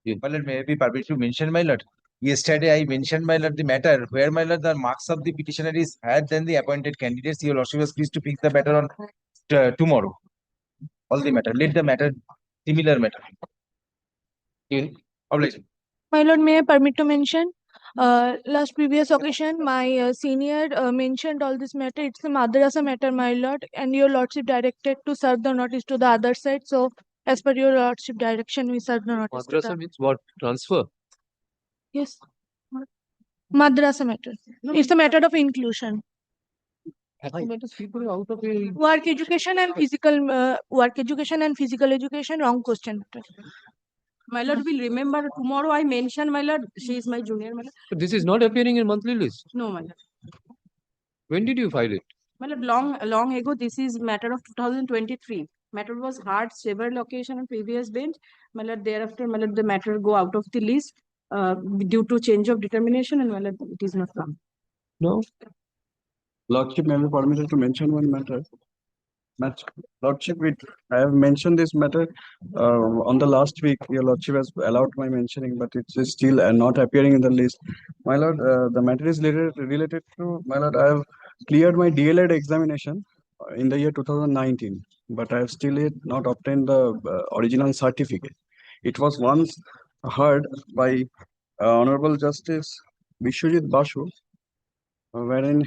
Yeah. My lord, may I be permitted to mention, my lord? Yesterday I mentioned, my lord, the matter where, my lord, the marks of the petitioner is higher than the appointed candidates. Your lordship was pleased to fix the matter on tomorrow. All the matter. Let the matter, similar matter. Obligation. My lord, may I permit to mention? Last previous occasion, my senior mentioned all this matter. It's a madrasa matter, my lord, and your lordship directed to serve the notice to the other side. So, as per your lordship direction, we serve the notice to Madrasa the... means what? Transfer? Yes. Madrasa matter. It's a matter of inclusion. That is people out of a... Work education and physical education, wrong question. My lord will remember tomorrow I mentioned, my lord, she is my junior, my lord. But this is not appearing in monthly list. No, my lord. When did you file it? My lord, long ago, this is matter of 2023. Matter was heard several occasion on previous bench. My lord, thereafter, my lord, the matter go out of the list due to change of determination, and my lord, it is not come. No. Lordship, may I be permitted to mention one matter? Lordship, I have mentioned this matter on the last week. Your Lordship has allowed my mentioning, but it is still not appearing in the list. My Lord, the matter is related to, my Lord, I have cleared my DLED examination in the year 2019, but I have still yet not obtained the original certificate. It was once heard by Honorable Justice Vishwajit Basu, wherein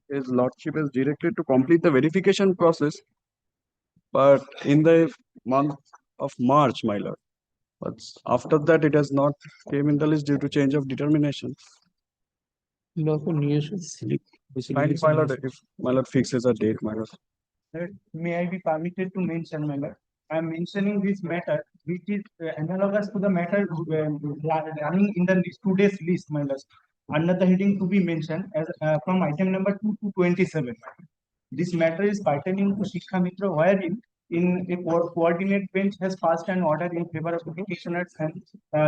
his Lordship is directed to complete the verification process, but in the month of March, my lord. But after that, it has not came in the list due to change of determination. Fine, my lord, if my lord fixes a date, my lord. May I be permitted to mention, my lord? I am mentioning this matter, which is analogous to the matter running in the today's list, my lord. Under the heading to be mentioned as from item number 2 to 27. This matter is pertaining to Shikha Mitra, wherein in a coordinate bench has passed an order in favor of the petitioners, and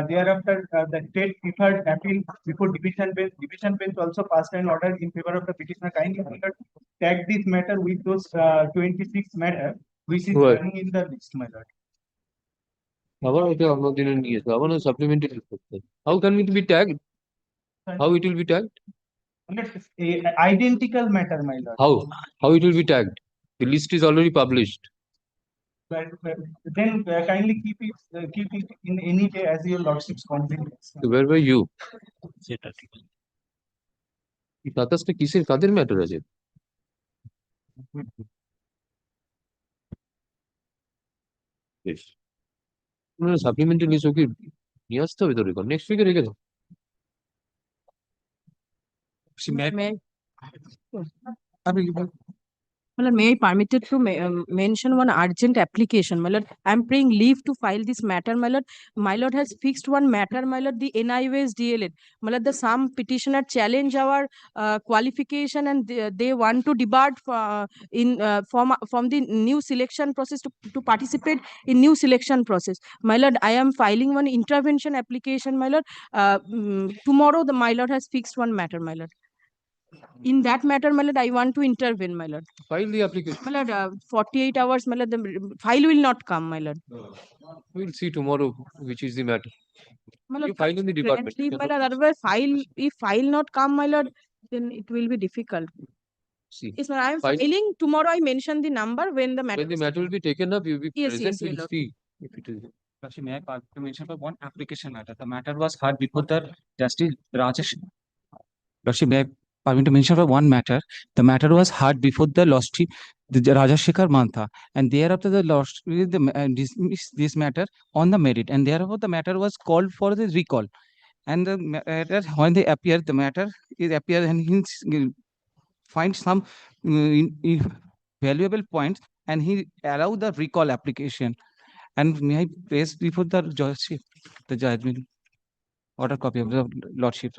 thereafter the state preferred appeal before division bench. Division bench also passed an order in favor of the petitioner. Kindly tag this matter with those 26 matter which is running in the list, my lord. Supplementary. How can it be tagged? How it will be tagged? Identical matter, my lord. How it will be tagged? The list is already published. But then kindly keep it in any way as your lordship's convenience. So where were you? বাতাসটা কিসের কাদের matter আছে? Supplementary list ওকে নিয়ে আসতে হবে তো record next উইকে রেখে দাও। May I permitted to mention one urgent application, my lord. I am praying leave to file this matter, my lord. My lord has fixed one matter, my lord, the NIOS DLED. My lord, the some petitioner challenge our qualification, and they want to depart from the new selection process to participate in new selection process. My lord, I am filing one intervention application, my lord. Tomorrow, the my lord has fixed one matter, my lord. In that matter, my lord, I want to intervene, my lord. File the application. My lord, 48 hours, my lord, the file will not come, my lord. We'll see tomorrow which is the matter. My lord, You file in the department. my lord, otherwise if file not come, my lord, then it will be difficult. See. Yes, I am filing. Tomorrow I mention the number when the matter. When the matter will be taken up, you will be present. Yes, We'll see if it is. May I mention for one application matter? The matter was heard before the Justice Rajesh. May I permit to mention for one matter? The matter was heard before the Lordship, the Rajashekar Mantha, and thereafter the Lordship dismissed this matter on the merit, and therefore the matter was called for the recall. And the matter, when they appear, the matter is appear and he finds some valuable points, and he allow the recall application. And may I place before the judgeship, the judgment, order copy of the Lordship.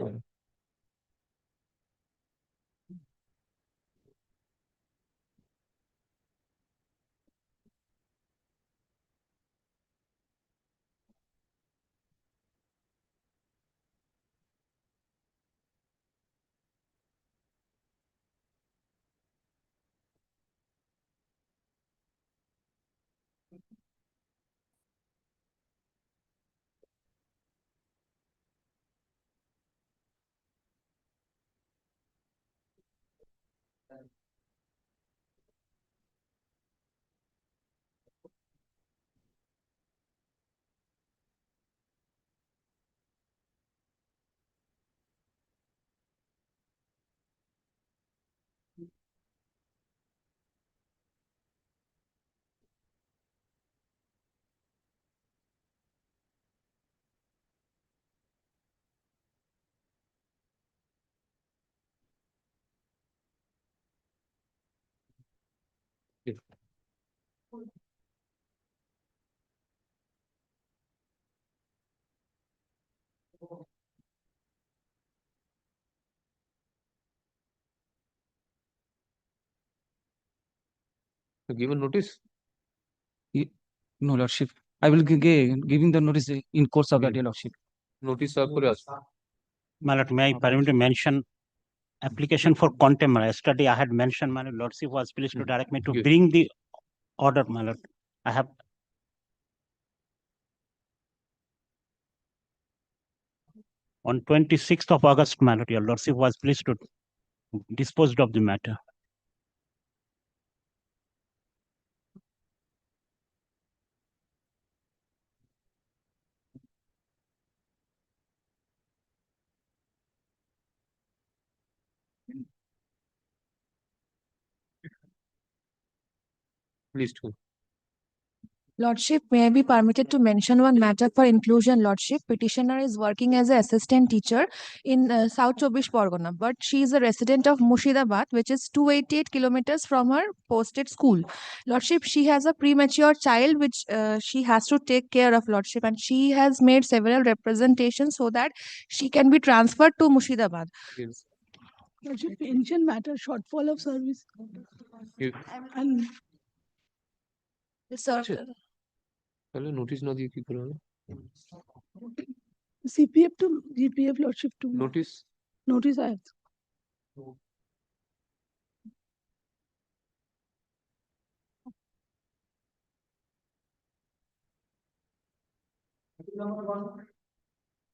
Yes. So given notice, No, Lordship. I will giving the notice in course of the Give. day, Lordship. notice serve করে আসো। My lord, may I permit to mention application for contempt? My lord. Yesterday I had mentioned, my lordship was pleased to direct me to Good. bring the order, my lord. I have on 26th of August, my lord, your lordship was pleased to dispose of the matter. Please do. Lordship, may I be permitted to mention one matter for inclusion, Lordship? Petitioner is working as an assistant teacher in South Chobbish Pargana, but she is a resident of Murshidabad, which is 288 kilometers from her posted school. Lordship, she has a premature child which she has to take care of, Lordship, and she has made several representations so that she can be transferred to Murshidabad. Yes. Lordship, pension matter, shortfall of service. You- And Sir, তাহলে notice না দিয়ে কি করে হবে? CPF to GPF, Lordship to notice notice I have.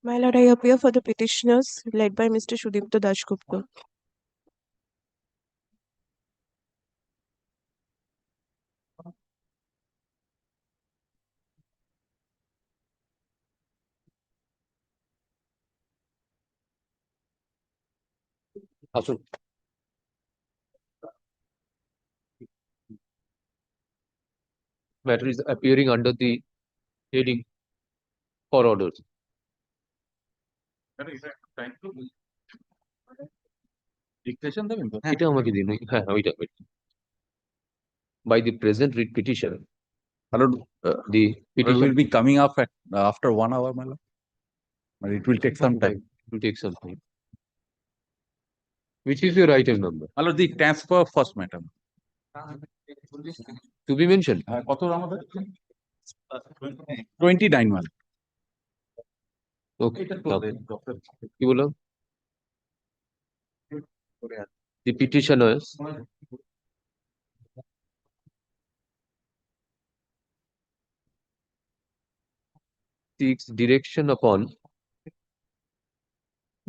My lord, I appear for the petitioners led by Mr. Sudipta Dashgupta. আসুন। Matter is appearing under the heading for orders. Dictation দেবেন তো? এটা আমাকে দিন হ্যাঁ ওইটা by the present writ petition My lord, the it petition will be coming up at after 1 hour, my lord. But it will take some time. It will take some time. Which is your item number My lord, the transfer first matter. to be mentioned? কত আমাদের? 29 man. Okay. কি বললাম? The petitioners seeks direction upon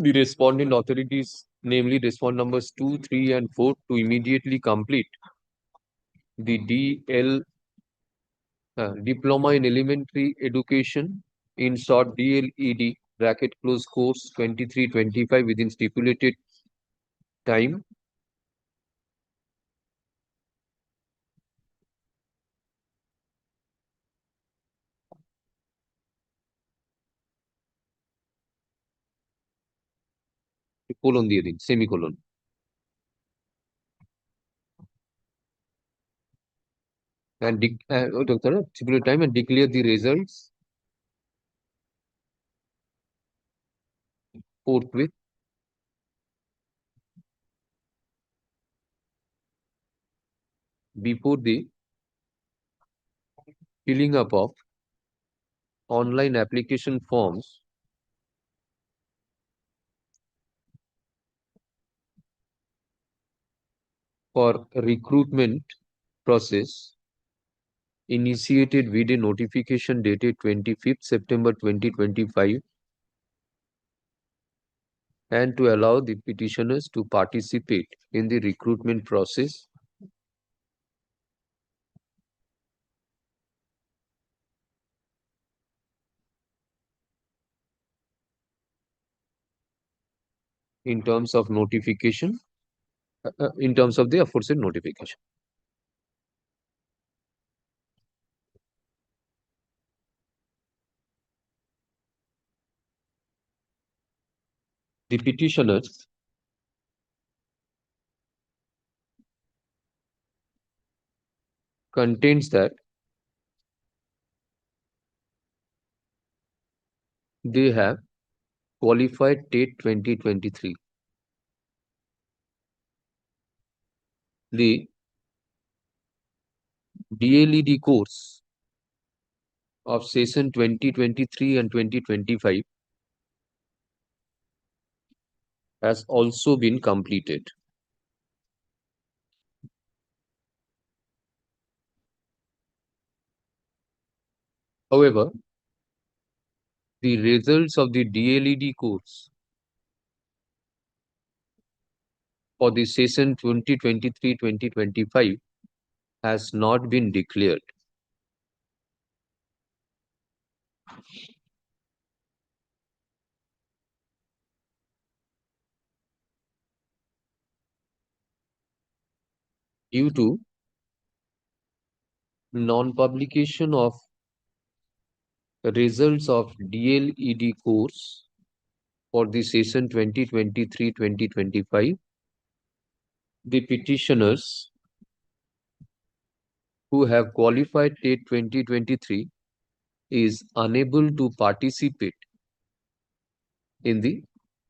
the respondent authorities, namely respond numbers 2, 3, and 4, to immediately complete the Diploma in Elementary Education, in short DLED bracket close course 23-25 within stipulated time. Colon দিয়ে দিন, semicolon. And stipulated time and declare the results forthwith. Before the filling up of online application forms for recruitment process initiated with a notification dated 25th September 2025 and to allow the petitioners to participate in the recruitment process in terms of notification, in terms of the aforesaid notification. The petitioners contains that they have qualified TET 2023. The DLED course of session 2023 and 2025 has also been completed. However, the results of the DLED course for the session 2023-2025 has not been declared. Due to non-publication of results of DLED course for the session 2023-2025, the petitioners who have qualified TET 2023 is unable to participate in the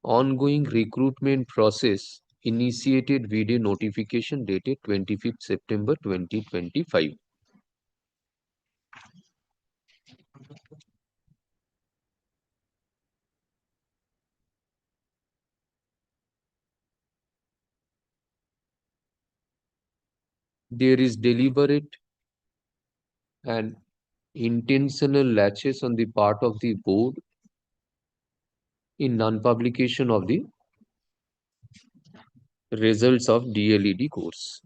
ongoing recruitment process initiated with a notification dated 25th September 2025. There is deliberate and intentional laches on the part of the board in non-publication of the results of DLED course.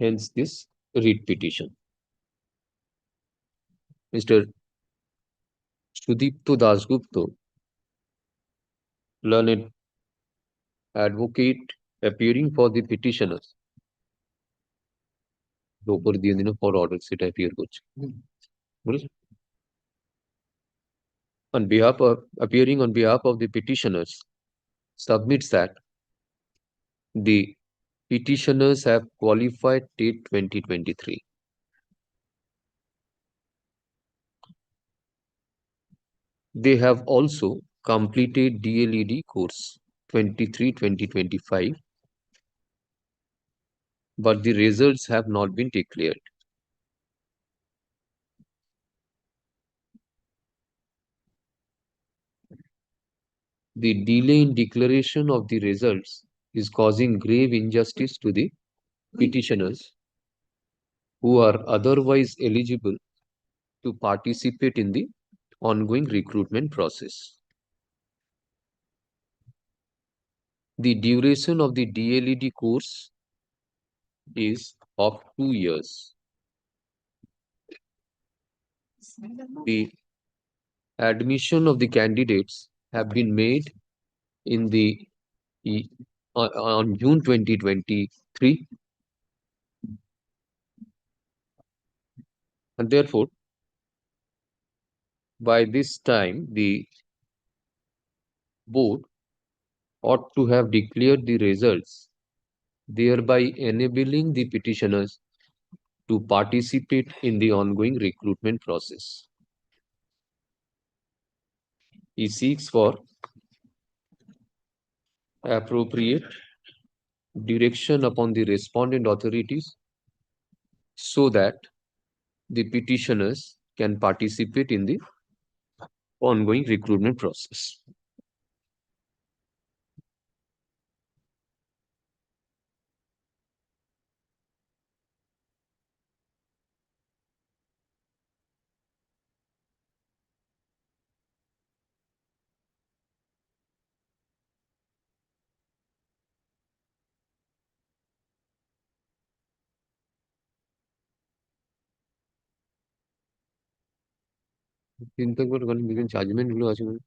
Hence this writ petition. Mr. Sudipto Dasgupta, learned advocate appearing for the petitioners, for order সেটা appear করছে on behalf of appearing on behalf of the petitioners submits that the petitioners have qualified TET 2023. They have also completed DLED course 23-2025, but the results have not been declared. The delay in declaration of the results is causing grave injustice to the petitioners who are otherwise eligible to participate in the ongoing recruitment process. The duration of the DLED course is of 2 years. The admission of the candidates have been made in the on June 2023, and therefore by this time the board ought to have declared the results, thereby enabling the petitioners to participate in the ongoing recruitment process. He seeks for appropriate direction upon the respondent authorities so that the petitioners can participate in the ongoing recruitment process. চিন্তা করে কারণ দেখেন judgement গুলো আছে মানে।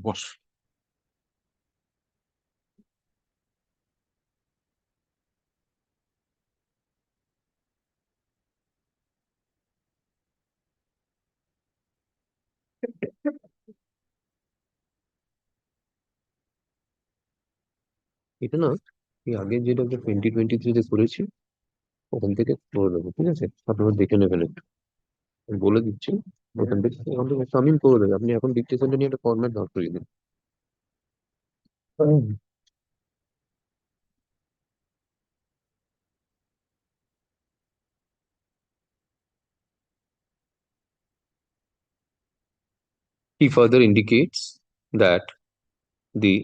বস। এটা না এই আগের যেটা 2023-তে করেছি ওখান থেকে করে দেবো, ঠিক আছে? আপনারা দেখে নেবেন একটু, আমি বলে দিচ্ছি। ওখান থেকে সামিন করে দেবে, আপনি এখন ডিকটেশনটা নিয়ে একটা ফরম্যাট বার করিয়ে দিন। He further indicates that the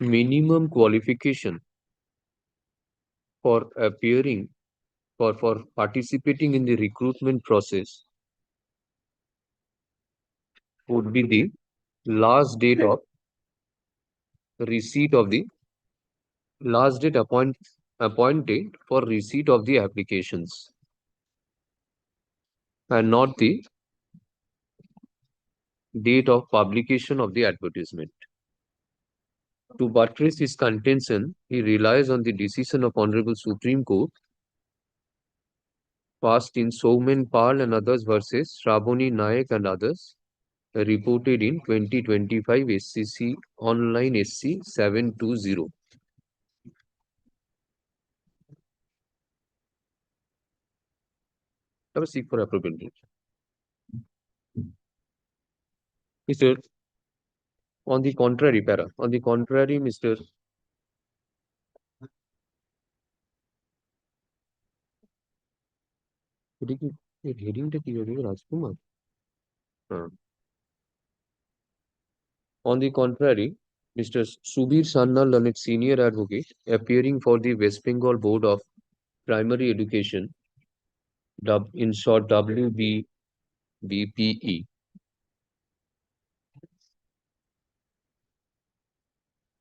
minimum qualification for appearing for participating in the recruitment process would be the last date of receipt of the last date appointed for receipt of the applications and not the date of publication of the advertisement. To buttress his contention, he relies on the decision of Honorable Supreme Court passed in Soumen Pal and others versus Shravani Nayak and others, reported in 2025 SCC Online SC 720. Seek for appropriate. Mr. On the contrary, Mr. হেডিংটা কি হবে রাজকুমার? On the contrary, Mr. Subir Sannal, an senior advocate, appearing for the West Bengal Board of Primary Education, in short WBBPE,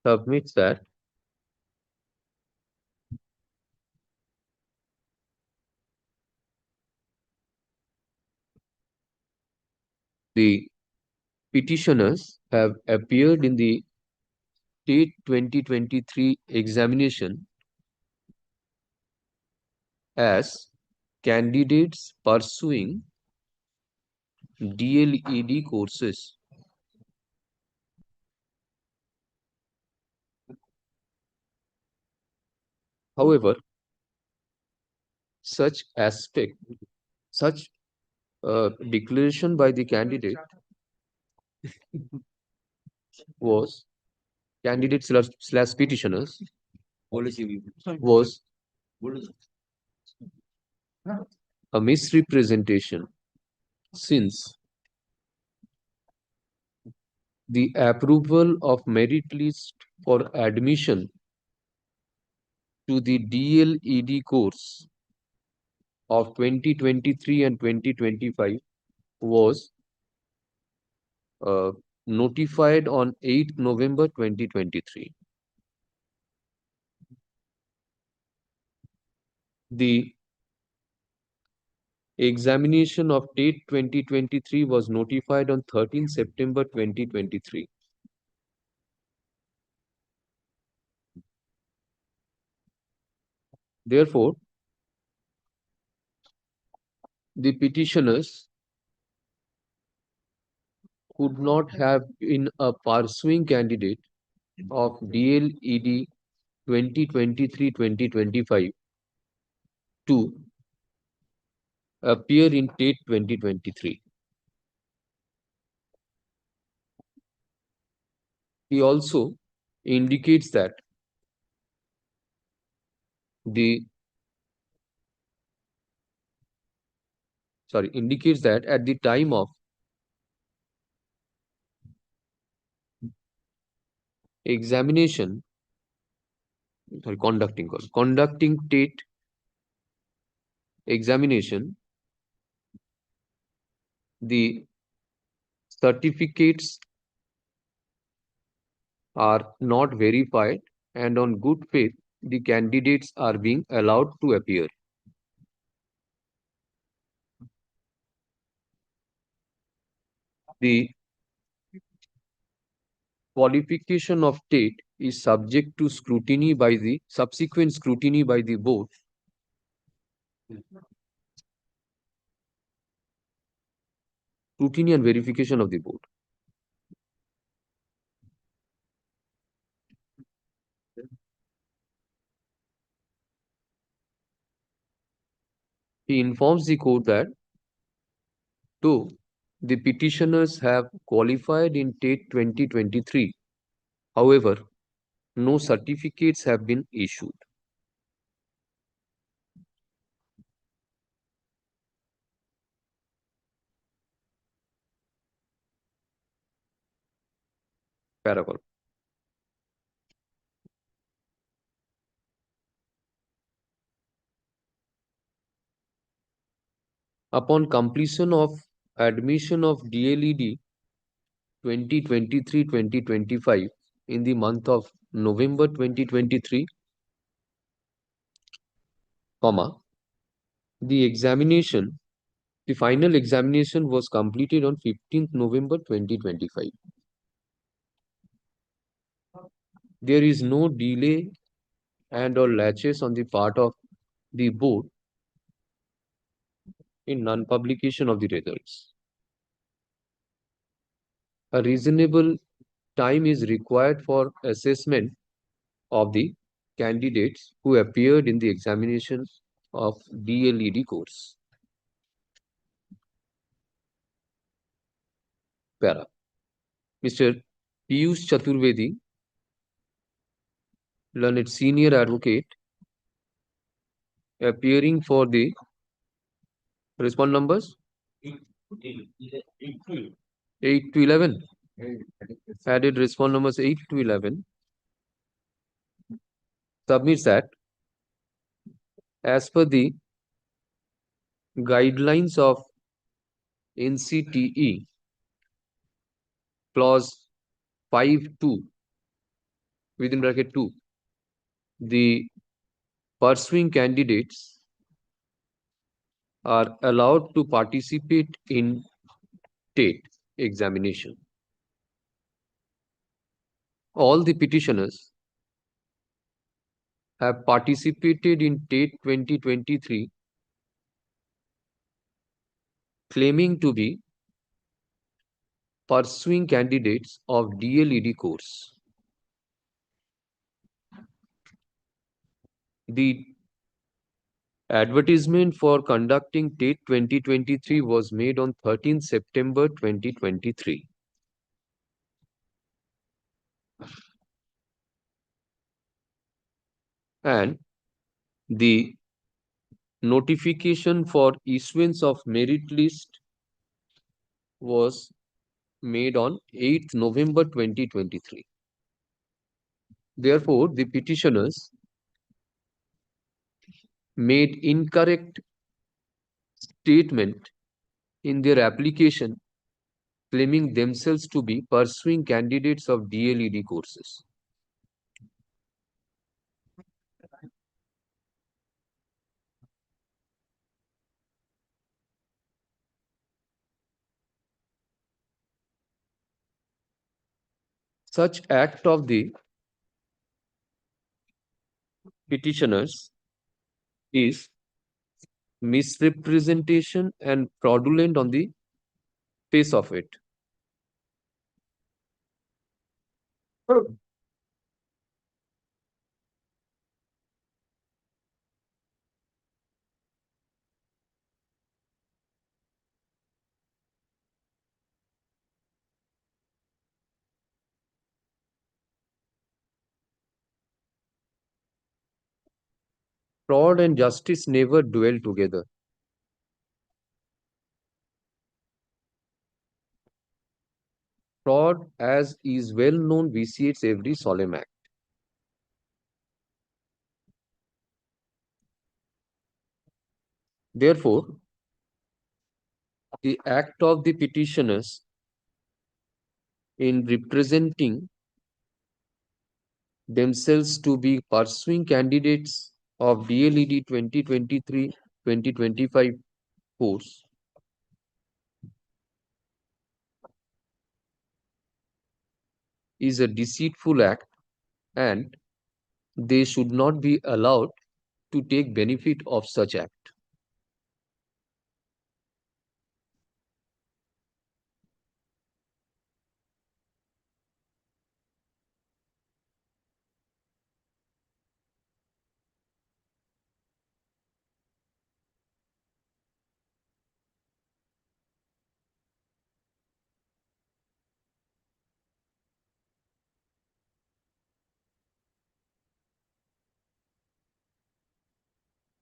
submits that the petitioners have appeared in the state 2023 examination as candidates pursuing DLED courses. However, such declaration by the candidate was slash petitioners was a misrepresentation, since the approval of merit list for admission to the DLED course of 2023 and 2025 was notified on 8th November 2023. The examination of TET 2023 was notified on 13th September 2023. Therefore, the petitioners could not have been a pursuing candidate of DLED 2023-2025 to appear in TET 2023. He also indicates that the indicates that at the time of examination, conducting TATE examination, the certificates are not verified, and on good faith, the candidates are being allowed to appear. The qualification of TATE is subject to subsequent scrutiny by the board. Scrutiny and verification of the board. He informs the court that though the petitioners have qualified in TATE 2023, however, no certificates have been issued. Paragraph. Upon completion of admission of DLED 2023-2025 in the month of November 2023, the final examination was completed on 15th November 2025. There is no delay and or latches on the part of the board in non-publication of the results. A reasonable time is required for assessment of the candidates who appeared in the examination of DLED course. Para. Mr. Piyush Chaturvedi, learned senior advocate, appearing for the respond numbers 8 to 11. Added respond numbers 8 to 11. Submits that as per the guidelines of NCTE clause 5(2) within bracket 2, the pursuing candidates are allowed to participate in TATE examination. All the petitioners have participated in TATE 2023, claiming to be pursuing candidates of DLED course. The advertisement for conducting TATE 2023 was made on 13th September 2023. And the notification for issuance of merit list was made on 8th November 2023. Therefore, the petitioners made incorrect statement in their application claiming themselves to be pursuing candidates of DLED courses. Such act of the petitioners is misrepresentation and fraudulent on the face of it. Fraud and justice never dwell together. Fraud, as is well known, vitiates every solemn act. Therefore, the act of the petitioners in representing themselves to be pursuing candidates of DLED 2023-2025 course is a deceitful act, and they should not be allowed to take benefit of such act.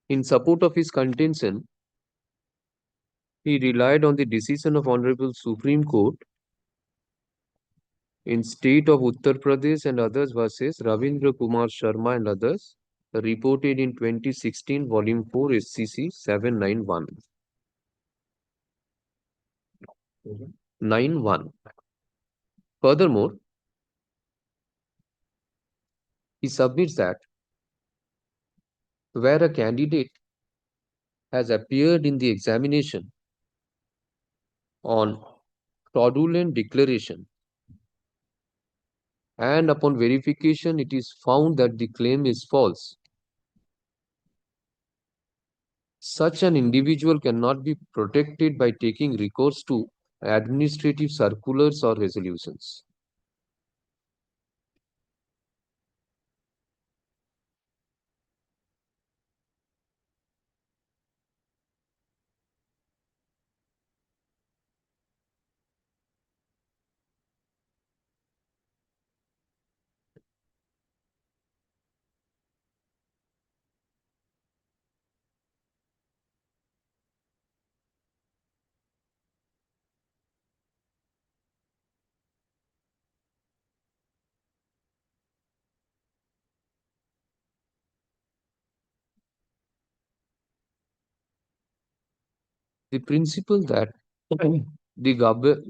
In support of his contention, he relied on the decision of Honorable Supreme Court in State of Uttar Pradesh and others versus Ravindra Kumar Sharma and others, reported in 2016, Volume 4, SCC 791. 91. Furthermore, he submits that where a candidate has appeared in the examination on fraudulent declaration and upon verification it is found that the claim is false, such an individual cannot be protected by taking recourse to administrative circulars or resolutions. The principle that the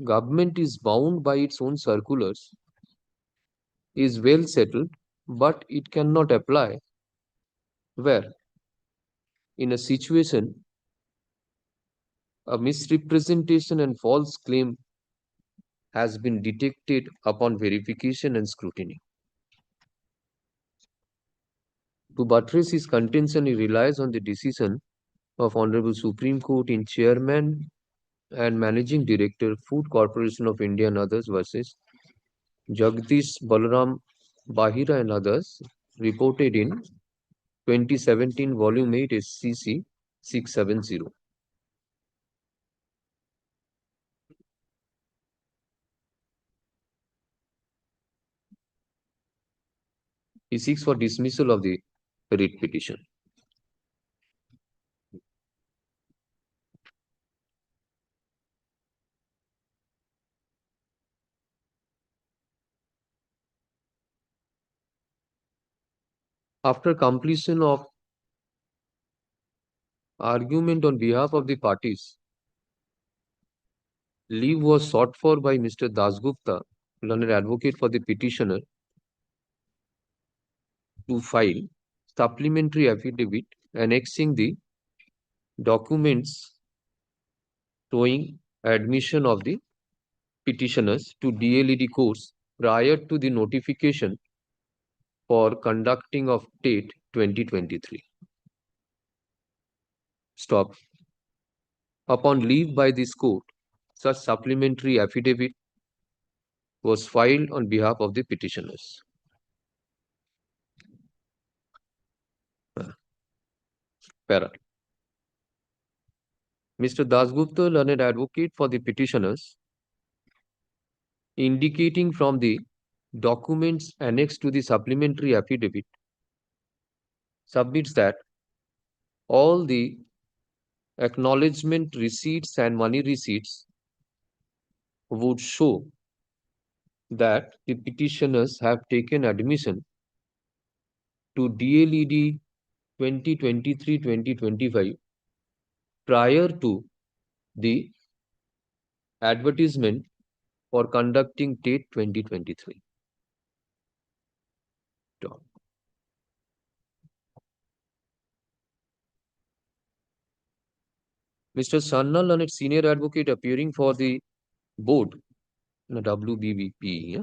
government is bound by its own circulars is well settled, but it cannot apply where, in a situation, a misrepresentation and false claim has been detected upon verification and scrutiny. To buttress his contention, he relies on the decision of Honorable Supreme Court in Chairman and Managing Director, Food Corporation of India and others versus Jagdish Balaram Bahira and others, reported in 2017, Volume 8, SCC 670. He seeks for dismissal of the writ petition. After completion of argument on behalf of the parties, leave was sought for by Mr. Dasgupta, learned advocate for the petitioner, to file supplementary affidavit annexing the documents showing admission of the petitioners to DLED course prior to the notification for conducting of TET 2023. Stop. Upon leave by this court, such supplementary affidavit was filed on behalf of the petitioners. Para. Mr. Dasgupta, learned advocate for the petitioners, indicating from the documents annexed to the supplementary affidavit, submits that all the acknowledgement receipts and money receipts would show that the petitioners have taken admission to DLED 2023-2025 prior to the advertisement for conducting TATE 2023. Done. Mr. Sannal and its senior advocate appearing for the board, WBBP, yeah,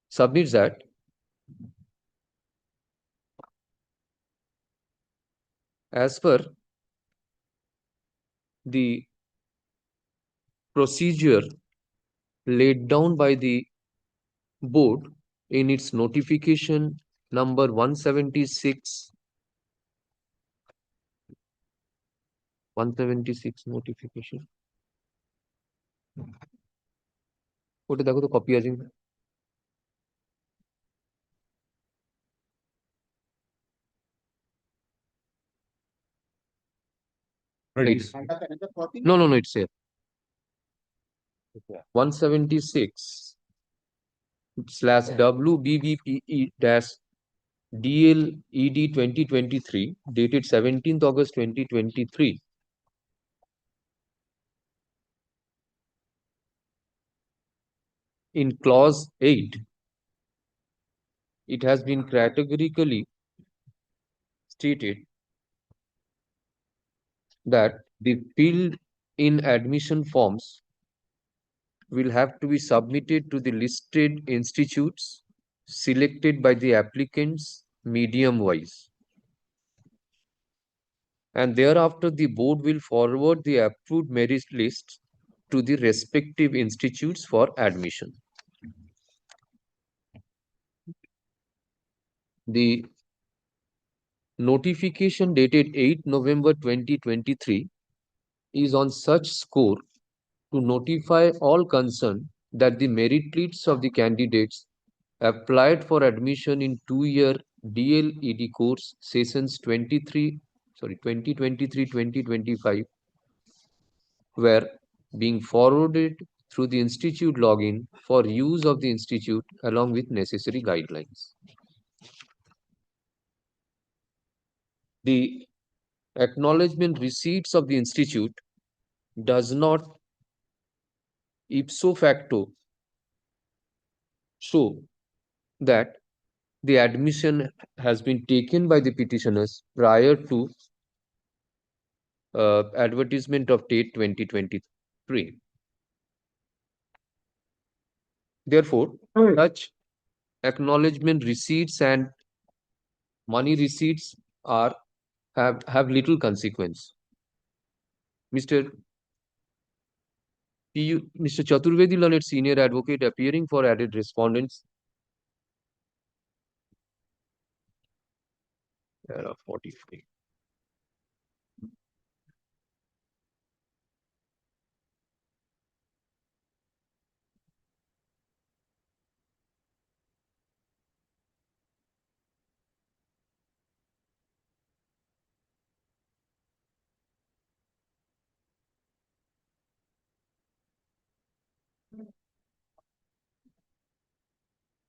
submits that as per the procedure laid down by the board in its notification number 176 notification. ওটা দেখো তো copy আছে কিনা। Ready. No, it's here. 176/WBBPE dash DLED 2023 dated 17th August 2023. In clause 8, it has been categorically stated that the filled in admission forms will have to be submitted to the listed institutes selected by the applicants medium wise, and thereafter the board will forward the approved merit list to the respective institutes for admission. The notification dated 8 November 2023 is on such score to notify all concerned that the merit lists of the candidates applied for admission in 2-year DLED course sessions 2023-2025 were being forwarded through the institute login for use of the institute along with necessary guidelines. The acknowledgement receipts of the institute does not ipso facto show that the admission has been taken by the petitioners prior to advertisement of TATE 2023. Therefore, such acknowledgement receipts and money receipts have little consequence. Mr. Chaturvedi Lanet, senior advocate, appearing for added respondents. There are 43.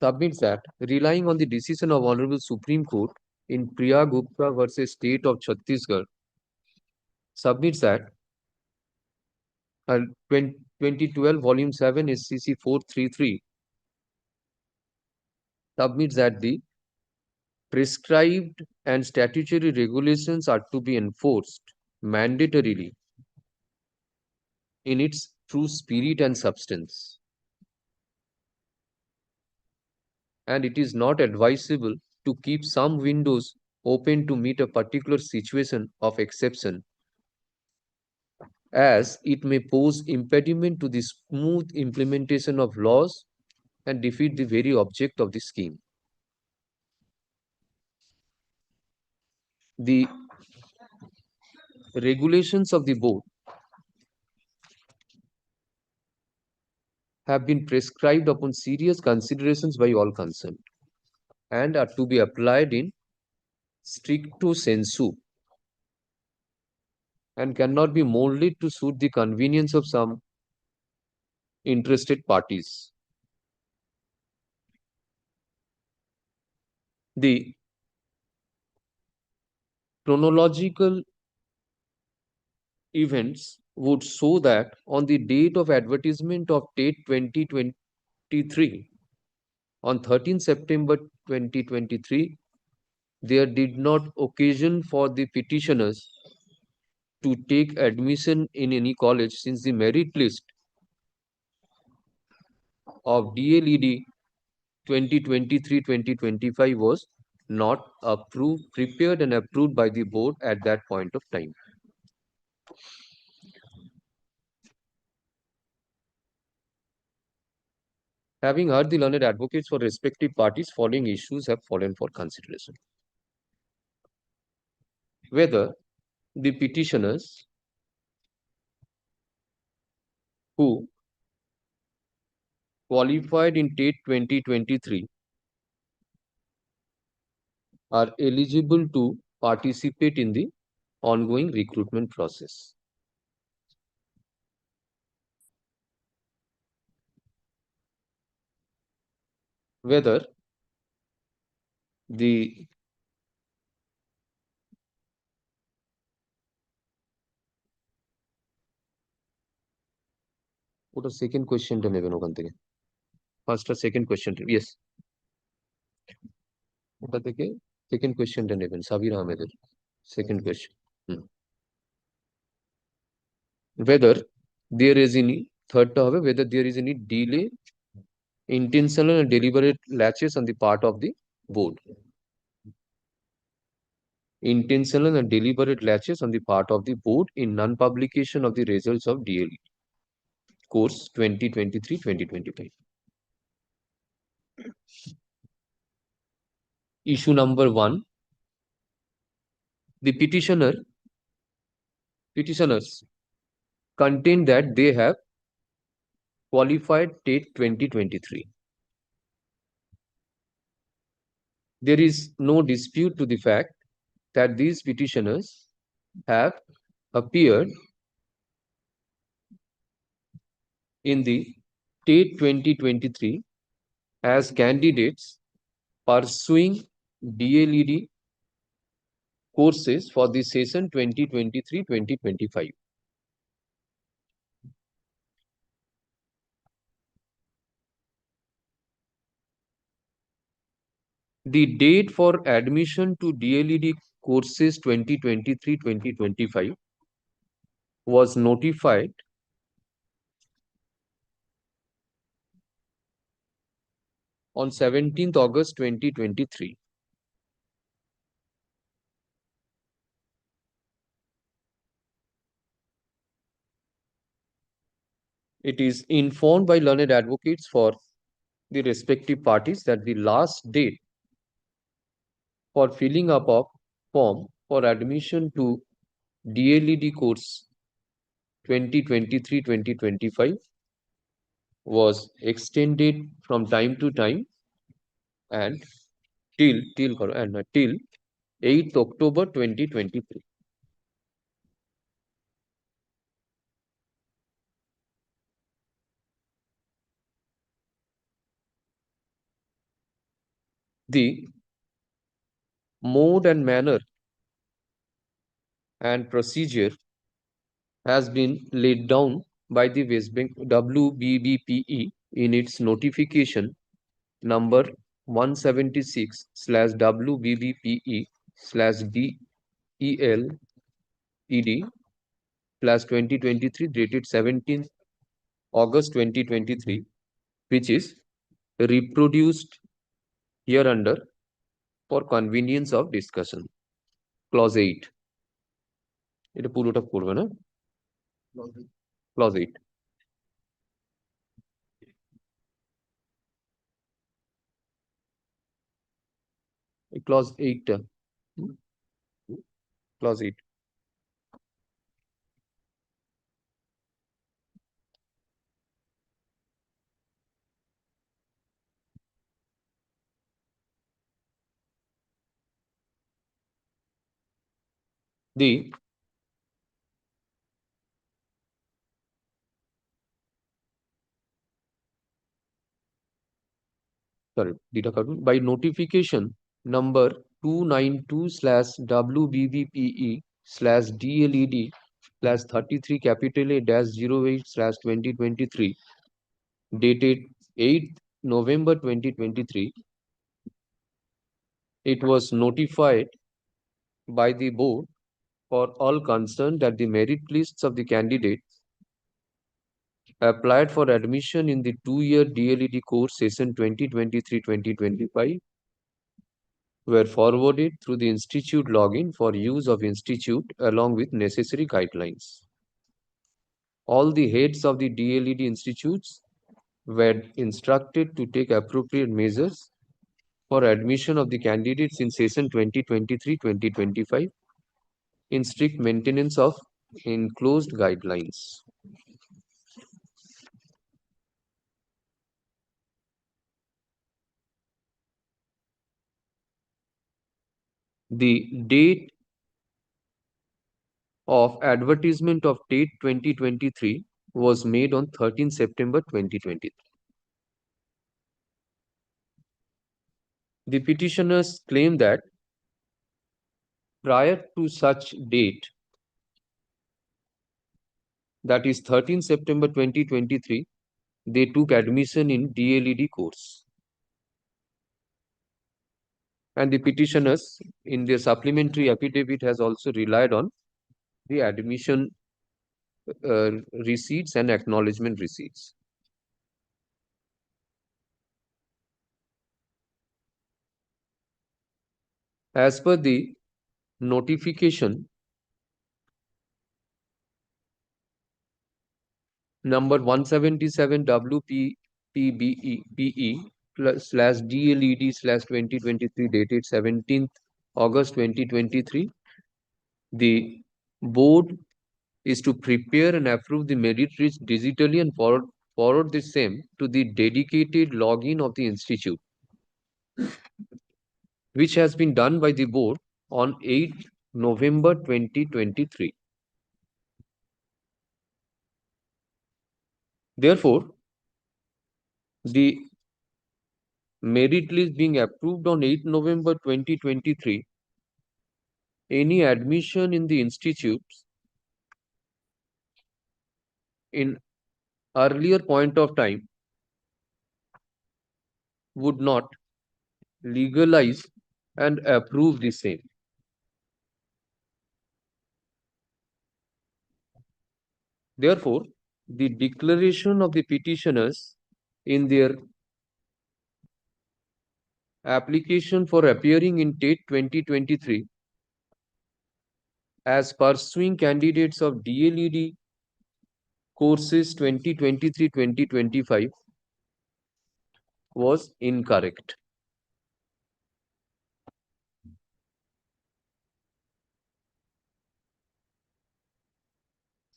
Submits that, relying on the decision of Honorable Supreme Court in Priya Gupta versus State of Chhattisgarh, submits that 2012 volume 7 SCC 433 submits that the prescribed and statutory regulations are to be enforced mandatorily in its true spirit and substance, and it is not advisable to keep some windows open to meet a particular situation of exception, as it may pose impediment to the smooth implementation of laws and defeat the very object of the scheme. The regulations of the board have been prescribed upon serious considerations by all concerned and are to be applied in stricto sensu and cannot be molded to suit the convenience of some interested parties. The chronological events would show that on the date of advertisement of date 2023, on 13 September 2023, there did not occasion for the petitioners to take admission in any college, since the merit list of DLED 2023-2025 was not prepared and approved by the board at that point of time. Having heard the learned advocates for respective parties, following issues have fallen for consideration. Whether the petitioners who qualified in TET 2023 are eligible to participate in the ongoing recruitment process. Whether the ওটা second কোয়েশ্চেনটা নেবেন ওখান থেকে, first আর second কোয়েশ্চেনটা, yes, ওটা থেকে second কোয়েশ্চেনটা নেবেন, সাবির আহমেদের second question. Whether there is any, thirdটা হবে, whether there is any delay, intentional and deliberate lapses on the part of the board. Intentional and deliberate lapses on the part of the board in non-publication of the results of DLE course 2023-2025. Issue number 1. The petitioners contain that they have qualified TET 2023. There is no dispute to the fact that these petitioners have appeared in the TET 2023 as candidates pursuing DLED courses for the session 2023-2025. The date for admission to DLED courses 2023-2025 was notified on 17th August 2023. It is informed by learned advocates for the respective parties that the last date for filling up of form for admission to DLED course 2023-2025 was extended from time to time and till 8th October 2023. The mode and manner and procedure has been laid down by the West Bengal WBBPE in its notification number 176/WBBPE/DELED/2023 dated 17th August 2023, which is reproduced hereunder for convenience of discussion. Clause 8. এটা পুরোটা পড়বে না? Clause 8. Clause 8. Clause 8. The by notification number 292/WBBPE/DLED/33 capital A-08/2023 dated 8th November 2023, it was notified by the board for all concerned that the merit lists of the candidates applied for admission in the 2-year DLED course session 2023-2025 were forwarded through the institute login for use of institute along with necessary guidelines. All the heads of the DLED institutes were instructed to take appropriate measures for admission of the candidates in session 2023-2025 in strict maintenance of enclosed guidelines. The date of advertisement of TET 2023 was made on 13 September 2023. The petitioners claim that prior to such date, that is 13 September 2023, they took admission in DLED course. And the petitioners in their supplementary affidavit has also relied on the admission receipts and acknowledgement receipts. As per the notification number 177 WPPBE/DLED/2023 dated 17th August 2023, the board is to prepare and approve the merit list digitally and forward the same to the dedicated login of the institute, which has been done by the board on 8th November 2023. Therefore, the merit list being approved on 8th November 2023, any admission in the institutes in earlier point of time would not legalize and approve the same. Therefore, the declaration of the petitioners in their application for appearing in TET 2023 as pursuing candidates of DLED courses 2023-2025 was incorrect.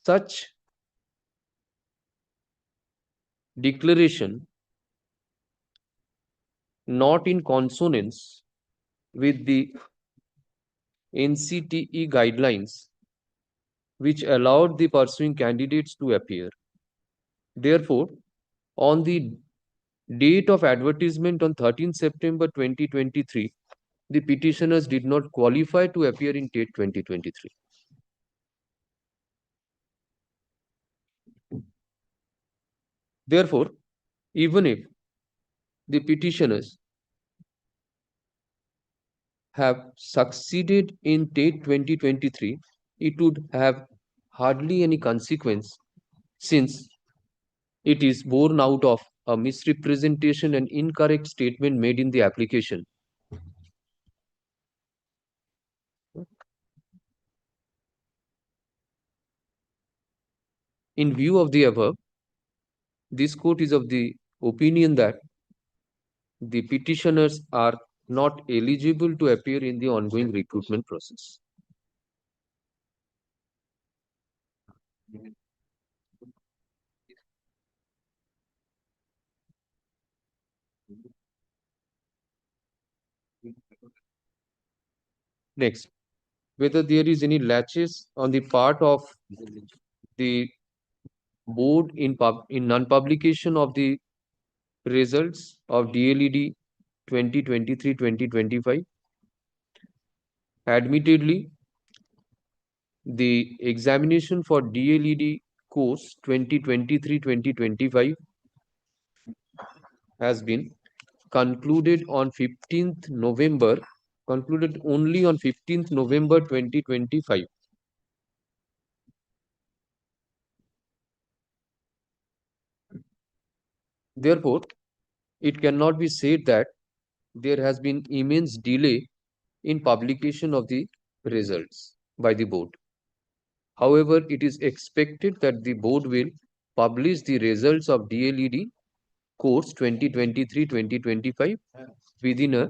Such declaration, not in consonance with the NCTE guidelines, which allowed the pursuing candidates to appear. Therefore, on the date of advertisement on 13 September 2023, the petitioners did not qualify to appear in TET 2023. Therefore, even if the petitioners have succeeded in TET 2023, it would have hardly any consequence, since it is born out of a misrepresentation and incorrect statement made in the application. In view of the above, this court is of the opinion that the petitioners are not eligible to appear in the ongoing recruitment process. Next, whether there is any latches on the part of the board in non-publication of the results of DLED 2023-2025. Admittedly, the examination for DLED course 2023-2025 has been concluded on 15th November, concluded only on 15th November 2025. Therefore, it cannot be said that there has been immense delay in publication of the results by the board. However, it is expected that the board will publish the results of DLED course 2023-2025 within a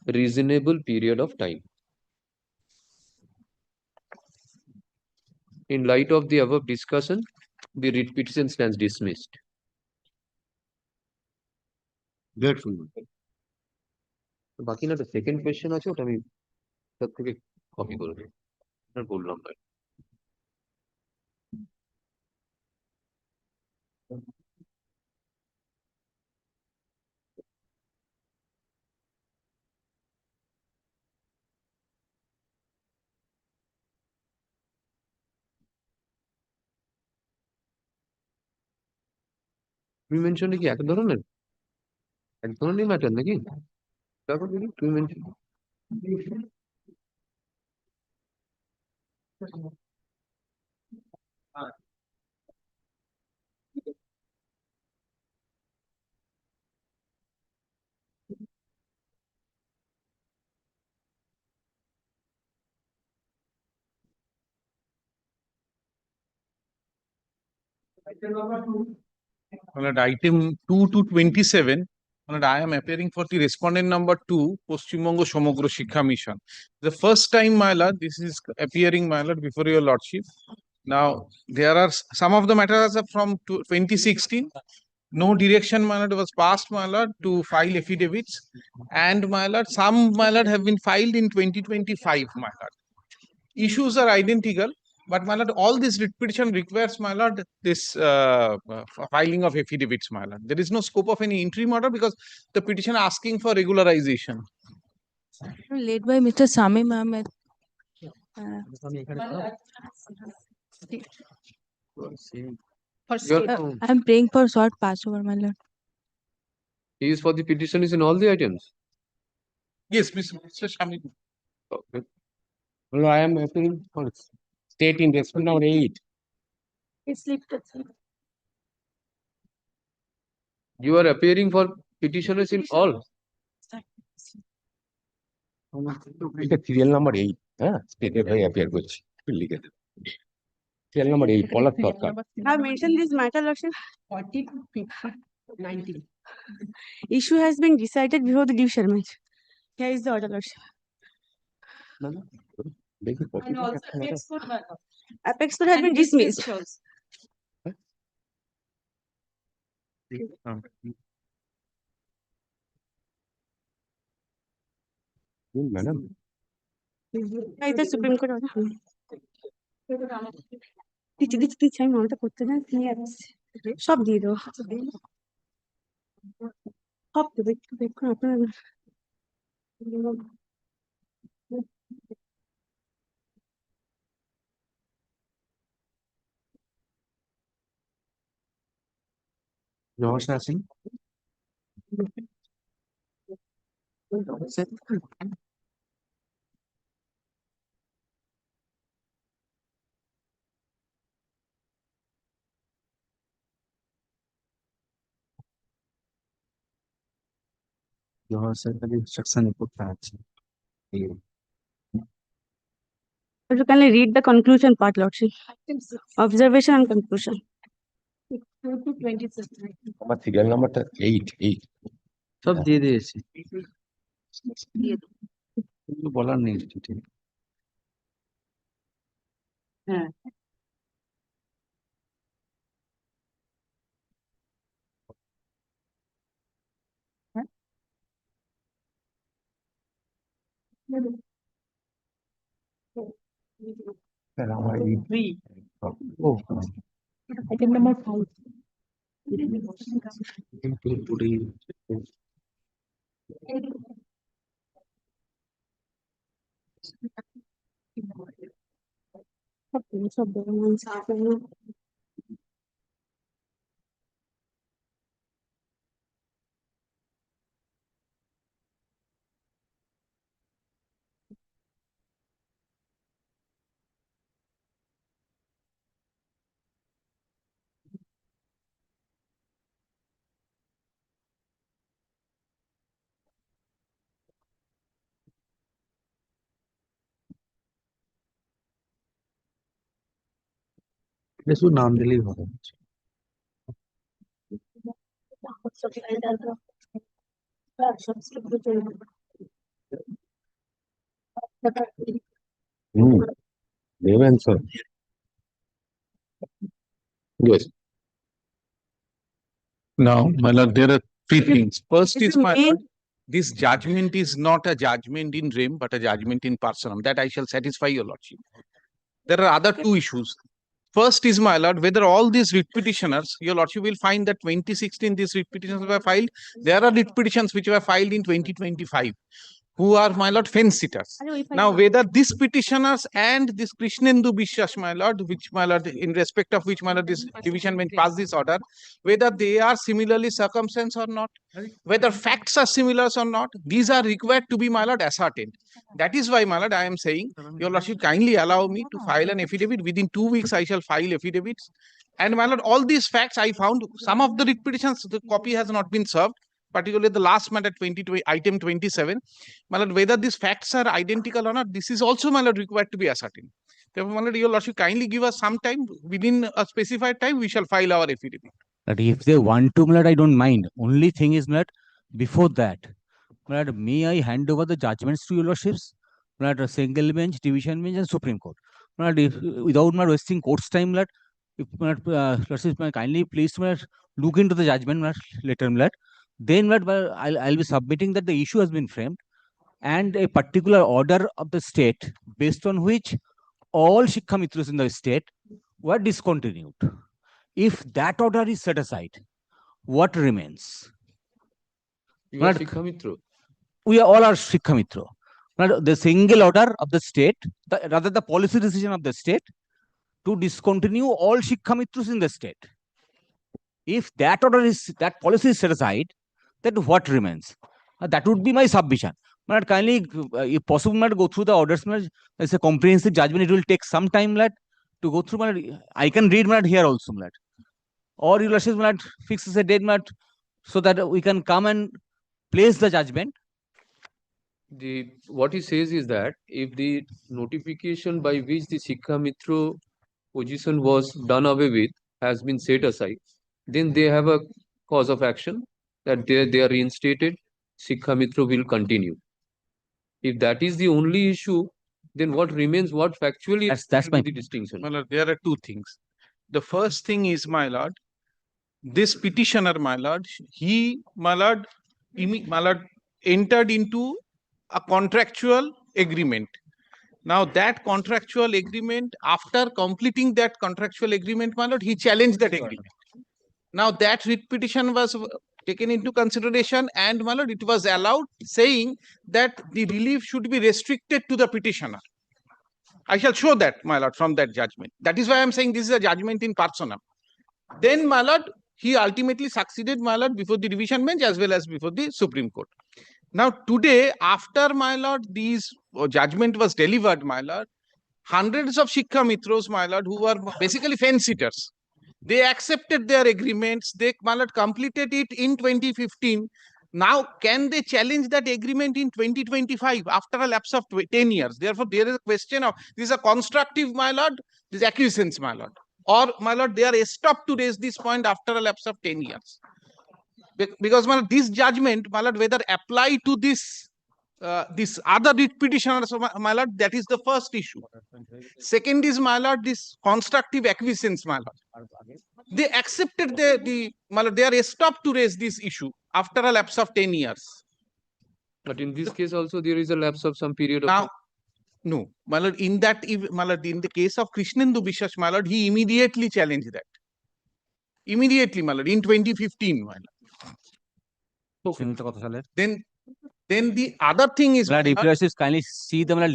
reasonable period of time. In light of the above discussion, the writ petition stands dismissed. Grateful. বাকি না একটা second question আছে ওটা আমি তার থেকে copy করে দেব আর বললাম না তুমি মেনশন কি এক ধরনের ম্যাটার নাকি তারপর তুমি mention Item 2 to 27. I am appearing for the respondent number 2, Poschimbango Somogro Shikha Mission. The first time, my lord, this is appearing, my lord, before your lordship. Now, there are some of the matters are from 2016. No direction, my lord, was passed, my lord, to file affidavits. And, my lord, some, my lord, have been filed in 2025, my lord. Issues are identical. But, my lord, all this writ petition requires, my lord, this filing of affidavits, my lord. There is no scope of any interim order because the petition asking for regularization. Led by Mr. Samim Ahmed. I'm praying for short passover, my lord. He is for the petition is in all the items. Yes, Mr. Shami. Okay. Well, I am appearing for state in respect number 8. It's lifted. You are appearing for petitioners in all. Serial number 8. Stated by appear coach. Serial number 8. Polak Sarkar. I have mentioned this matter, Lordship. 90. Issue has been decided before the division bench. Here is the order, Lordship. Apex court has been dismissed. Madam. Is the Supreme Court order? দিচ্ছি আমি মনটা করতে না সব দিয়ে দেবো সব দেবো একটু দেখুন আপনার নমস্কার সিং instruction করতে আছে You can read the conclusion part, Lordship. Observation and conclusion. 26. আমার সিরিয়াল নাম্বারটা 8 সব দিয়ে দিয়েছি কিছু বলার নেই ঠিক হ্যাঁ আমার Item number 5. শুধু নাম দিলেই হবে। Name answer. Yes. Now, my lord, there are three things. First Is is, the my main- lord, this judgment is not a judgment in rem, but a judgment in personam. That I shall satisfy your lordship. There are other two issues. First is, my lord, whether all these writ petitioners, your lordship will find that 2016 these writ petitions were filed. There are writ petitions which were filed in 2025, who are, my lord, fence sitters. Now, whether these petitioners and this Krishnendu Bishwas, my lord, which, my lord, in respect of which, my lord, this division bench passed this order, whether they are similarly circumstanced or not, whether facts are similar or not, these are required to be, my lord, ascertained. That is why, my lord, I am saying, your lordship kindly allow me to file an affidavit. Within 2 weeks, I shall file affidavits. And, my lord, all these facts I found, some of the writ petitions, the copy has not been served, particularly the last matter, item 27. My lord, whether these facts are identical or not, this is also, my lord, required to be ascertained. Therefore, my lord, your lordship kindly give us some time. Within a specified time, we shall file our affidavit. That if they want to, I don't mind. Only thing is, before that, may I hand over the judgments to your lordships? A single bench, division bench, and Supreme Court. Without wasting court's time, if lordships kindly please look into the judgment later, then I'll be submitting that the issue has been framed and a particular order of the state based on which all Shikha Mitras in the state were discontinued. If that order is set aside, what remains? You are Shikha Mitra. We are all are Shikha Mitra. The single order of the state, rather the policy decision of the state to discontinue all Shikha Mitras in the state. If that order is, that policy is set aside, then what remains? That would be my submission. Kindly, if possible, go through the orders. It's a comprehensive judgment. It will take some time, to go through. I can read here also, or you fix a date, so that we can come and place the judgment. What he says is that if the notification by which the Shikha Mitra position was done away with has been set aside, then they have a cause of action that they are reinstated. Shikha Mitra will continue. If that is the only issue, then what remains? What factually that's my the distinction? My lord, there are two things. The first thing is, my lord, this petitioner, my lord, he, my lord, entered into a contractual agreement. Now, that contractual agreement, after completing that contractual agreement, my lord, he challenged that agreement. Now, that writ petition was taken into consideration, and, my lord, it was allowed, saying that the relief should be restricted to the petitioner. I shall show that, my lord, from that judgment. That is why I am saying this is a judgment in personam. Then, my lord, he ultimately succeeded, my lord, before the division bench as well as before the Supreme Court. Now, today, after, my lord, these judgment was delivered, my lord, hundreds of Shikha Mitros, my lord, who were basically fence sitters, they accepted their agreements. They, my lord, completed it in 2015. Now, can they challenge that agreement in 2025 after a lapse of 10 years? Therefore, there is a question of, this is a constructive, my lord, this acquiescence, my lord. Or, my lord, they are stopped to raise this point after a lapse of 10 years. Because, my lord, this judgment, my lord, whether apply to this other writ petitioners, my lord, that is the first issue. Second is, my lord, this constructive acquiescence, my lord. They accepted my lord, they are stopped to raise this issue after a lapse of 10 years. But in this case also there is a lapse of some period of now. No, my lord, in that, my lord, in the case of Krishnendu Bishwas, my lord, he immediately challenged that. Immediately, my lord, in 2015, my lord. Okay. Then Then the other thing is, my lord, if you just kindly see the my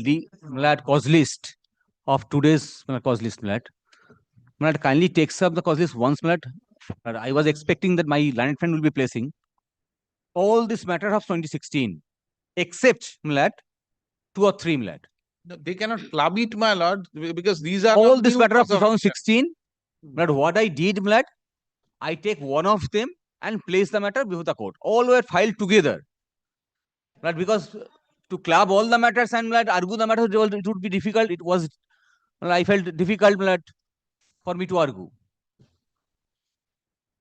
lord, cause list of today's cause list, my lord. My lord, kindly takes up the cause list once, my lord. My lord, I was expecting that my learned friend will be placing all this matter of 2016, except, my lord, 2 or 3, my lord. they cannot club it, my lord, because these are All not this new matter of cause action. 2016, my lord, what I did, my lord, I take one of them and place the matter before the court. All were filed together. Right? Because to club all the matters and argue the matters, it would be difficult. It was, I felt difficult for me to argue.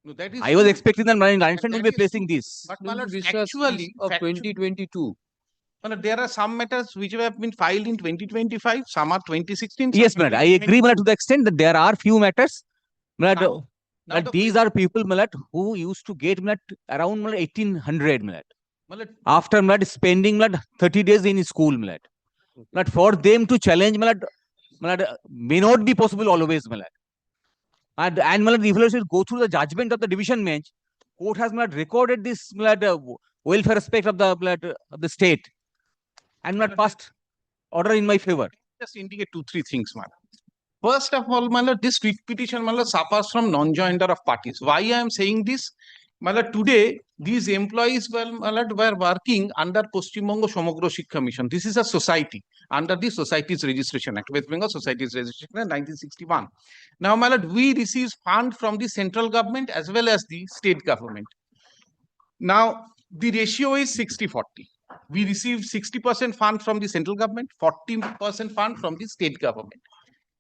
No, that is I was true. expecting that my line friend will That be is placing true. this. But my lord, This is actually, of 2022. there are some matters which have been filed in 2025, some are 2016. some Yes, are my lord, I agree, my lord, to the extent that there are few matters. My lord, now the these are people, my lord, who used to get my lord, around my lord, 1800, my lord. After my lord, spending my lord, 30 days in school, my lord. But for them to challenge, my lord, may not be possible always, my lord. And my lord, if you should go through the judgment of the division bench, court has my lord, recorded this my lord, welfare aspect of the state and my lord, passed order in my favor. just indicate 2-3 things, my lord. First of all, my lord, this writ petition, my lord, suffers from non-joinder of parties. Why I am saying this? My lord, today, these employees my lord, were working under Paschim Bongo Somogro Shiksha Mission. This is a society under the Societies Registration Act, West Bengal Societies Registration Act 1961. Now, my lord, we receive fund from the central government as well as the state government. Now, the ratio is 60-40. We receive 60% fund from the central government, 40% fund from the state government.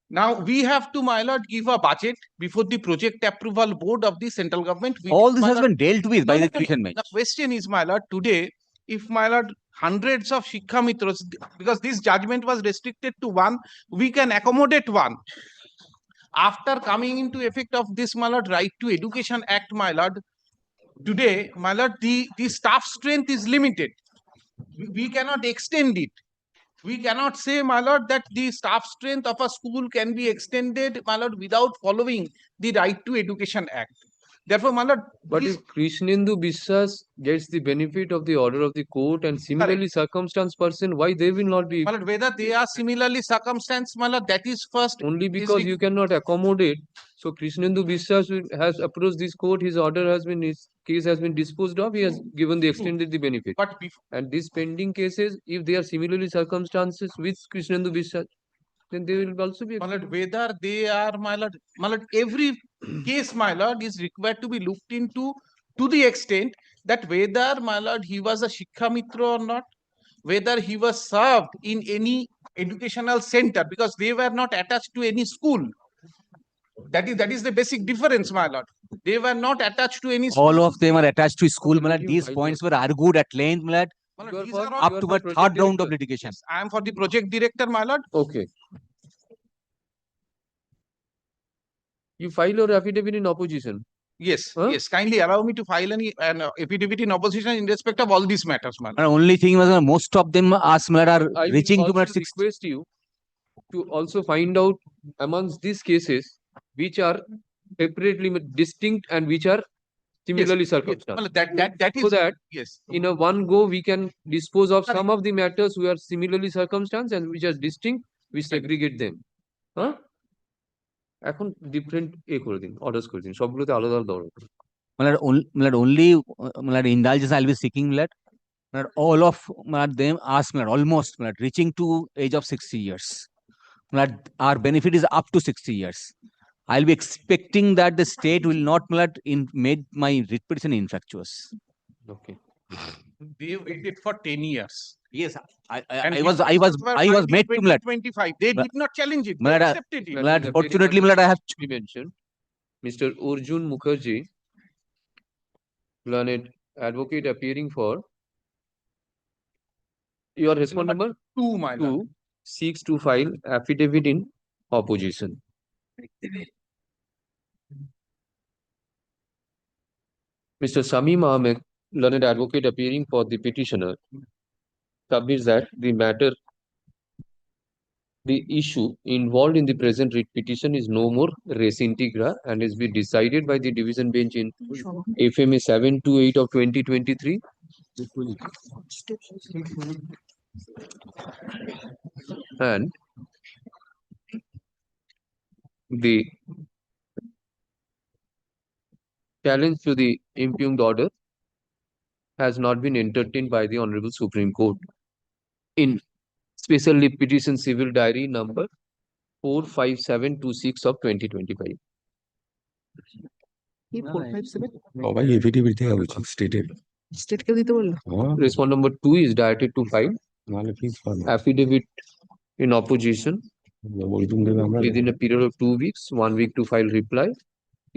Now we have to, my lord, give a budget before the project approval board of the central government. All this has been dealt with by the division bench. The question is, my lord, today, if my lord, hundreds of Shikha Mitros, because this judgment was restricted to one, we can accommodate one. After coming into effect of this, my lord, Right to Education Act, my lord, today, my lord, the staff strength is limited. We cannot extend it. We cannot say, my lord, that the staff strength of a school can be extended, my lord, without following the Right to Education Act. Therefore, my lord, but if Krishnendu Biswas gets the benefit of the order of the court and similarly circumstanced person, why they will not be? My lord, whether they are similarly circumstanced, my lord, that is first. Only because you cannot accommodate. So Krishnendu Biswas has approached this court. His order has been, his case has been disposed of. He has given the extended the benefit. But and these pending cases, if they are similarly circumstances with Krishnendu Biswas, then they will also be. My lord, whether they are, my lord, every case, my lord, is required to be looked into to the extent that whether, my lord, he was a Shikha Mitra or not, whether he was served in any educational center, because they were not attached to any school. That is the basic difference, my lord. They were not attached to any school. All of them are attached to school, my lord. These points were argued at length, my lord, up to the third round of litigation. Yes, I am for the project director, my lord. Okay. You file your affidavit in opposition. Yes, yes. Kindly allow me to file an affidavit in opposition in respect of all these matters, my lord. The only thing was most of them asked, my lord, are I reaching will to my also request you to also find out amongst these cases which are separately distinct and which are similarly circumstanced. Well, that is so that yes. in a one go we can dispose of some of the matters who are similarly circumstanced and which are distinct, we segregate them. Huh? এখন different করে দিন orders করে দিন সবগুলোতে আলাদা আলাদা order করুন only indulgence I'll be seeking, all of them ask almost reaching to age of 60 years. Our benefit is up to 60 years. I'll be expecting that the state will not make my writ petition infructuous. Okay. They waited for 10 years. Yes, I I was made to 2025. They did not challenge it. They accepted it. Fortunately, I have mentioned Mr. Arjun Mukherjee, learned advocate appearing for your response number 2, my lord. 2 seeks to file affidavit in opposition. Mr. Samim Ahmed, learned advocate appearing for the petitioner, submits that the issue involved in the present writ petition is no more res integra and is be decided by the division bench in FMA 728 of 2023 And the challenge to the impugned order has not been entertained by the Honorable Supreme Court in Special Leave Petition Civil Diary number 45726 of 2025. সবাই affidavit দেওয়া উচিত স্টেটের Respondent number 2 is directed to file নাহলে ফিস পাবে affidavit in opposition বৈধুম দেবে আমরা within a period of 2 weeks, 1 week to file reply.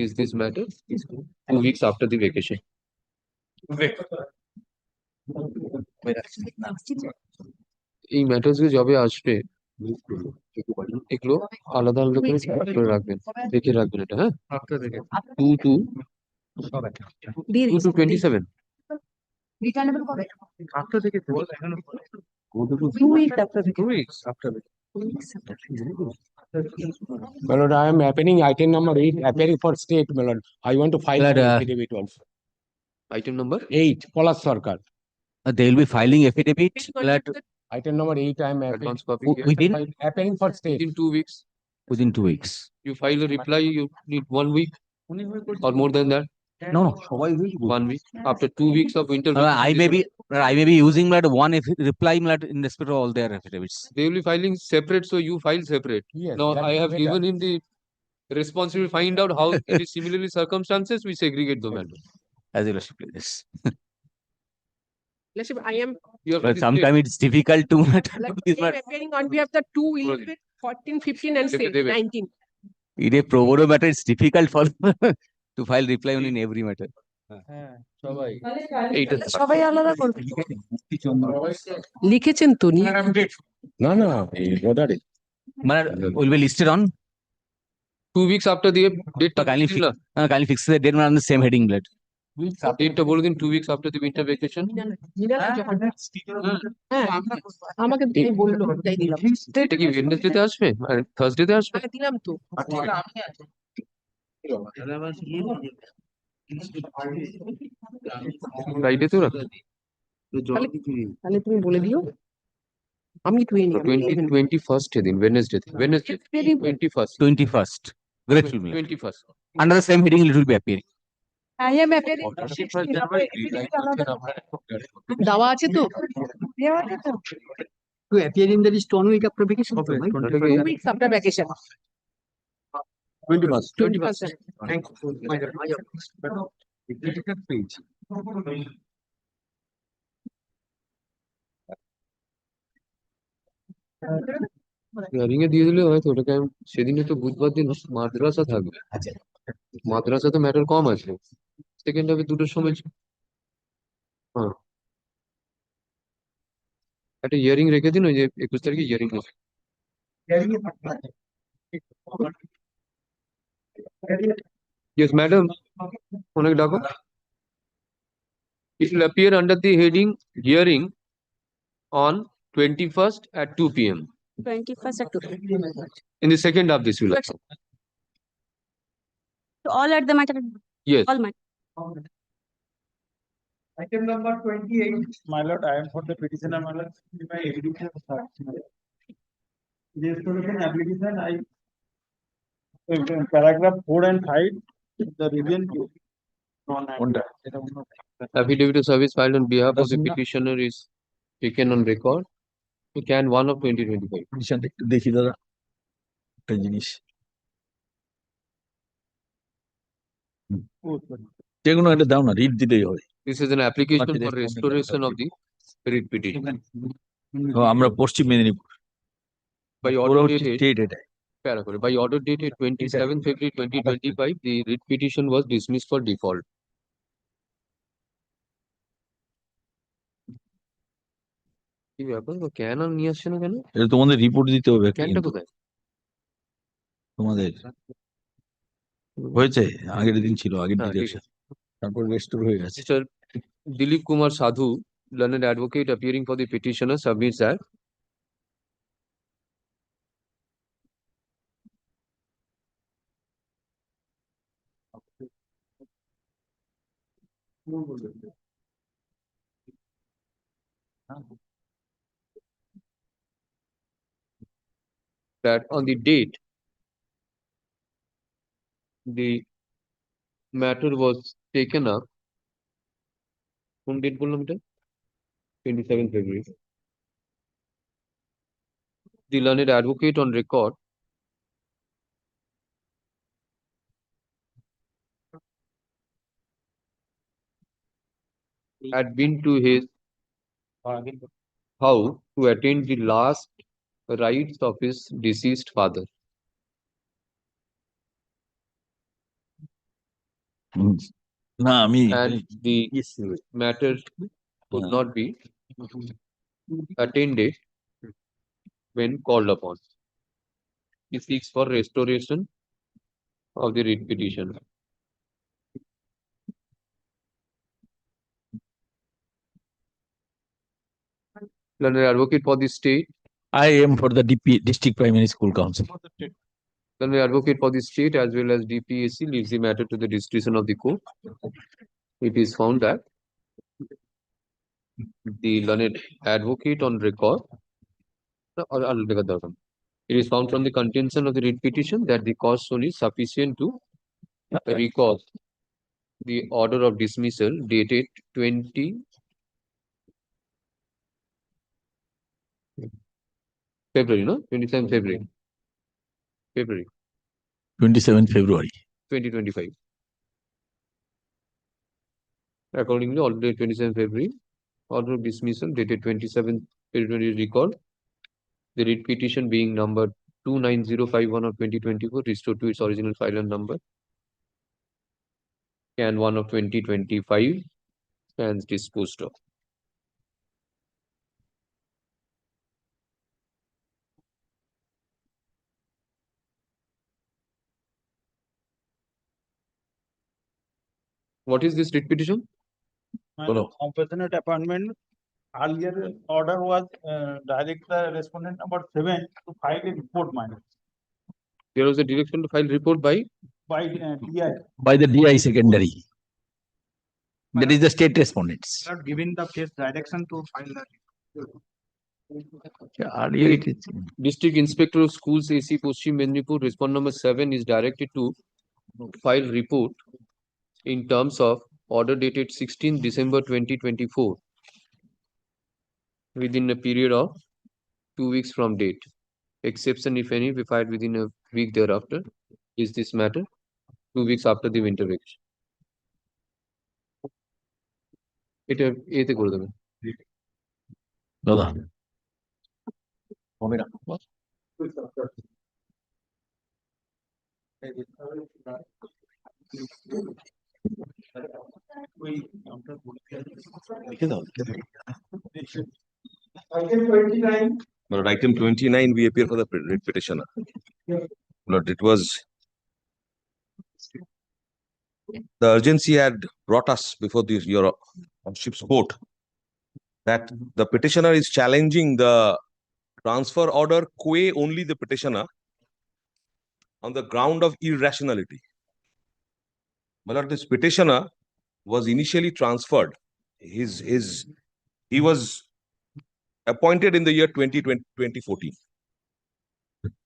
Is this matter 2 weeks after the vacation? এই matters যবে আসবে এগুলো আলাদা আলাদা করে separate করে রাখবেন, দেখে রাখবেন এটা, হ্যাঁ? 2 to 27. My lord, I am appearing item number 8, appearing for state, my lord. I want to file Lord, an affidavit also. Item number 8, Polas Sarkar. They will be filing affidavit. Item number 8, I am advance copy Within appearing for state. within 2 weeks. within 2 weeks. You file a reply, you need 1 week or more than that. No, no. 1 week. After 2 weeks of winter I may be using that one if reply in respect of all their affidavits. they will be filing separate, so you file separate. Yes, Now that I is have better. given him the responsibility to find out how it is similarly circumstances, we segregate the matter. As you worship, please. I am You have But to sometimes it's difficult to like, appearing on behalf of the 2, 11, 14, 15 and David, David. 19. in a pro bono matter, it's difficult for to file reply only in every matter. এইটা সবাই আলাদা করবে লিখেছেন তো নিয়ে No, no, brother. Will be listed on. 2 weeks after the date Kindly fix the date on the same heading, blood. ডেটটা বলে দিন 2 weeks after the winter vacation. আমাকে বললো তাই দিলাম এটা কি ওয়েডনেসডে তে আসবে আর থার্সডে তে আসবে? দিলাম তো ফ্রাইডে তে রাখো তাহলে তুমি বলে দিও আমি টুয়ে নিই 21st এ দিন ওয়েডনেসডে তে 21st 21st. Grateful me. 21st. Under the same heading, it will be appearing. I am appearing দেওয়া আছে তো To appear in the list 1 week after vacation. 2 weeks after vacation 21st. 21st. Thank hearing এ দিয়ে দিলে হয়তো ওটাকে আমি সেদিনে তো বুধবার দিন মাদ্রাসা থাকবে, মাদ্রাসা তো ম্যাটার কম আছে, সেকেন্ড হাফে দুটোর সময় হ্যাঁ একটা হিয়ারিং রেখে দিন, ওই যে 21 তারিখে হিয়ারিং আছে। Yes, madam. Onak ডাকো। It will appear under the heading hearing on 21st at 2 p.m. 21st at 2 p.m. In the second half, this will happen. So all at the matter. Yes. All matter. Item number 28, my lord, I am for the petitioner, my lord, my education. The restoration application, paragraph 4 and 5, the revision. Affidavit of service filed on behalf of the petitioner is taken on record to Can 1 of 2025. পিটিশনটা একটু দেখি দাদা একটা জিনিস যেকোনো একটা দাও না read দিলেই হয়। This is an application for restoration of the writ petition. আমরা পশ্চিম মেদিনীপুর By ওরা order হচ্ছে dated, স্টেট এটা by order dated 27 February 2025, the writ petition was dismissed for default. কি ব্যাপার কেন আর নিয়ে আসছে না কেন? এটা তোমাদের রিপোর্ট দিতে হবে ক্যানটা কোথায়? তোমাদের হয়েছে আগের দিন ছিল আগের হ্যাঁ, ঠিক ডিরেকশন তারপর রেস্টোর হয়ে গেছে। Mr. Dilip Kumar Sadhu, learned advocate appearing for the petitioner, submits that that on the date the matter was taken up, date 27 February. The learned advocate on record had been to his house to attend the last rites of his deceased father. And the matter could not be attended when called upon. He seeks for restoration of the writ petition. Learned advocate for the state. I am for the District Primary School Council. Learned advocate for the state as well as DPSC leaves the matter to the discretion of the court. It is found that the learned advocate on record. It is found from the contention of the writ petition that the cause shown is sufficient to recall the order of dismissal dated 20 February, no? 27 February. 27 February. 2025. Accordingly, order 27 February, order of dismissal dated 27 February recalled. The writ petition being number 29051 of 2024 restored to its original file and number. Can 1 of 2025 stands disposed of. What is this writ petition? Compassionate appointment. Earlier order was direct the respondent number 7 to file a report minor There was a direction to file report by DI. By the DI secondary. That is the state respondents. Not giving the case direction to file the Earlier it is. District Inspector of Schools AC Paschim Mednipur respond number 7 is directed to file report in terms of order dated 16 December 2024 within a period of 2 weeks from date. Exception, if any, be filed within a week thereafter. Is this matter 2 weeks after the winter vacation? এটা এতে করে দেবেন দাদা হবে না But item 29, we appear for the writ petitioner. But it was the urgency had brought us before your ship's court that the petitioner is challenging the transfer order qua only the petitioner on the ground of irrationality. But this petitioner was initially transferred. He was appointed in the year 2014.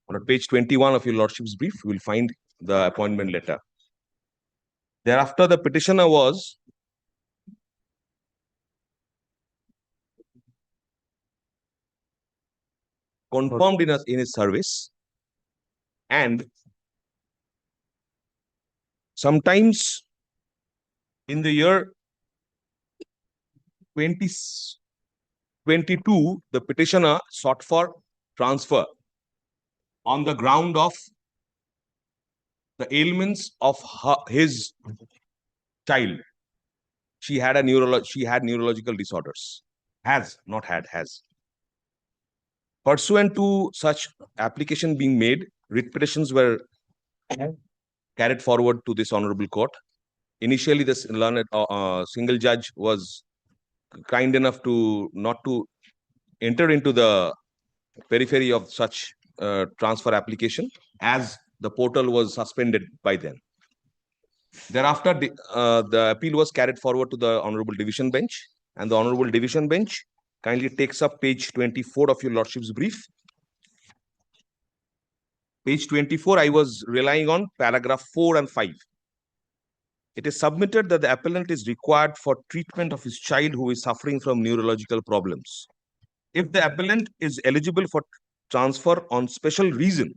On page 21 of your lordship's brief, you will find the appointment letter. Thereafter, the petitioner was confirmed in his service, and sometimes in the year 2022, the petitioner sought for transfer on the ground of the ailments of his child. She had neurological disorders. Has. Pursuant to such application being made, writ petitions were carried forward to this honorable court. Initially, this learned single judge was kind enough to not to enter into the periphery of such transfer application, as the portal was suspended by then. Thereafter, the appeal was carried forward to the honorable division bench, and the honorable division bench kindly takes up page 24 of your lordship's brief. Page 24, I was relying on paragraph 4 and 5. It is submitted that the appellant is required for treatment of his child who is suffering from neurological problems. If the appellant is eligible for transfer on special reason,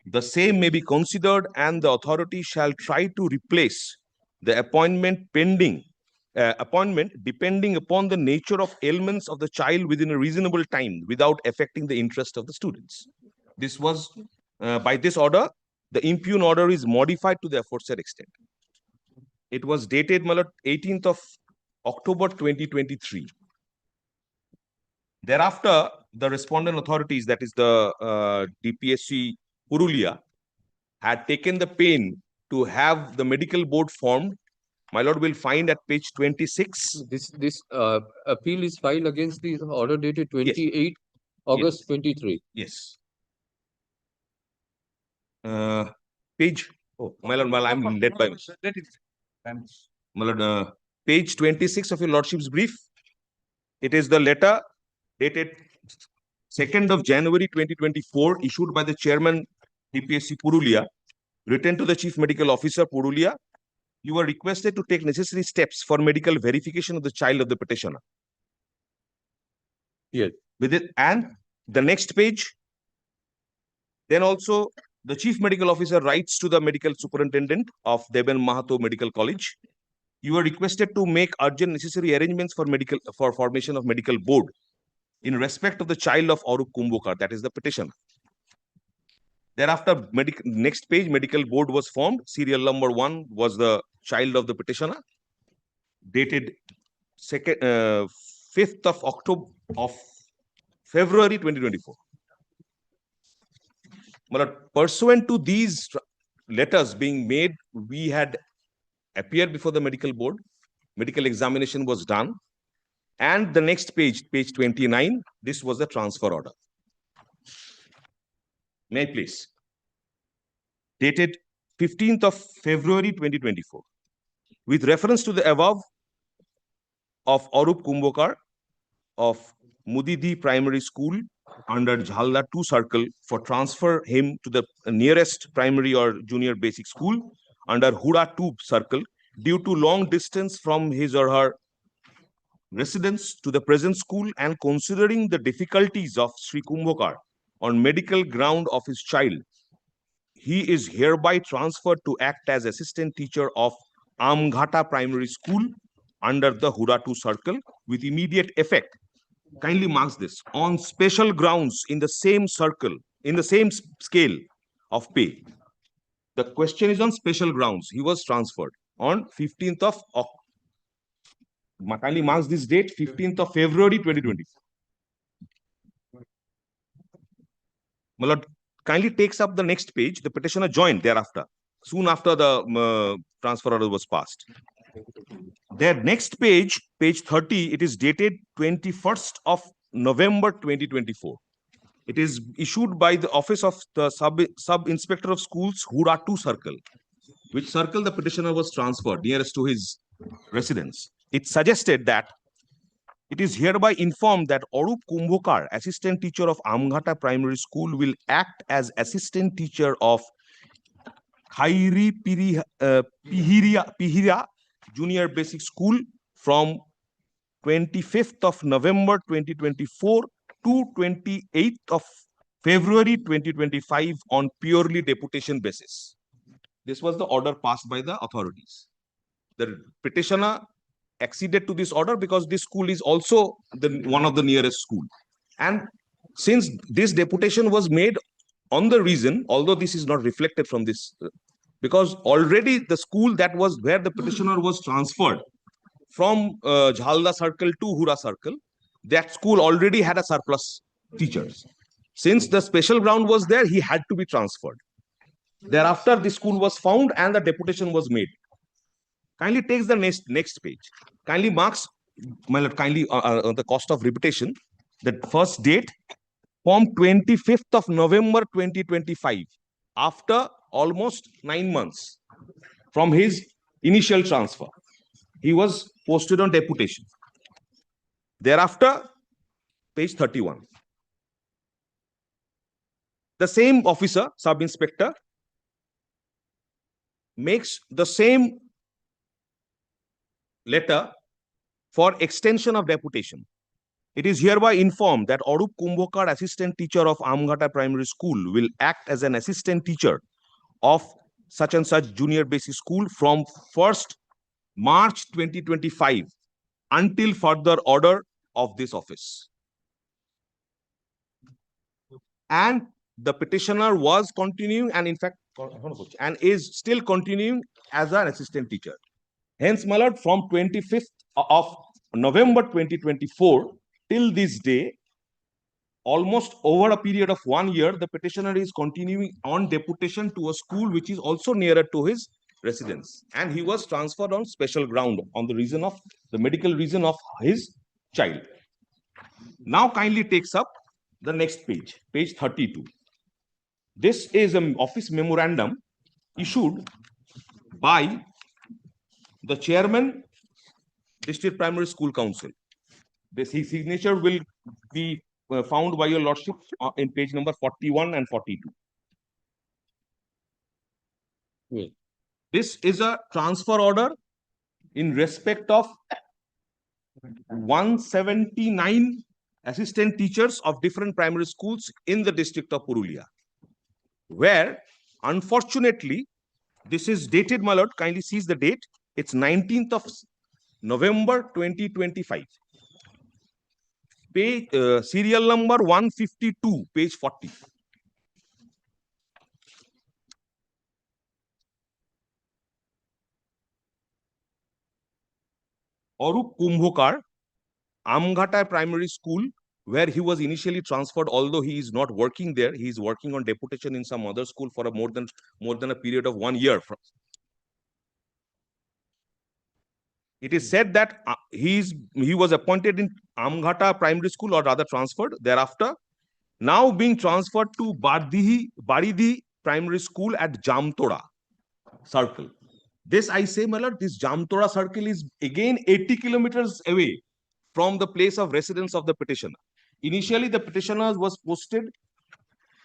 the same may be considered and the authority shall try to replace the appointment depending upon the nature of ailments of the child within a reasonable time without affecting the interest of the students. This was, by this order, the impugn order is modified to the aforesaid extent. It was dated 18th of October 2023. Thereafter, the respondent authorities, that is the DPSC Purulia, had taken the pain to have the medical board formed. My lord will find at page 26. This appeal is filed against the order dated 28 August 23. Yes. Page. Oh, my lord, well, I'm led by. My lord, page 26 of your lordship's brief. It is the letter dated 2nd of January 2024, issued by the chairman DPSC Purulia, written to the Chief Medical Officer Purulia. You are requested to take necessary steps for medical verification of the child of the petitioner. Yes. With it, and the next page, then also the Chief Medical Officer writes to the medical superintendent of Deben Mahato Medical College. You are requested to make urgent necessary arrangements for formation of medical board in respect of the child of Arup Kumbhokar, that is the petitioner. Thereafter, next page, medical board was formed. Serial number 1 was the child of the petitioner, dated 5th of October of February 2024. But pursuant to these letters being made, we had appeared before the medical board. Medical examination was done. And the next page, page 29, this was the transfer order. May I please? Dated 15th of February 2024. With reference to the above of Arup Kumbhokar of Mudidi Primary School under Jhalda 2 Circle for transfer him to the nearest primary or junior basic school under Hura 2 Circle due to long distance from his or her residence to the present school, and considering the difficulties of Sri Kumbhokar on medical ground of his child, he is hereby transferred to act as assistant teacher of Amghata Primary School under the Hura 2 Circle with immediate effect. Kindly marks this on special grounds in the same circle, in the same scale of pay. The question is on special grounds. He was transferred on 15th of October. Kindly marks this date, 15th of February 2020. My lord, kindly takes up the next page. The petitioner joined thereafter, soon after the transfer order was passed. Their next page, page 30, it is dated 21st of November 2024. It is issued by the Office of the Sub-Inspector of Schools, Hura 2 Circle, which circle the petitioner was transferred nearest to his residence. It suggested that it is hereby informed that Arup Kumbhokar, assistant teacher of Amghata Primary School, will act as assistant teacher of Khairi Pihira Junior Basic School from 25th of November 2024 to 28th of February 2025 on purely deputation basis. This was the order passed by the authorities. The petitioner acceded to this order because this school is also one of the nearest school. And since this deputation was made on the reason, although this is not reflected from this, because already the school that was where the petitioner was transferred from Jhalda Circle to Hura Circle, that school already had a surplus teachers. Since the special ground was there, he had to be transferred. Thereafter, the school was found and the deputation was made. Kindly takes the next page. Kindly marks, my lord, kindly the cost of repetition. The first date, from 25th of November 2025, after almost 9 months from his initial transfer, he was posted on deputation. Thereafter, page 31. The same officer, sub-inspector, makes the same letter for extension of deputation. It is hereby informed that Arup Kumbhokar, assistant teacher of Amghata Primary School, will act as an assistant teacher of such and such junior basic school from 1st March 2025 until further order of this office. And the petitioner was continuing and in fact and is still continuing as an assistant teacher. Hence, my lord, from 25th of November 2024 till this day, almost over a period of 1 year, the petitioner is continuing on deputation to a school which is also nearer to his residence. And he was transferred on special ground on the reason of the medical reason of his child. Now kindly takes up the next page, page 32. This is an office memorandum issued by the chairman, District Primary School Council. This his signature will be found by your lordship in page number 41 and 42. Yes. This is a transfer order in respect of 179 assistant teachers of different primary schools in the district of Purulia, where unfortunately this is dated, my lord, kindly seize the date. It's 19th of November 2025. Page serial number 152, page 40. Arup Kumbhokar, Amghata Primary School, where he was initially transferred, although he is not working there, he is working on deputation in some other school for a more than a period of 1 year. It is said that he was appointed in Amghata Primary School, or rather transferred thereafter, now being transferred to Baridhi Primary School at Jamtora Circle. This I say, my lord, this Jamtora Circle is again 80 kilometers away from the place of residence of the petitioner. Initially, the petitioner was posted,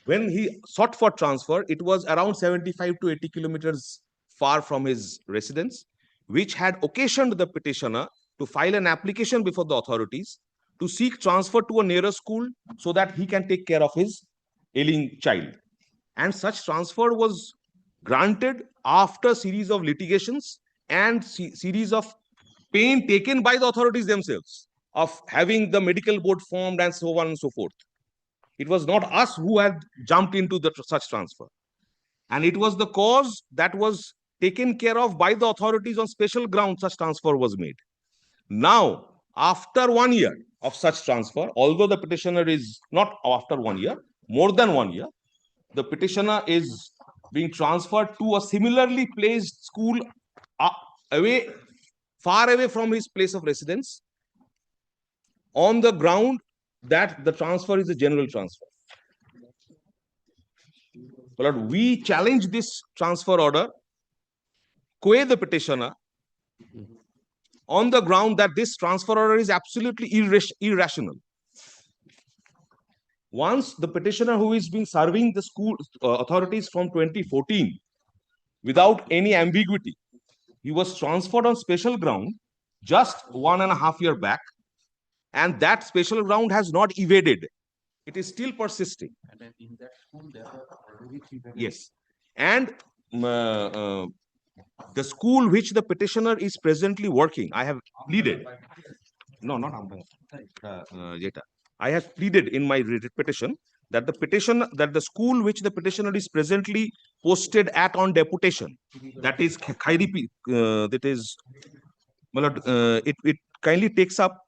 when he sought for transfer, it was around 75 to 80 kilometers far from his residence, which had occasioned the petitioner to file an application before the authorities to seek transfer to a nearer school so that he can take care of his ailing child. And such transfer was granted after a series of litigations and series of pain taken by the authorities themselves of having the medical board formed and so on and so forth. It was not us who had jumped into such transfer. And it was the cause that was taken care of by the authorities on special grounds such transfer was made. Now, after 1 year of such transfer, although the petitioner is not after 1 year, more than 1 year, the petitioner is being transferred to a similarly placed school far away from his place of residence, on the ground that the transfer is a general transfer. But we challenge this transfer order, quay the petitioner, on the ground that this transfer order is absolutely irrational. Once the petitioner, who is been serving the school authorities from 2014 without any ambiguity, he was transferred on special ground just 1.5 years back, and that special ground has not evaded. It is still persisting. And in that school, there are already 3 Yes. And the school which the petitioner is presently working, I have pleaded. No, not Jeta. I have pleaded in my petition that the school which the petitioner is presently posted at on deputation, that is Khairi, that is, it kindly takes up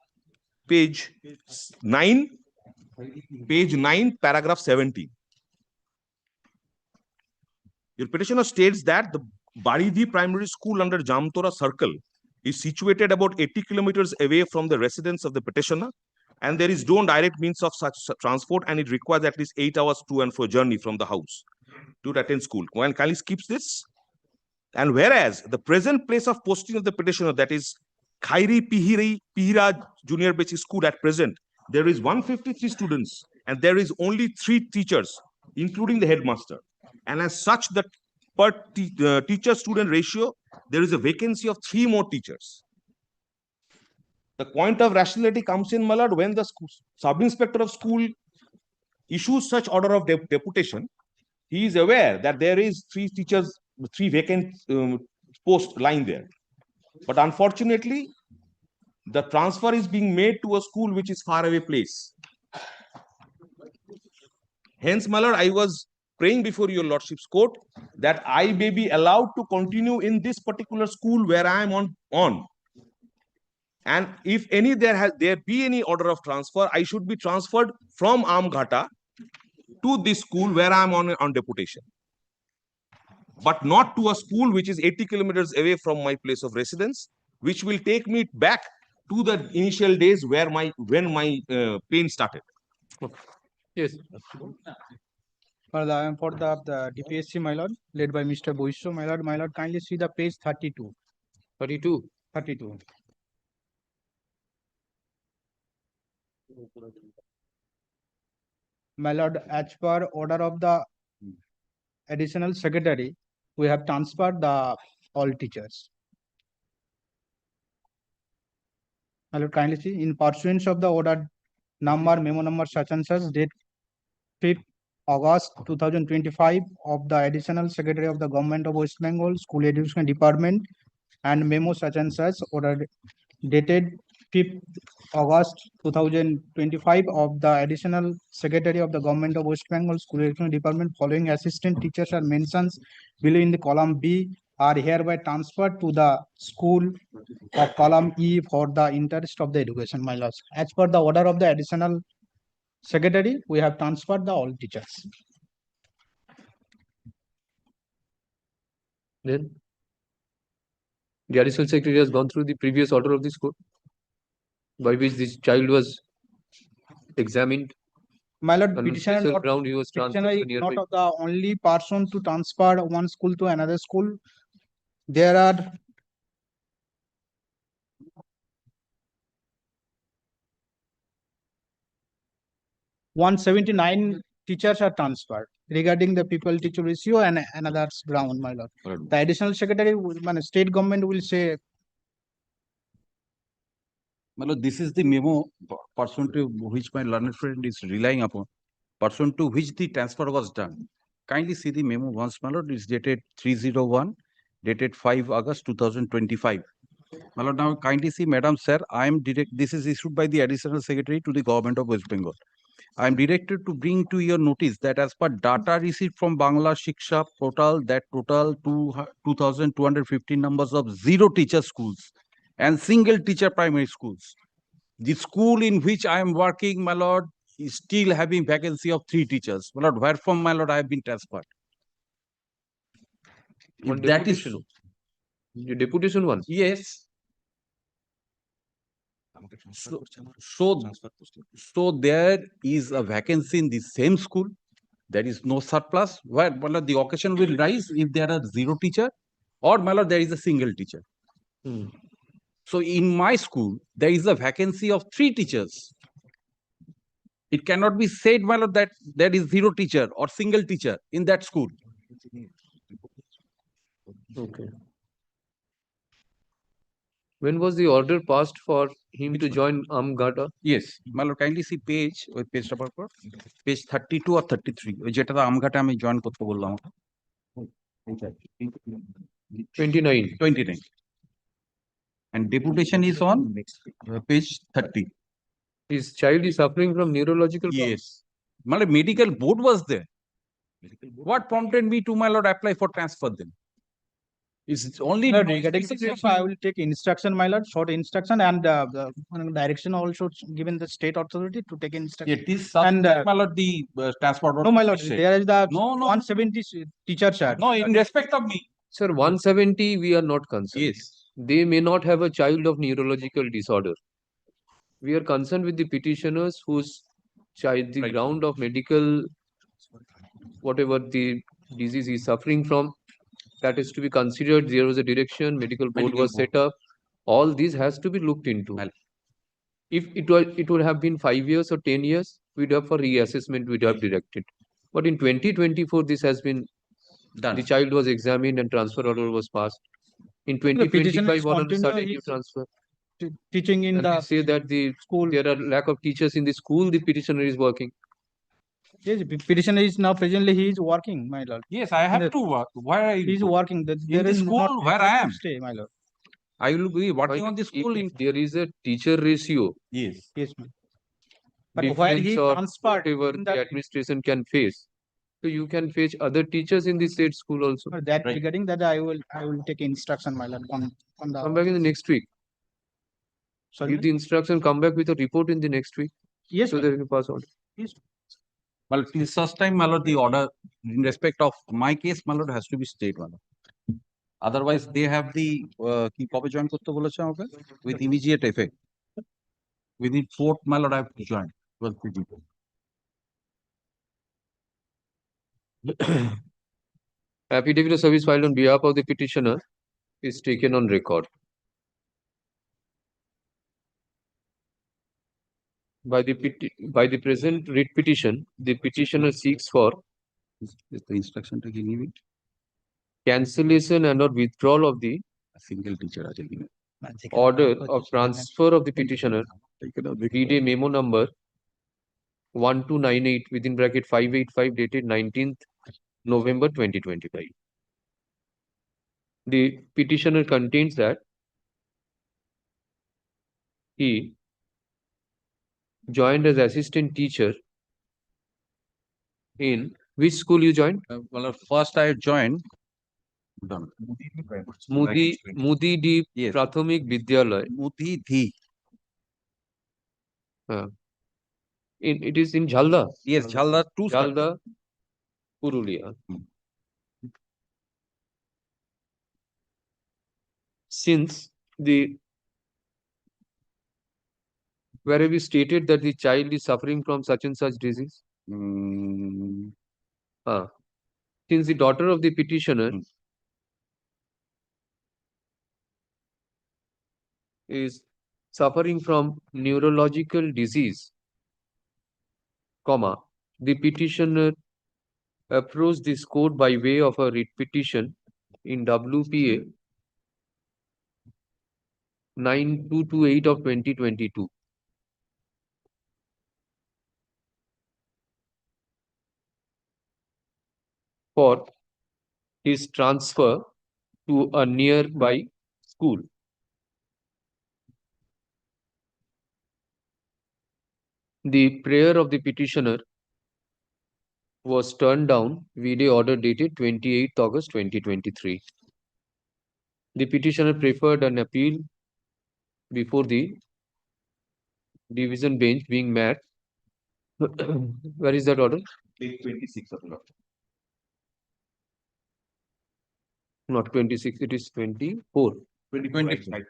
page 9, paragraph 17. Your petitioner states that the Baridhi Primary School under Jamtora Circle is situated about 80 kilometers away from the residence of the petitioner, and there is no direct means of such transport, and it requires at least 8 hours to and fro journey from the house to attend school. When kindly skips this, and whereas the present place of posting of the petitioner, that is Khairi Pihira Junior Basic School at present, there is 153 students and there is only 3 teachers, including the headmaster. And as such, the per teacher-student ratio, there is a vacancy of 3 more teachers. The point of rationality comes in, my lord, when the sub-inspector of school issues such order of deputation, he is aware that there is 3 teachers, 3 vacant posts lying there. But unfortunately, the transfer is being made to a school which is far away place. Hence, my lord, I was praying before your lordship's court that I may be allowed to continue in this particular school where I am on. And if there be any order of transfer, I should be transferred from Amghata to this school where I am on deputation, but not to a school which is 80 kilometers away from my place of residence, which will take me back to the initial days when my pain started. Yes. Well, I am for the DPSC, my lord, led by Mr. Boiso. My lord, kindly see the page 32. 32. 32. My lord, as per order of the additional secretary, we have transferred the all teachers. My lord, kindly see, in pursuance of the order memo number such and such, date 5th August 2025 of the additional secretary of the government of West Bengal School Education Department, and memo such and such order dated 5th August 2025 of the additional secretary of the government of West Bengal School Education Department, following assistant teachers are mentioned below in the column B are hereby transferred to the school of column E for the interest of the education, my lords. As per the order of the additional secretary, we have transferred the all teachers. Then the additional secretary has gone through the previous order of this court by which this child was examined. My lord, On petitioner special not, ground, he was petitioner transferred is to nearby. not the only person to transfer one school to another school. There are (179) teachers are transferred regarding the people teacher ratio and another ground, my lord. The additional secretary, state government will say. My lord, this is the memo pursuant to which my learned friend is relying upon, pursuant to which the transfer was done. Kindly see the memo once, my lord. It's dated 301, dated 5 August 2025. My lord, now kindly see, Madam Sir, I am this is issued by the additional secretary to the government of West Bengal. I am directed to bring to your notice that as per data received from Bangla Shiksha portal, that total 2,215 numbers of 0 teacher schools and single teacher primary schools. The school in which I am working, my lord, is still having vacancy of 3 teachers. My lord, where from, my lord, I have been transferred. One If that is deputation. The deputation one. yes. So there is a vacancy in the same school. There is no surplus. Where, my lord, the occasion will rise if there are 0 teacher, or, my lord, there is a single teacher. So in my school, there is a vacancy of 3 teachers. It cannot be said, my lord, that there is 0 teacher or single teacher in that school. Okay. When was the order passed for him to join Amghata? Yes, my lord, kindly see page number page 32 or 33. যেটা আমঘাটে আমি join করতে বললাম 29. 29. And deputation is on page 30. His child is suffering from neurological problems. Yes. My lord, medical board was there. What prompted me to, my lord, apply for transfer then? It's only Regarding this, I will take instruction, my lord, short instruction, and direction also given the state authority to take instruction. It is and my lord, the transport. No, my lord, there is the No. 170 teachers are. No, in respect of me. Sir, 170 we are not concerned. Yes. They may not have a child of neurological disorder. We are concerned with the petitioners whose child, the ground of medical, whatever the disease is suffering from, that is to be considered. There was a direction, medical board was set up. All these has to be looked into. If it would have been 5 years or 10 years, we'd have for reassessment, we'd have directed. But in 2024, this has been Done. the child was examined and transfer order was passed. In The petitioner 2025, is all of a continue sudden you his transfer. teaching in And the they say that the school. there are lack of teachers in the school, the petitioner is working. Yes, petitioner is now presently he is working, my lord. Yes, I have to work. Where I He is working. There the is school not where I am. stay, my lord. I will be working Fine. on the school in If there is a teacher ratio, yes. Yes, ma'am. But while difference he or transferred whatever in the that, administration can face, so you can fetch other teachers in the state school also. that Right. regarding that I will take instruction, my lord, on the. Come back in the next week. Sorry, Give the instruction, come back with a report in the next week. yes, So ma'am. that we can pass on. Yes. Well, till such time, my lord, the order in respect of my case, my lord, has to be stayed, my lord. Otherwise, they have the কি কবে join করতে বলেছে আমাকে with immediate effect. Within 4th, my lord, I have to join. 12th people. Affidavit of service filed on behalf of the petitioner is taken on record. By the present writ petition, the petitioner seeks for Is the instruction to give it? cancellation and or withdrawal of the A single teacher as a given. order of transfer of the petitioner, read memo number 1298 within bracket 585 dated 19th November 2025. The petitioner contains that he joined as assistant teacher in which school you joined? Well, first I joined. Done. Mudi Di Yes. Prathamik Vidyalaya. Mudi Dhi. It is in Jhalda. Yes, Jhalda 2 Jhalda, Purulia. Since where have you stated that the child is suffering from such and such disease? Since the daughter of the petitioner is suffering from neurological disease, the petitioner approached this court by way of a writ petition in WPA 9228 of 2022. For his transfer to a nearby school. The prayer of the petitioner was turned down vide order dated 28th August 2023. The petitioner preferred an appeal before the division bench being met. Where is that order? Page 26 of the law. Not 26, it is 24. 2025.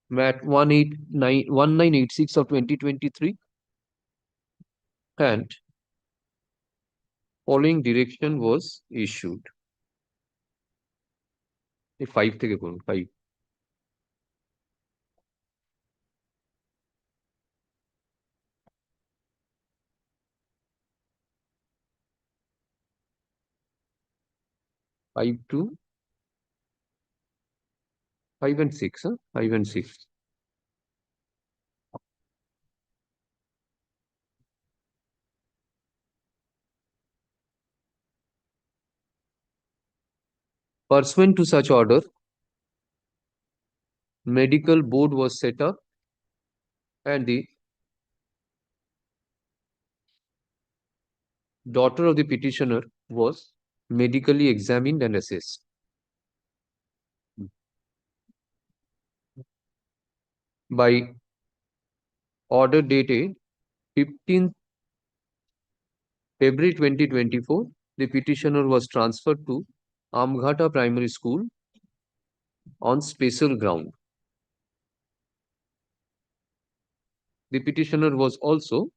Mat 1986 of 2023. And following direction was issued. 5 থেকে করুন 5. Five to 5 and 6, 5 and 6. Pursuant to such order, medical board was set up and the daughter of the petitioner was medically examined and assessed. By order dated 15th February 2024, the petitioner was transferred to Amghata Primary School on special ground. The petitioner was also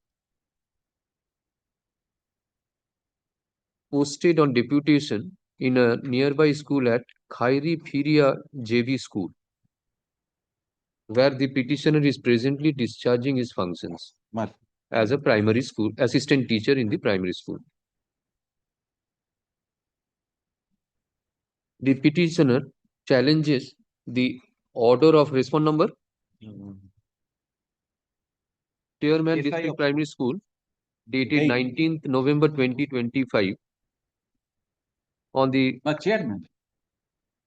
posted on deputation in a nearby school at Khairi Phiria JV School. where the petitioner is presently discharging his functions as a primary school assistant teacher in the primary school. The petitioner challenges the order of respond number, Chairman Yes, District Primary School, dated 19th November 2025 on the chairman.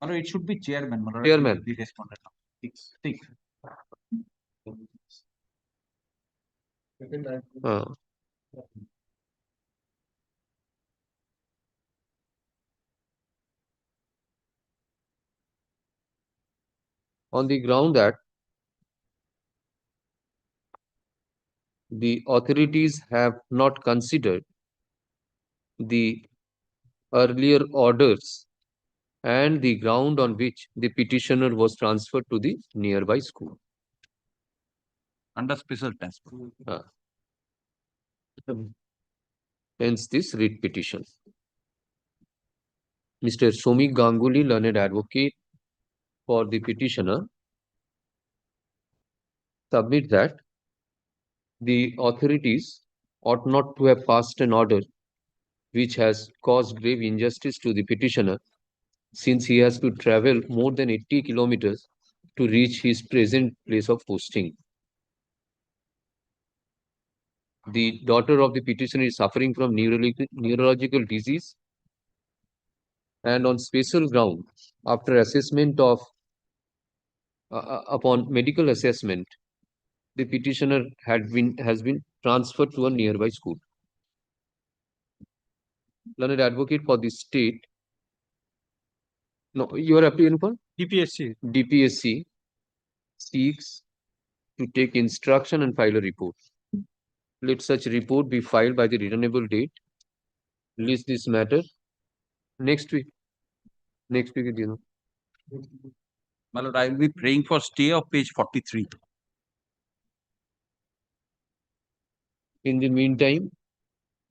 It should be chairman. Chairman. The respondent. Six. On the ground that the authorities have not considered the earlier orders and the ground on which the petitioner was transferred to the nearby school. Under special transfer. Hence this writ petition. Mr. Somik Ganguly, learned advocate for the petitioner, submit that the authorities ought not to have passed an order which has caused grave injustice to the petitioner, since he has to travel more than 80 kilometers to reach his present place of posting. The daughter of the petitioner is suffering from neurological disease, and on special ground, after assessment of upon medical assessment, the petitioner has been transferred to a nearby school. Learned advocate for the state. No, you are appealing for DPSC. DPSC seeks to take instruction and file a report. Let such report be filed by the returnable date. List this matter next week. Next week, you know. My lord, I will be praying for stay of page 43. In the meantime,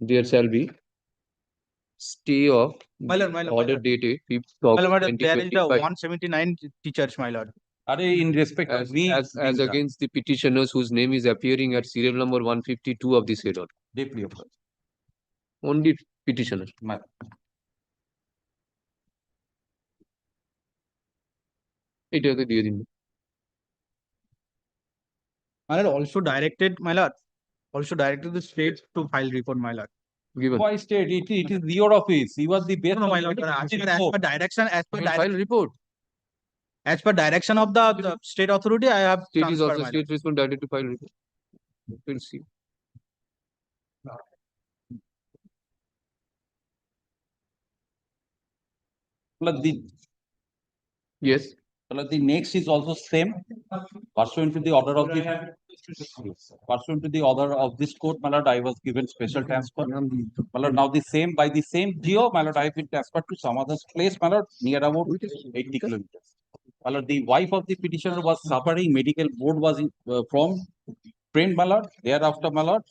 there shall be stay of order dated 5th of There is 2025 179 teachers, my lord. In respect as, of me, as against the petitioners whose name is appearing at serial number 152 of this head order. Deeply of course. Only petitioner. It is the My lord also directed, my lord, also directed the state to file report, my lord. Given. Why state? It is your office. He was the best. No, my lord, as per direction, file report. As per direction of the state authority, I have State is also transferred, my state responsibility to file report. We'll see. Yes. The next is also same. Pursuant to the order of this court, my lord, I was given special transfer. My lord, now the same by the same GO, my lord, I have been transferred to some other place, my lord, near about 80 kilometers. My lord, the wife of the petitioner was suffering. Medical board was from trained, my lord. Thereafter, my lord,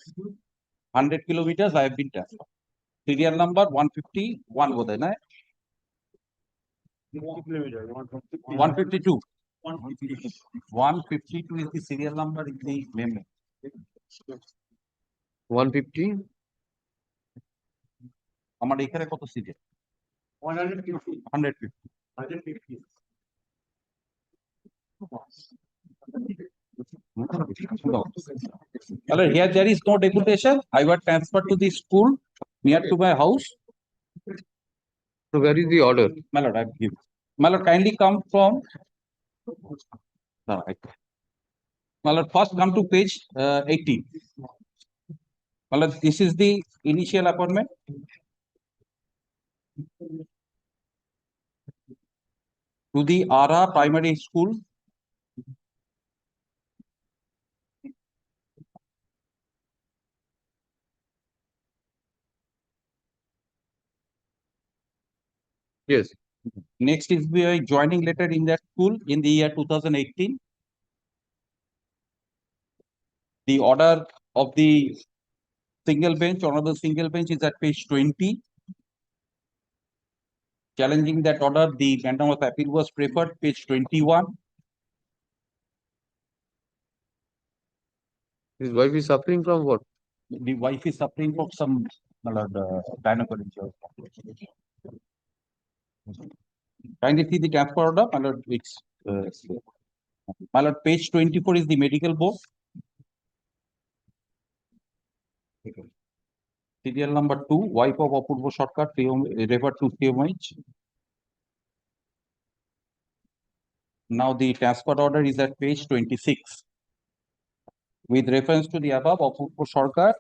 100 kilometers I have been transferred. Serial number 151 was there, 152. 152 is the serial number in the memo. 150. আমার এখানে কত serial 150 here there is no deputation. I was transferred to the school near to my house. So where is the order? My lord, I give. My lord, kindly come from. My lord, first come to page 80. My lord, this is the initial appointment. To the Ara Primary School. Yes. Next is the joining letter in that school in the year 2018. The order of the single bench, honorable single bench, is at page 20. Challenging that order, the quantum of appeal was preferred, page 21. His wife is suffering from what? The wife is suffering from some gynecology. Kindly see the transfer order, my lord, it's my lord, page 24 is the medical board. Serial number 2, wife of Apurva Sarkar, referred to CMH. Now the transfer order is at page 26. With reference to the above, Apurva Sarkar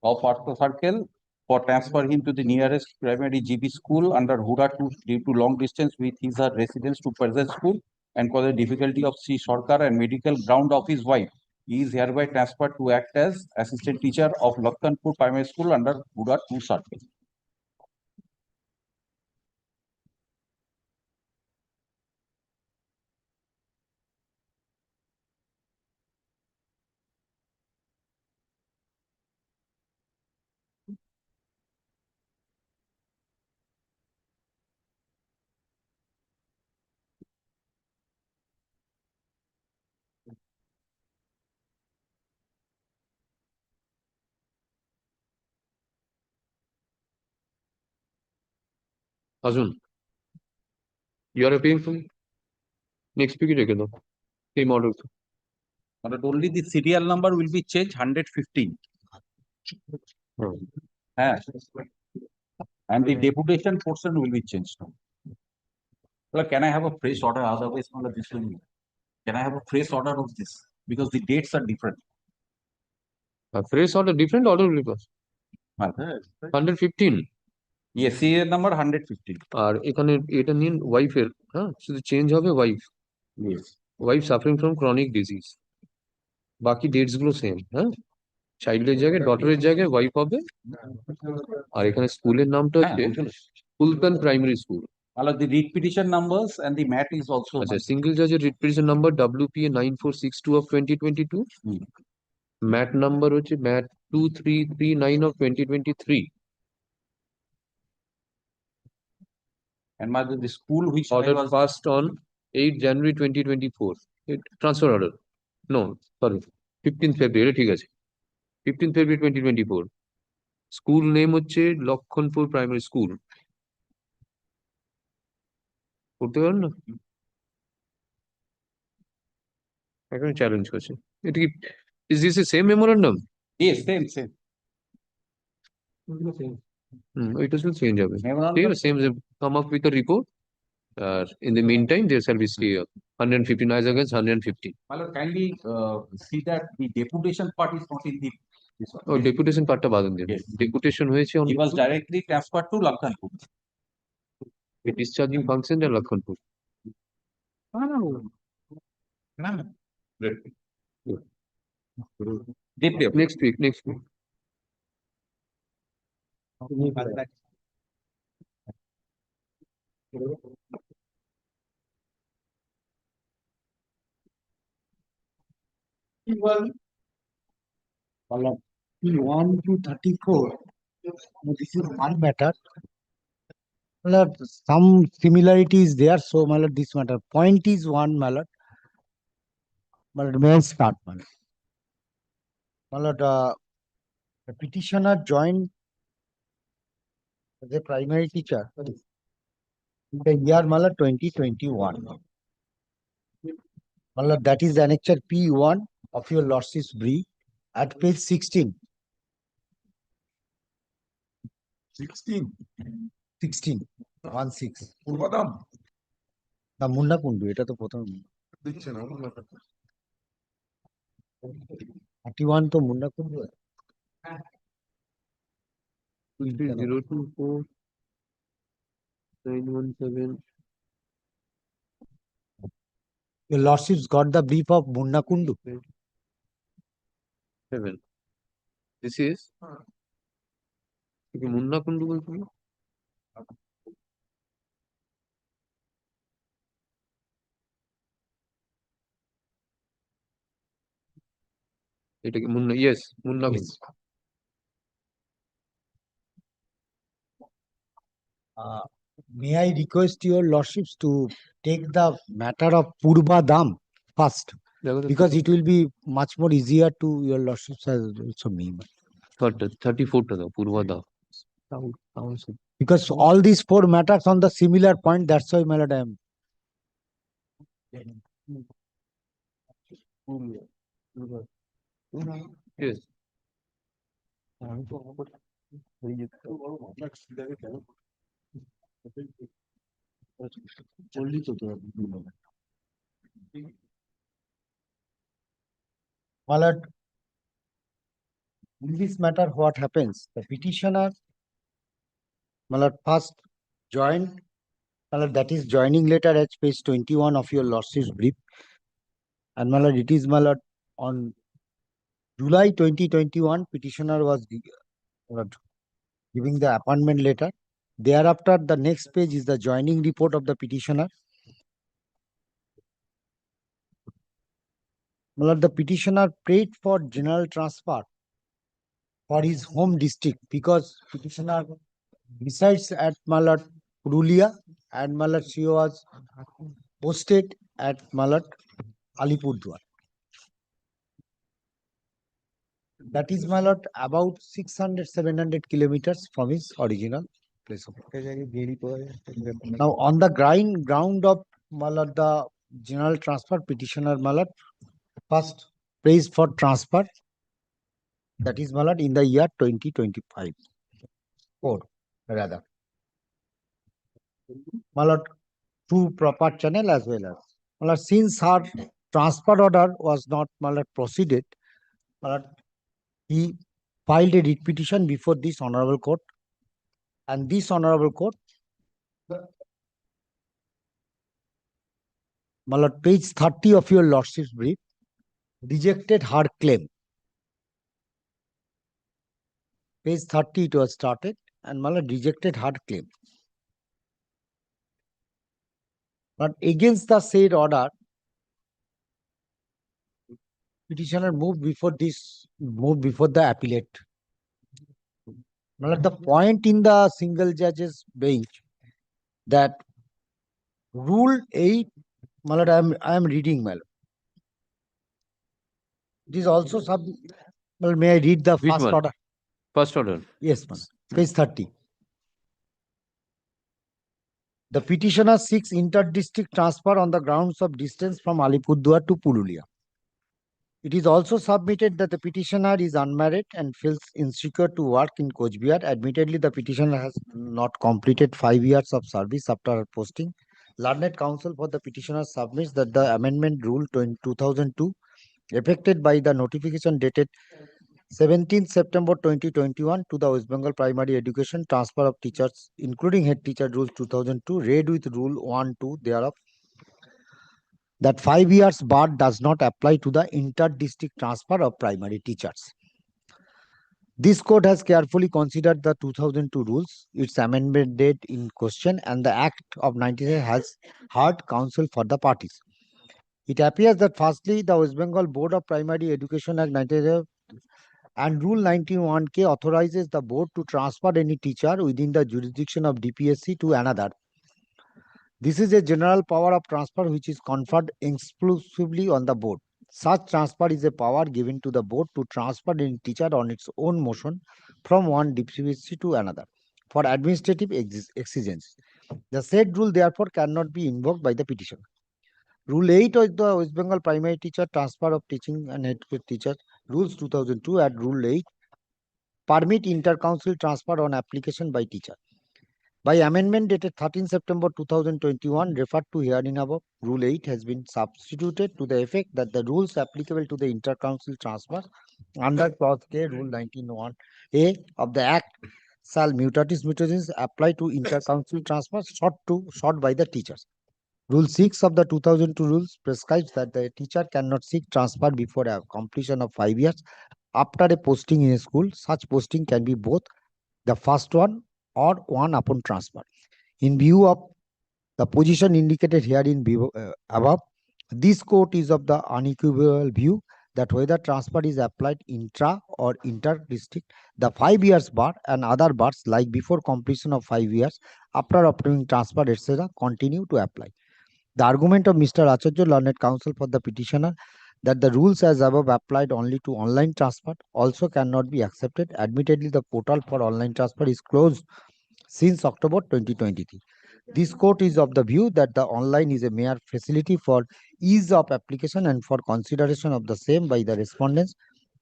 of Partha Circle for transfer him to the nearest primary GB school under Huda due to long distance with his her residence to present school and for the difficulty of Sri Sarkar and medical ground of his wife. He is hereby transferred to act as assistant teacher of Lakhanpur Primary School under Huda Circle. Arjun, you are appearing from next week again, no? Same order. But only the serial number will be changed 115. And the deputation portion will be changed. Well, can I have a fresh order? Otherwise, this will be. Can I have a fresh order of this? Because the dates are different. A fresh order, different order will be passed. 115. Yes, serial number 115. আর এখানে এটা নিন ওয়াইফের, হ্যাঁ, শুধু change হবে wife. Wife suffering from chronic disease, বাকি dates গুলো same. হ্যাঁ, চাইল্ডের জায়গায় ডটারের জায়গায় ওয়াইফ হবে। আর এখানে স্কুলের নামটা হচ্ছে Fulton primary school. The read petition numbers and the mat is also. আচ্ছা, সিঙ্গেল জাজের writ petition number WPA 9462 of 2022, mat number হচ্ছে mat 2339 of 2023, and the school which order passed on 8 January 2024. Transfer order, no, sorry, 15th February, ঠিক আছে, 15th February 2024. School name হচ্ছে Lakshmanpur primary school. করতে পারেন না, এখন চ্যালেঞ্জ করছে। এটা কি, is this the same memorandum? Yes, same. ওইটা শুধু চেঞ্জ হবে, ঠিক আছে, same come up with a report. আর in the meantime there shall be stay of 115 as against 150. My lord, kindly see that the deputation part is not in the. Oh, deputation পার্টটা বাদ দিন। Deputation হয়েছে He was directly transferred to Lakhanpur. The discharging function in Lakhanpur. Next week. P1 to 34. This is one matter. My lord, some similarity is there, so my lord, this matter. Point is one, my lord. My lord, may I start, my lord? My lord, the petitioner joined as a primary teacher in the year, my lord, 2021. My lord, that is annexure P1 of your lordship's brief at page 16. 16. 16. পূর্বদাম না মুন্না কুন্ডু, এটা তো প্রথম দিচ্ছে না 31 তো Munna Kundu. 024-917. Your lordships got the brief of Munna Kundu. 7. This is Munna Kundu বলতে এটা কি Munna? Yes, Munna Kundu. May I request your lordships to take the matter of Purba Dam first? because it will be much more easier to your lordships as also me. 34 দাও পূর্ব দাও Because all these four matters on the similar point, that's why my lord I am. Yes. My lord, in this matter, what happens? The petitioner, my lord, first joined, my lord, that is joining letter at page 21 of your lordship's brief. And my lord, it is, my lord, on July 2021, petitioner was giving the appointment letter. Thereafter, the next page is the joining report of the petitioner. My lord, the petitioner prayed for general transfer for his home district because petitioner resides at my lord Purulia and my lord she was posted at my lord Alipurduar. That is, my lord, about 600-700 kilometers from his original place of work. Now, on the ground of my lord, the general transfer petitioner, my lord, first prays for transfer. That is, my lord, in the year 2025. Or rather, my lord, through proper channel as well as, my lord, since her transfer order was not, my lord, proceeded, my lord, he filed a writ petition before this honorable court, and this honorable court, my lord, page 30 of your lordship's brief, rejected her claim. Page 30 it was started, and my lord rejected her claim. But against the said order, petitioner moved before the appellate. My lord, the point in the single judge's bench that Rule 8, my lord, I am reading, my lord. It is also well, may I read the Which first one? order? First order. Yes, ma'am. Page 30. The petitioner seeks inter-district transfer on the grounds of distance from Alipurduar to Purulia. It is also submitted that the petitioner is unmarried and feels insecure to work in Coach Bihar. Admittedly, the petitioner has not completed 5 years of service after her posting. Learned counsel for the petitioner submits that the amendment rule 2002, effected by the notification dated 17th September 2021 to the West Bengal Primary Education Transfer of Teachers, including Head Teacher Rules 2002, read with Rule 1-2 thereof, that 5 years bar does not apply to the inter-district transfer of primary teachers. This court has carefully considered the 2002 rules, its amendment date in question, and the Act of 1999 has heard counsel for the parties. It appears that firstly, the West Bengal Board of Primary Education Act 1999 and Rule 91K authorizes the board to transfer any teacher within the jurisdiction of DPSC to another. This is a general power of transfer which is conferred exclusively on the board. Such transfer is a power given to the board to transfer any teacher on its own motion from one DPSC to another for administrative exigencies. The said rule therefore cannot be invoked by the petitioner. Rule 8 of the West Bengal Primary Teacher Transfer of Teaching and Head Teacher Rules 2002 at Rule 8 permit inter-council transfer on application by teacher. By amendment dated 13 September 2021 referred to herein above, Rule 8 has been substituted to the effect that the rules applicable to the inter-council transfer under Clause K, Rule 19(1)(a) of the Act shall mutatis mutandis apply to inter-council transfer sought by the teachers. Rule 6 of the 2002 rules prescribes that the teacher cannot seek transfer before a completion of 5 years after a posting in a school. Such posting can be both the first one or one upon transfer. In view of the position indicated herein above, this court is of the unequivocal view that whether transfer is applied intra or inter-district, the 5 years bar and other bars like before completion of 5 years after obtaining transfer, etc., continue to apply. The argument of Mr. Acharya, learned counsel for the petitioner, that the rules as above applied only to online transfer also cannot be accepted. Admittedly, the portal for online transfer is closed since October 2023. This court is of the view that the online is a mere facility for ease of application and for consideration of the same by the respondents.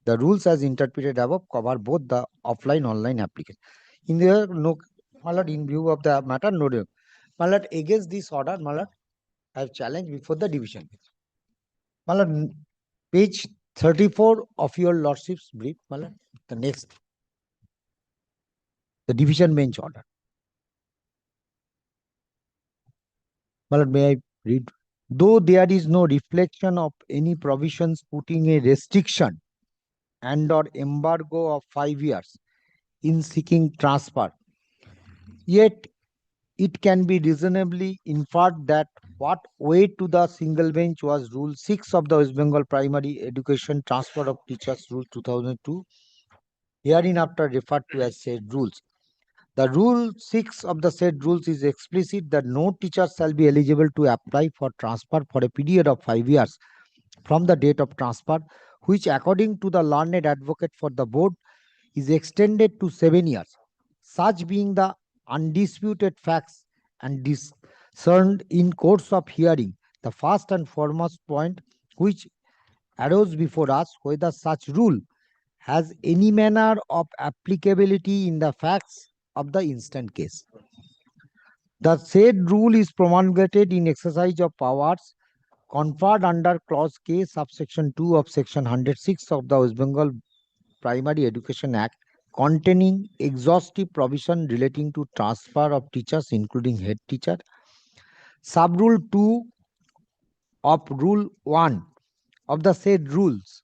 The rules as interpreted above cover both the offline online application. In the no, my lord, in view of the matter, no, my lord, against this order, my lord, I have challenged before the division bench. My lord, page 34 of your lordship's brief, my lord, the next, the division bench order. My lord, may I read? Though there is no reflection of any provisions putting a restriction and or embargo of 5 years in seeking transfer, yet it can be reasonably inferred that what weighed to the single bench was Rule 6 of the West Bengal Primary Education Transfer of Teachers Rule 2002, hereinafter referred to as said rules. The Rule 6 of the said rules is explicit that no teacher shall be eligible to apply for transfer for a period of 5 years from the date of transfer, which according to the learned advocate for the board is extended to 7 years. Such being the undisputed facts and discerned in course of hearing, the first and foremost point which arose before us, whether such rule has any manner of applicability in the facts of the instant case. The said rule is promulgated in exercise of powers conferred under Clause K, subsection 2 of Section 106 of the West Bengal Primary Education Act, containing exhaustive provision relating to transfer of teachers, including head teacher. Sub-rule 2 of Rule 1 of the said rules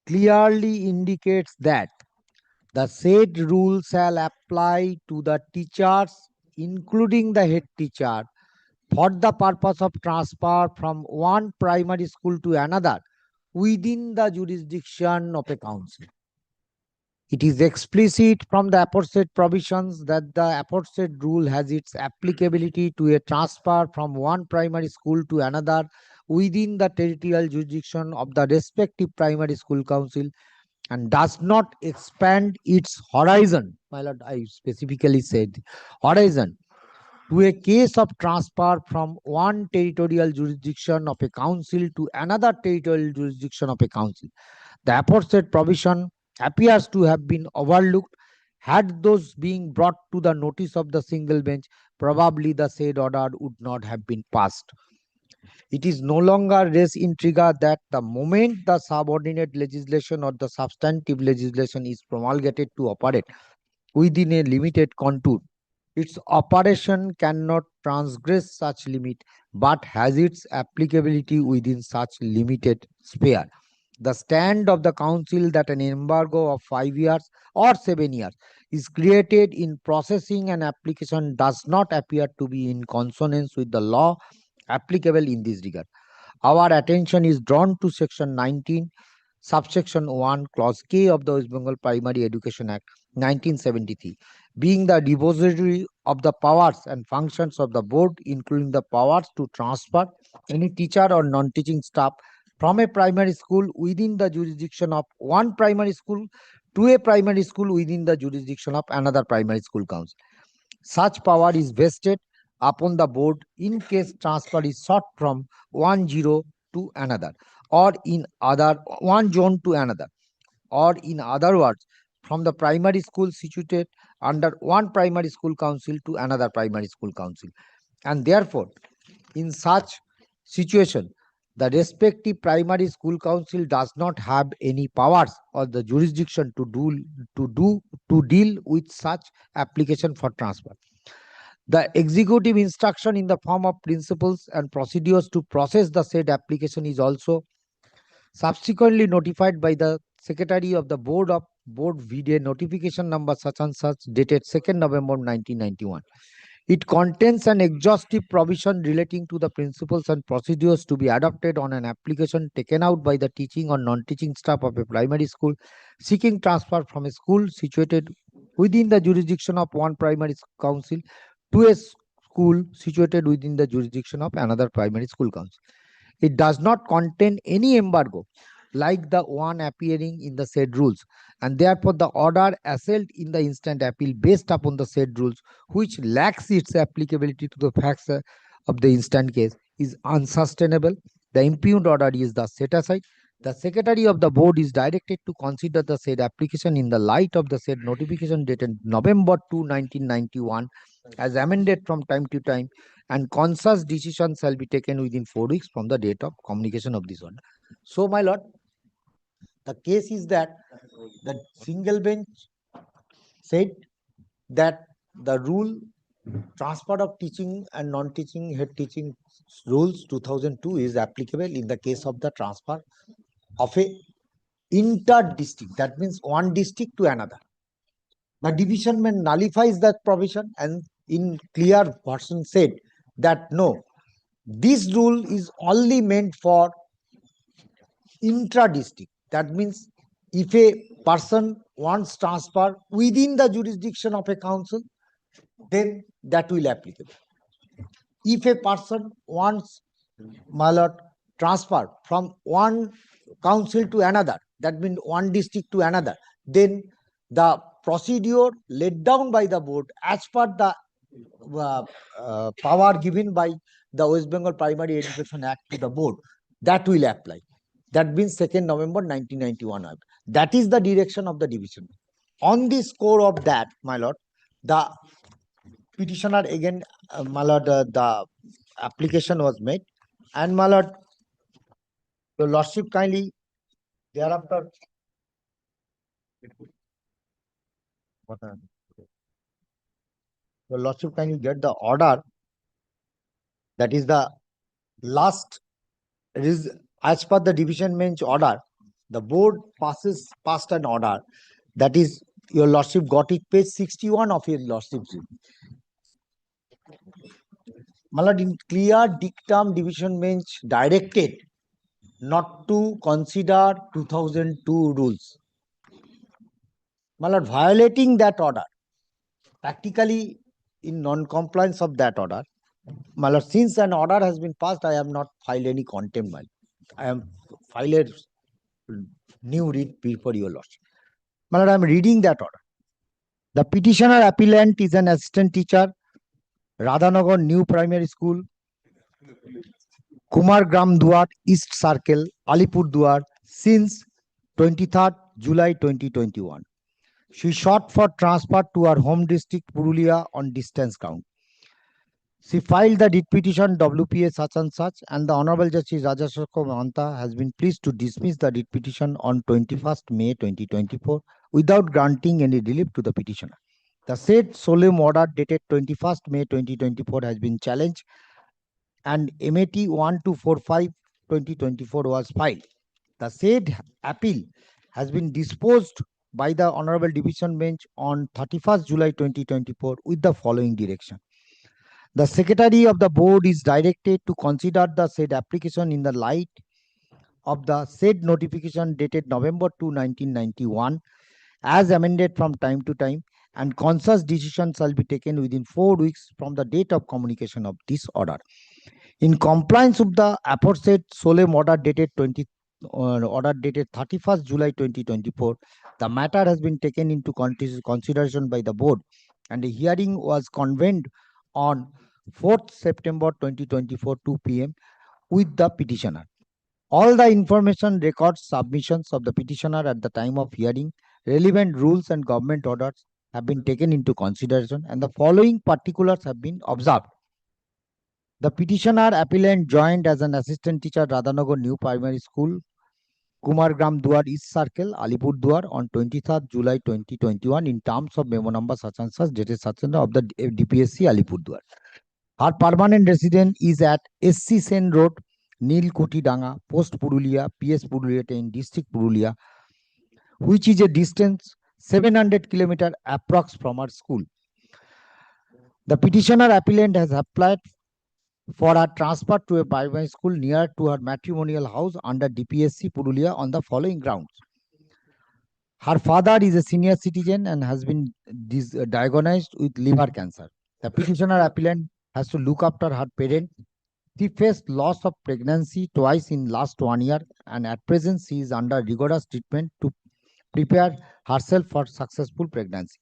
clearly indicates that the said rule shall apply to the teachers, including the head teacher, for the purpose of transfer from one primary school to another within the jurisdiction of a council. It is explicit from the aforesaid provisions that the aforesaid rule has its applicability to a transfer from one primary school to another within the territorial jurisdiction of the respective primary school council and does not expand its horizon. My lord, I specifically said horizon to a case of transfer from one territorial jurisdiction of a council to another territorial jurisdiction of a council. The aforesaid provision appears to have been overlooked. Had those being brought to the notice of the single bench, probably the said order would not have been passed. It is no longer res intriga that the moment the subordinate legislation or the substantive legislation is promulgated to operate within a limited contour, its operation cannot transgress such limit but has its applicability within such limited sphere. The stand of the council that an embargo of 5 years or 7 years is created in processing an application does not appear to be in consonance with the law applicable in this regard. Our attention is drawn to Section 19, subsection 1, Clause K of the West Bengal Primary Education Act 1973, being the depository of the powers and functions of the board, including the powers to transfer any teacher or non-teaching staff from a primary school within the jurisdiction of one primary school to a primary school within the jurisdiction of another primary school council. Such power is vested upon the board in case transfer is sought from one zero to another, or in other one zone to another, or in other words, from the primary school situated under one primary school council to another primary school council. And therefore, in such situation, the respective primary school council does not have any powers or the jurisdiction to deal with such application for transfer. The executive instruction in the form of principles and procedures to process the said application is also subsequently notified by the Secretary of the Board via notification number such and such dated 2nd November 1991. It contains an exhaustive provision relating to the principles and procedures to be adopted on an application taken out by the teaching or non-teaching staff of a primary school seeking transfer from a school situated within the jurisdiction of one primary council to a school situated within the jurisdiction of another primary school council. It does not contain any embargo like the one appearing in the said rules, and therefore the order assailed in the instant appeal based upon the said rules, which lacks its applicability to the facts of the instant case, is unsustainable. The impugned order is thus set aside. The Secretary of the Board is directed to consider the said application in the light of the said notification dated November 2, 1991, as amended from time to time, and conscious decision shall be taken within 4 weeks from the date of communication of this order. So, my lord, the case is that the single bench said that the rule transfer of teaching and non-teaching head teaching rules 2002 is applicable in the case of the transfer of a inter-district, that means one district to another. The division man nullifies that provision and in clear version said that no, this rule is only meant for intra-district. That means if a person wants transfer within the jurisdiction of a council, then that will applicable. If a person wants, my lord, transfer from one council to another, that means one district to another, then the procedure laid down by the board as per the power given by the West Bengal Primary Education Act to the board, that will apply. That means 2nd November 1991. That is the direction of the division. On the score of that, my lord, the petitioner again, my lord, the application was made, and my lord, your lordship kindly thereafter. Your lordship kindly get the order. That is the last. As per the division bench order, the board passed an order. That is, your lordship got it, page 61 of your lordship's. My lord, in clear dictum, division bench directed not to consider 2002 rules. My lord, violating that order, practically in non-compliance of that order, my lord, since an order has been passed, I have not filed any contempt. I am filed a new read before your lordship. My lord, I am reading that order. The petitioner appellant is an assistant teacher, Radhanagar New Primary School, Kumar Gram Duar, East Circle, Alipurduar, since 23rd July 2021. She sought for transfer to her home district Purulia on distance ground. She filed the writ petition WPA such and such, and the Honorable Justice Rajashekar Mahanta has been pleased to dismiss the writ petition on 21st May 2024 without granting any relief to the petitioner. The said solemn order dated 21st May 2024 has been challenged, and MAT 1245/2024 was filed. The said appeal has been disposed by the Honorable Division Bench on 31st July 2024 with the following direction. The Secretary of the Board is directed to consider the said application in the light of the said notification dated November 2, 1991, as amended from time to time, and conscious decision shall be taken within 4 weeks from the date of communication of this order. In compliance with the aforesaid solemn order dated 31st July 2024, the matter has been taken into consideration by the board, and a hearing was convened on 4th September 2024 2 p.m. with the petitioner. All the information, records, submissions of the petitioner at the time of hearing, relevant rules and government orders have been taken into consideration, and the following particulars have been observed. The petitioner appellant joined as an assistant teacher Radhanagar New Primary School, Kumar Gram Duar East Circle, Alipurduar on 23rd July 2021 in terms of memo number such and such dated such and of the DPSC Alipurduar. Her permanent residence is at SC Sen Road, Nilkoti Danga, Post Purulia, PS Purulia in District Purulia, which is a distance 700 km approx from her school. The petitioner appellant has applied for her transfer to a primary school near to her matrimonial house under DPSC Purulia on the following grounds. Her father is a senior citizen and has been diagnosed with liver cancer. The petitioner appellant has to look after her parent She faced loss of pregnancy twice in last 1 year, and at present she is under rigorous treatment to prepare herself for successful pregnancy.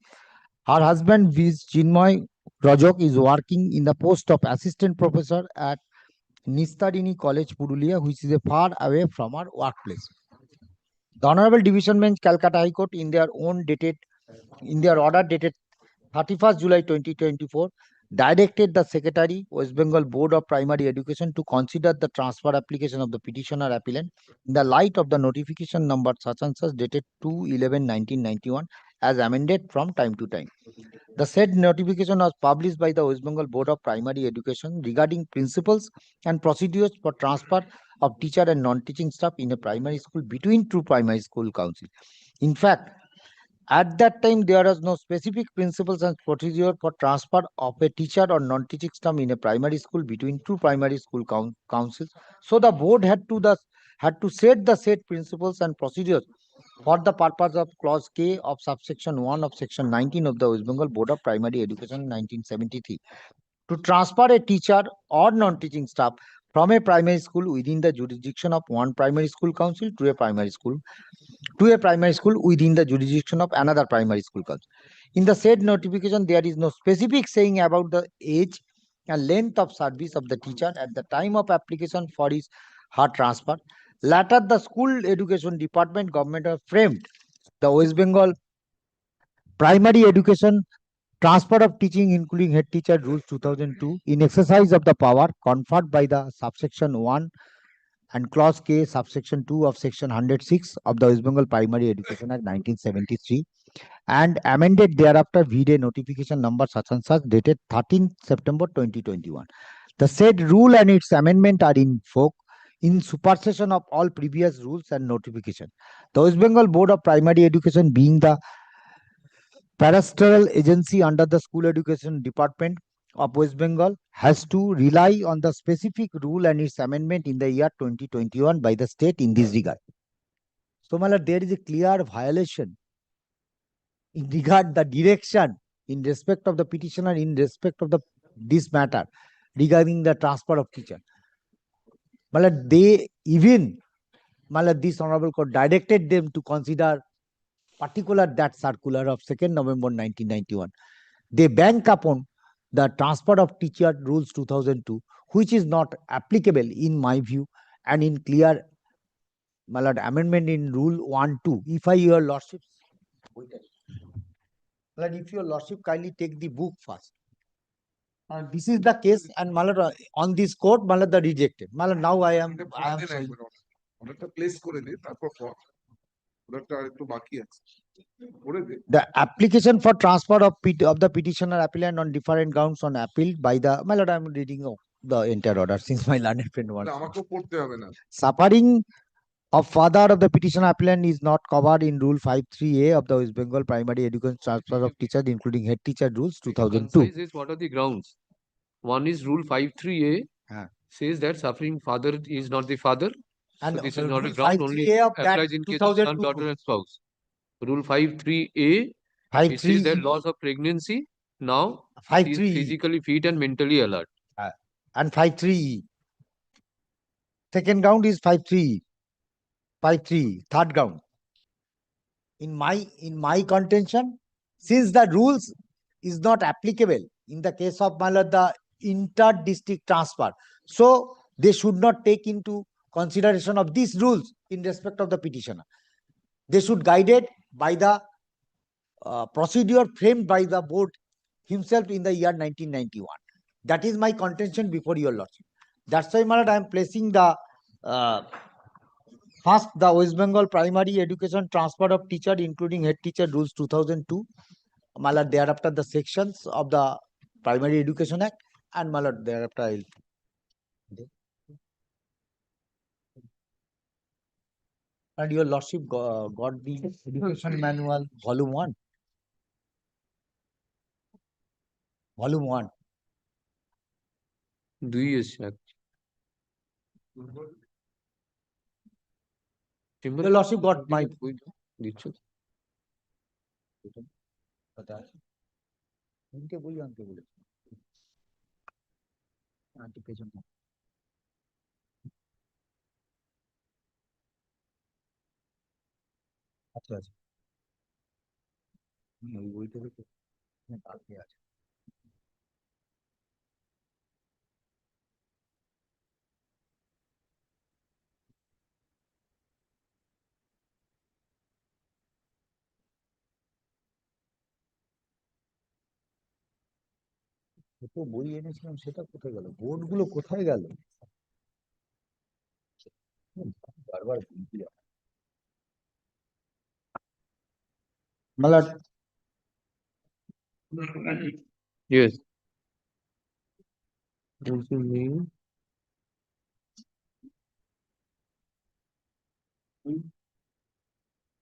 Her husband, Viz Chinmoy Rajok, is working in the post of assistant professor at Nistarini College, Purulia, which is far away from her workplace. The Honorable Division Bench, Calcutta High Court, in their order dated 31st July 2024, directed the Secretary, West Bengal Board of Primary Education, to consider the transfer application of the petitioner appellant in the light of the notification number such and such dated 2/11/1991 as amended from time to time. The said notification was published by the West Bengal Board of Primary Education regarding principles and procedures for transfer of teacher and non-teaching staff in a primary school between two primary school councils. In fact, at that time, there was no specific principles and procedure for transfer of a teacher or non-teaching staff in a primary school between two primary school councils. So the board had to set the said principles and procedures for the purpose of clause K of subsection 1 of section 19 of the West Bengal Board of Primary Education 1973 to transfer a teacher or non-teaching staff from a primary school within the jurisdiction of one primary school council to a primary school within the jurisdiction of another primary school council. In the said notification, there is no specific saying about the age and length of service of the teacher at the time of application for her transfer. Later, the School Education Department government have framed the West Bengal Primary Education Transfer of Teaching including Head Teacher Rules 2002 in exercise of the power conferred by the subsection 1 and clause K subsection 2 of section 106 of the West Bengal Primary Education Act 1973 and amended thereafter VDA notification number such and such dated 13 September 2021. The said rule and its amendment are in force in supersession of all previous rules and notification. The West Bengal Board of Primary Education, being the pastoral agency under the School Education Department of West Bengal, has to rely on the specific rule and its amendment in the year 2021 by the state in this regard. So, there is a clear violation in regard the direction in respect of the petitioner in respect of this matter regarding the transfer of teacher. They even this honorable court directed them to consider particular that circular of 2nd November 1991. They bank upon the transfer of teacher rules 2002, which is not applicable in my view, and in clear amendment in rule 1-2. If your lordship, if your lordship kindly take the book first. This is the case, and on this court, the rejected. Now I am saying. The application for transfer of the petitioner appellant on different grounds on appeal by the I am reading the entire order since my learned friend wants. Suffering of father of the petitioner appellant is not covered in Rule 53A of the West Bengal Primary Education Transfer of Teachers, including Head Teacher Rules 2002. Says what are the grounds? One is Rule 53A says that suffering father is not the father. And so this is not a ground, only applies in case of son, daughter, and spouse. Rule 53A, it says that loss of pregnancy, now she is physically fit and mentally alert. And 53E. Second ground is 53E. 53E. Third ground. In my contention, since the rules is not applicable in the case of the inter-district transfer, so they should not take into consideration of these rules in respect of the petitioner. They should guided by the procedure framed by the board himself in the year 1991. That is my contention before your lordship. That's why I am placing the first the West Bengal Primary Education Transfer of Teacher, including Head Teacher Rules 2002. Thereafter the sections of the Primary Education Act, and thereafter I will. And your lordship got the education manual volume 1. Volume 1. Do you check? Your lordship got my. আচ্ছা আচ্ছা ওই বইটা দেখে কালকে আছে কত বই এনেছিলাম সেটা কোথায় গেল বোর্ড গুলো কোথায় গেল বারবার ভুলতে যাই। Malad Yes. What's your name?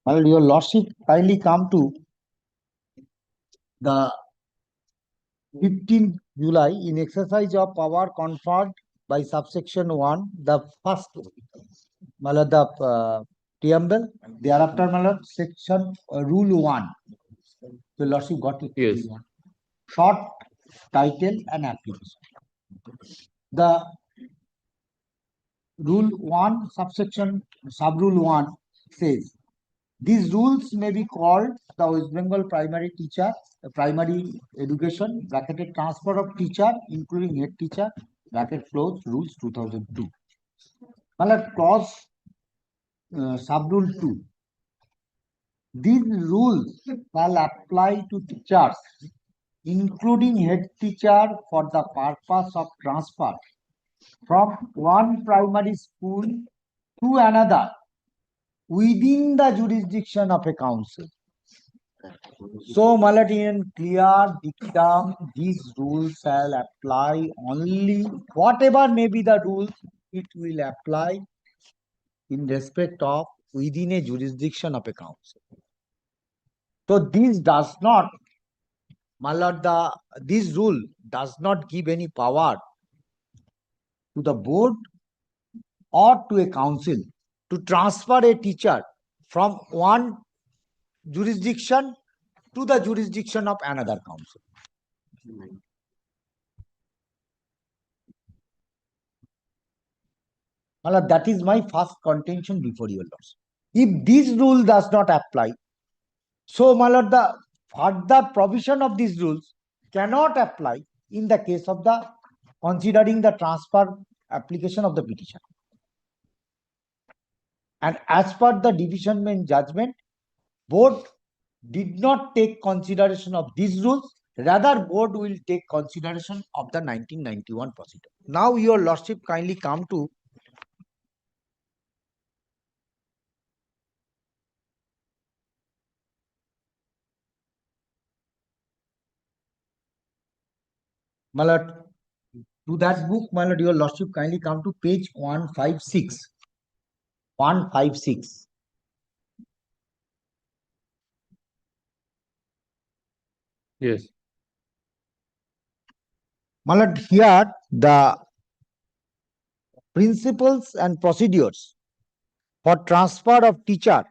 Well, your lordship kindly come to the 15th July in exercise of power conferred by subsection 1, the first, malad the preamble, thereafter malad section rule 1. Your lordship got it. Yes. Short title and application. The rule 1 subsection sub-rule 1 says these rules may be called the West Bengal primary teacher, primary education, bracketed transfer of teacher, including head teacher, bracket close, rules 2002. Malad clause sub-rule 2. These rules shall apply to teachers, including head teacher, for the purpose of transfer from one primary school to another within the jurisdiction of a council. So, Malad, in clear dictum, these rules shall apply only, whatever may be the rules, it will apply in respect of within a jurisdiction of a council. So, this does not, Malad, this rule does not give any power to the board or to a council to transfer a teacher from one jurisdiction to the jurisdiction of another council. Malad, that is my first contention before your lordship. If this rule does not apply, so Malad, the further provision of these rules cannot apply in the case of the considering the transfer application of the petition. And as per the division bench judgment, board did not take consideration of these rules, rather board will take consideration of the 1991 procedure. Now your lordship kindly come to Malad, to that book, Malad, your lordship kindly come to page 156. 156. Yes. Malad, here the principles and procedures for transfer of teacher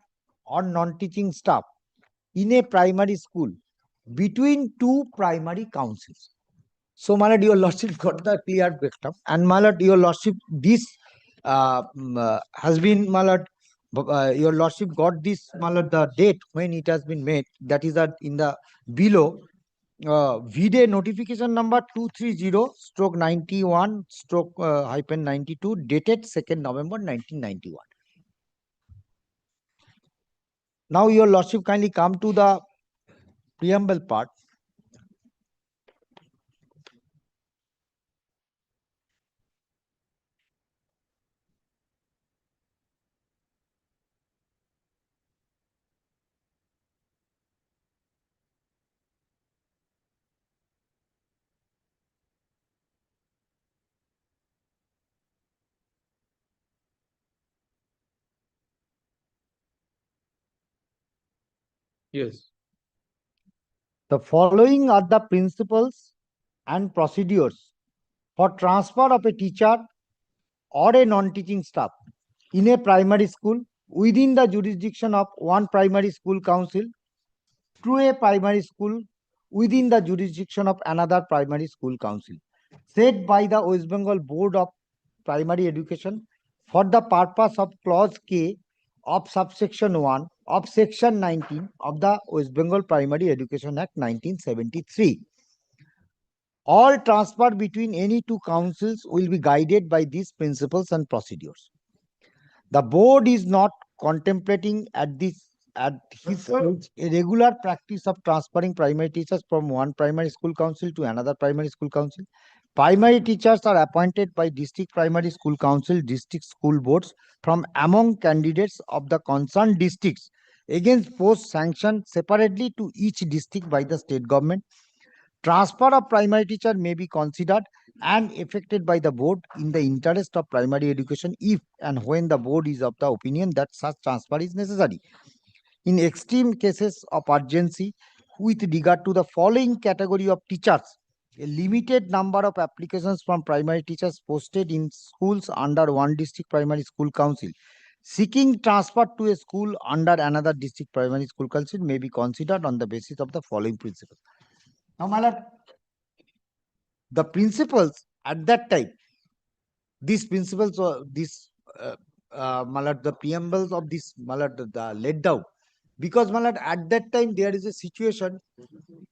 or non-teaching staff in a primary school between two primary councils. So, Malad, your lordship got the clear breakdown, and Malad, your lordship, this has been Malad. Your lordship got this Malad the date when it has been made. That is in the below VDA notification number 230/91/92 dated 2nd November 1991. Now, your lordship kindly come to the preamble part. Yes. The following are the principles and procedures for transfer of a teacher or a non-teaching staff in a primary school within the jurisdiction of one primary school council to a primary school within the jurisdiction of another primary school council set by the West Bengal Board of Primary Education for the purpose of clause K of subsection 1 of section 19 of the West Bengal Primary Education Act 1973. All transfer between any two councils will be guided by these principles and procedures. The board is not contemplating at his stage a regular practice of transferring primary teachers from one primary school council to another primary school council. Primary teachers are appointed by district primary school council, district school boards from among candidates of the concerned districts against posts sanctioned separately to each district by the state government. Transfer of primary teacher may be considered and effected by the board in the interest of primary education if and when the board is of the opinion that such transfer is necessary. In extreme cases of urgency, with regard to the following category of teachers, a limited number of applications from primary teachers posted in schools under one district primary school council seeking transfer to a school under another district primary school council may be considered on the basis of the following principles. Now, my lord, the principles at that time, these principles, my lord, the preambles of this, my lord, the laid down, because my lord, at that time there is a situation,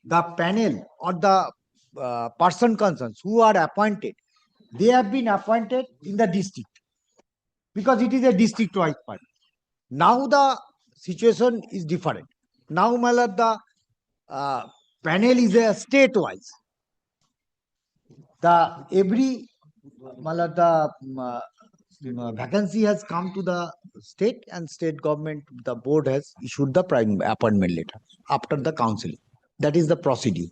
the panel or the person concerned who are appointed, they have been appointed in the district because it is a district-wide part. Now the situation is different. Now, my lord, the panel is a state-wise. The every vacancy has come to the state, and state government, the board has issued the prime appointment letter after the counseling. That is the procedure.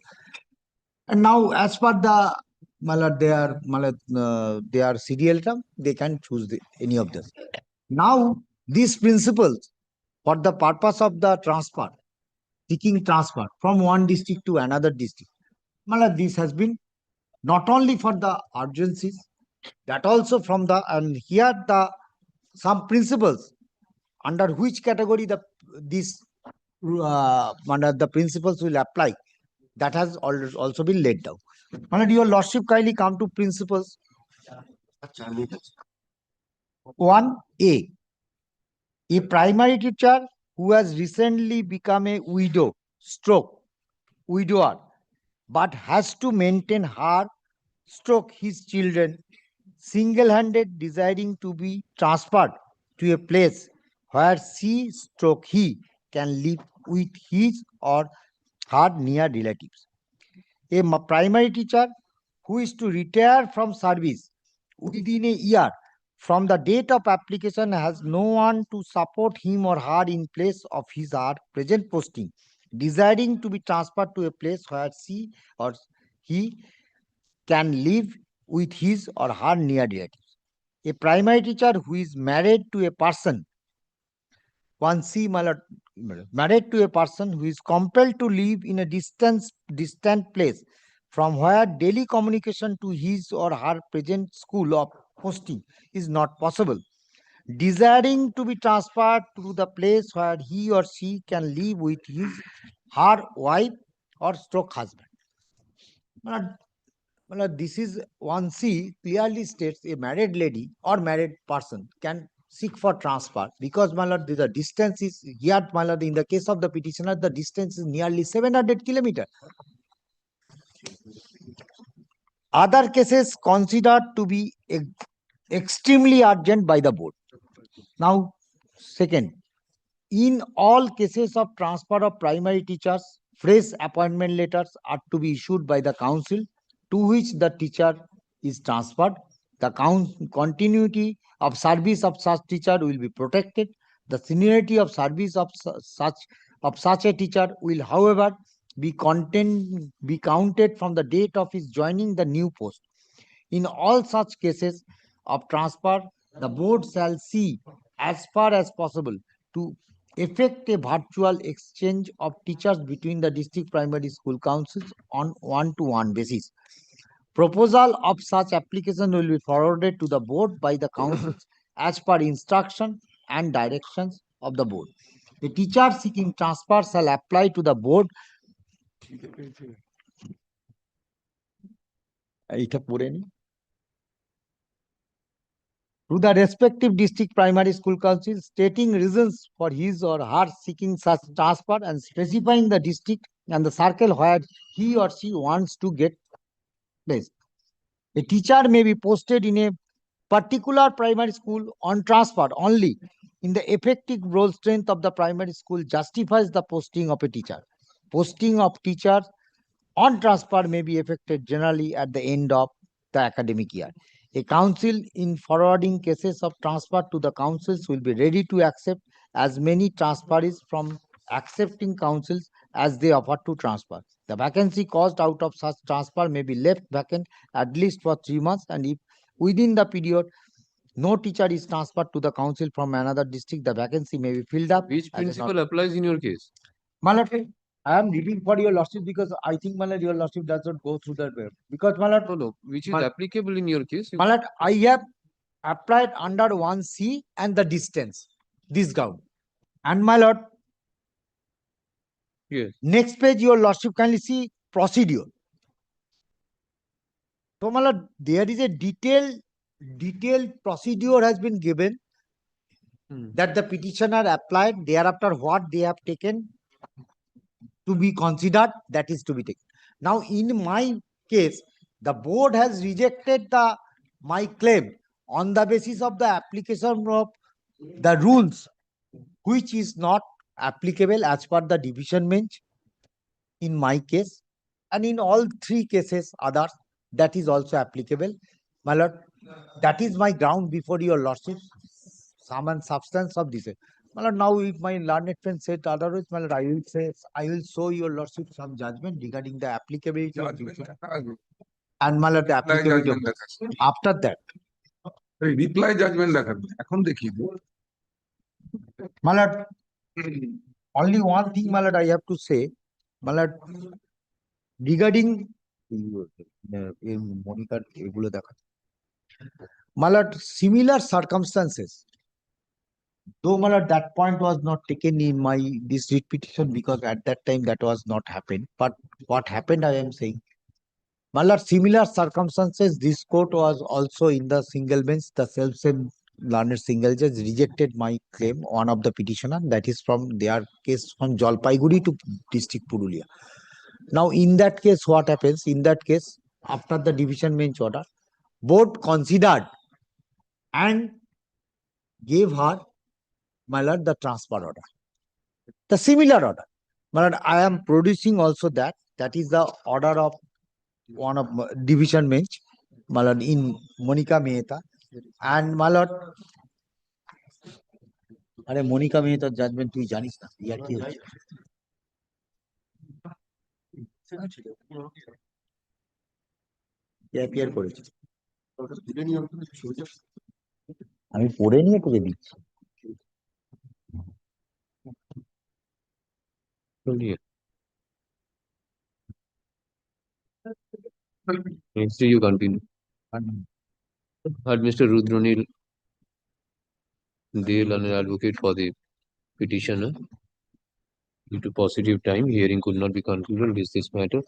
And now, as per the their serial term, they can choose any of this. Now, these principles for the purpose of the transfer, seeking transfer from one district to another district, this has been not only for the urgencies, that also from the, and here the some principles under which category the principles will apply, that has also been laid down. Your lordship, kindly come to principles. 1A, a primary teacher who has recently become a widower, but has to maintain her his children single-handed, desiring to be transferred to a place where he can live with his or her near relatives. A primary teacher who is to retire from service within a year from the date of application has no one to support him or her in place of his or her present posting, desiring to be transferred to a place where she or he can live with his or her near relatives. A primary teacher who is married to a person, married to a person who is compelled to live in a distant place from where daily communication to his or her present school of posting is not possible, desiring to be transferred to the place where he or she can live with her wife or husband. This is 1C clearly states a married lady or married person can seek for transfer because the distance is here, in the case of the petitioner, the distance is nearly 700 kilometers. Other cases considered to be extremely urgent by the board. Now, second, in all cases of transfer of primary teachers, fresh appointment letters are to be issued by the council to which the teacher is transferred. The continuity of service of such teacher will be protected. The seniority of service of such a teacher will, however, be counted from the date of his joining the new post. In all such cases of transfer, the board shall see as far as possible to effect a virtual exchange of teachers between the district primary school councils on one-to-one basis. Proposal of such application will be forwarded to the board by the councils as per instruction and directions of the board. The teacher seeking transfer shall apply to the board. to the respective district primary school council stating reasons for his or her seeking such transfer and specifying the district and the circle where he or she wants to get placed. A teacher may be posted in a particular primary school on transfer only in the effective role strength of the primary school justifies the posting of a teacher. Posting of teachers on transfer may be effected generally at the end of the academic year. A council in forwarding cases of transfer to the councils will be ready to accept as many transferees from accepting councils as they offer to transfer. The vacancy caused out of such transfer may be left vacant at least for 3 months, and if within the period no teacher is transferred to the council from another district, the vacancy may be filled up. Which as a principle applies in your case? My lord, I am reading for your lordship because I think, my lord, your lordship does not go through that way. Because, my lord, No, which is My- applicable in your case? my lord, I have applied under 1C and the distance, this ground. And my lord, Yes. next page, your lordship kindly see procedure. So, my lord, there is a detailed procedure has been given that the petitioner applied, thereafter what they have taken to be considered, that is to be taken. Now, in my case, the board has rejected my claim on the basis of the application of the rules, which is not applicable as per the division bench in my case, and in all 3 cases others, that is also applicable. My lord, that is my ground before your lordship, sum and substance of this. My lord, now if my learned friend said otherwise, my lord, I will show your lordship some judgment regarding the applicability of division. And my lord, the applicability of after that. Reply judgement দেখাবে এখন দেখি My lord, only one thing, my lord, I have to say, my lord, regarding Monica, এগুলো দেখা, my lord, similar circumstances, though, my lord, that point was not taken in my this writ petition because at that time that was not happened. But what happened, I am saying, my lord, similar circumstances, this court was also in the single bench, the self-same learned single judge rejected my claim, one of the petitioner, that is from their case from Jalpaiguri to district Purulia. Now, in that case, what happens? In that case, after the division bench order, board considered and gave her, my lord, the transfer order, the similar order. My lord, I am producing also that. That is the order of one of division bench, my lord, in Monica Mehta. And my lord, আরে Monika মেহতার judgement তুই জানিস না, ইয়ার কি হচ্ছে? Appear করেছে, আমি পড়ে নিয়ে তোকে দিচ্ছি। Next, you continue. Had Mr. Rudranil, the learned advocate for the petitioner, due to positive time, hearing could not be concluded. Is this matter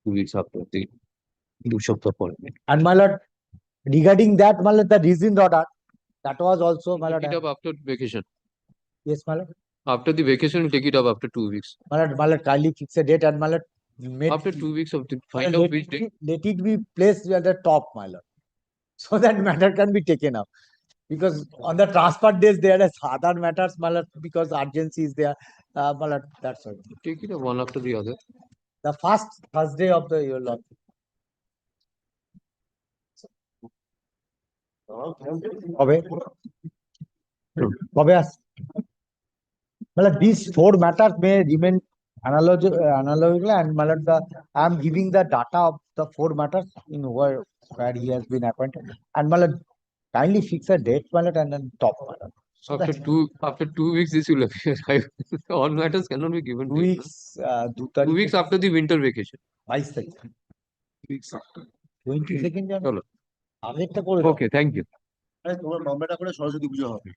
2 weeks after the use of the appointment? And my lord, regarding that, my lord, the reason order, that was also, my lord. Take it up after vacation. Yes, my lord. After the vacation, we'll take it up after 2 weeks. My lord, kindly fix a date, and my lord, After 2 weeks of the find out which day. let it be placed at the top, my lord, so that matter can be taken up. Because on the transfer days, there is other matters, my lord, because urgency is there, my lord, that's all. Take it up one after the other. The first Thursday of the year, lord. কবে আস, मतलब these 4 matters may remain analogical, and मतलब I am giving the data of the 4 matters in where he has been appointed, and मतलब kindly fix a date, मतलब, and then top matter. So After 2 weeks, this will appear. All matters cannot be given. 2 weeks, 2 weeks after the winter vacation. 22 তারিখ, 22nd জানো? চলো। আগেরটা করে দাও। Okay, thank you. তোমার নম্বরটা করে সরস্বতী পুজো হবে।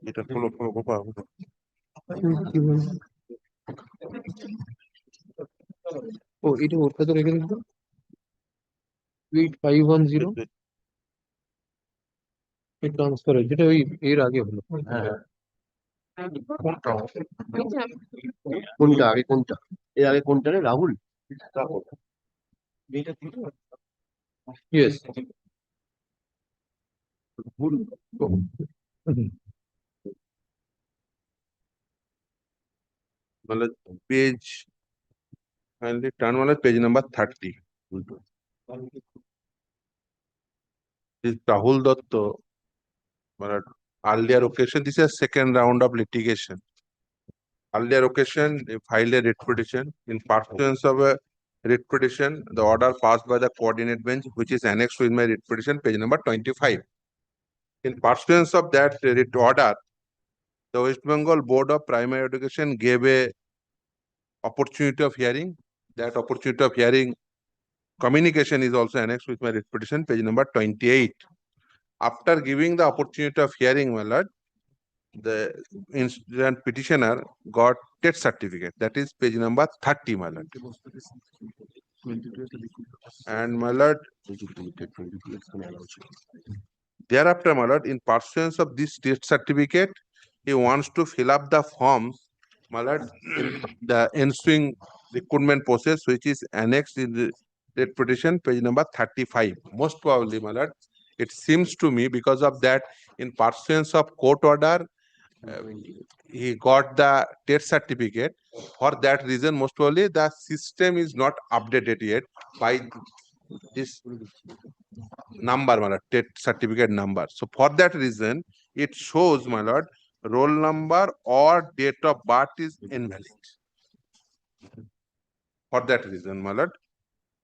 এটা ফলো ফলো পাবো ও এটা ওর কাছে রেখে দিন 8510 এই ট্রান্সফার যেটা ওই এর আগে হলো কোনটা আগে কোনটা এর আগে কোনটা রে রাহুল ইয়েস मतलब पेज finally turn मतलब page number 30 this Rahul Datta मतलब earlier occasion this is second round of litigation earlier occasion they filed a writ petition in pursuance of a writ petition the order passed by the coordinate bench which is annexed with my writ petition page number 25 in pursuance of that writ order the West Bengal Board of Primary Education gave a opportunity of hearing that opportunity of hearing communication is also annexed with my writ petition page number 28 after giving the opportunity of hearing my lord the incident petitioner got TET certificate that is page number 30 my lord and my lord thereafter my lord in pursuance of this TET certificate he wants to fill up the forms my lord the ensuing recruitment process which is annexed in the writ petition page number 35 most probably my lord it seems to me because of that in pursuance of court order he got the TET certificate for that reason most probably the system is not updated yet by this number my lord TET certificate number so for that reason it shows my lord roll number or date of birth is invalid for that reason my lord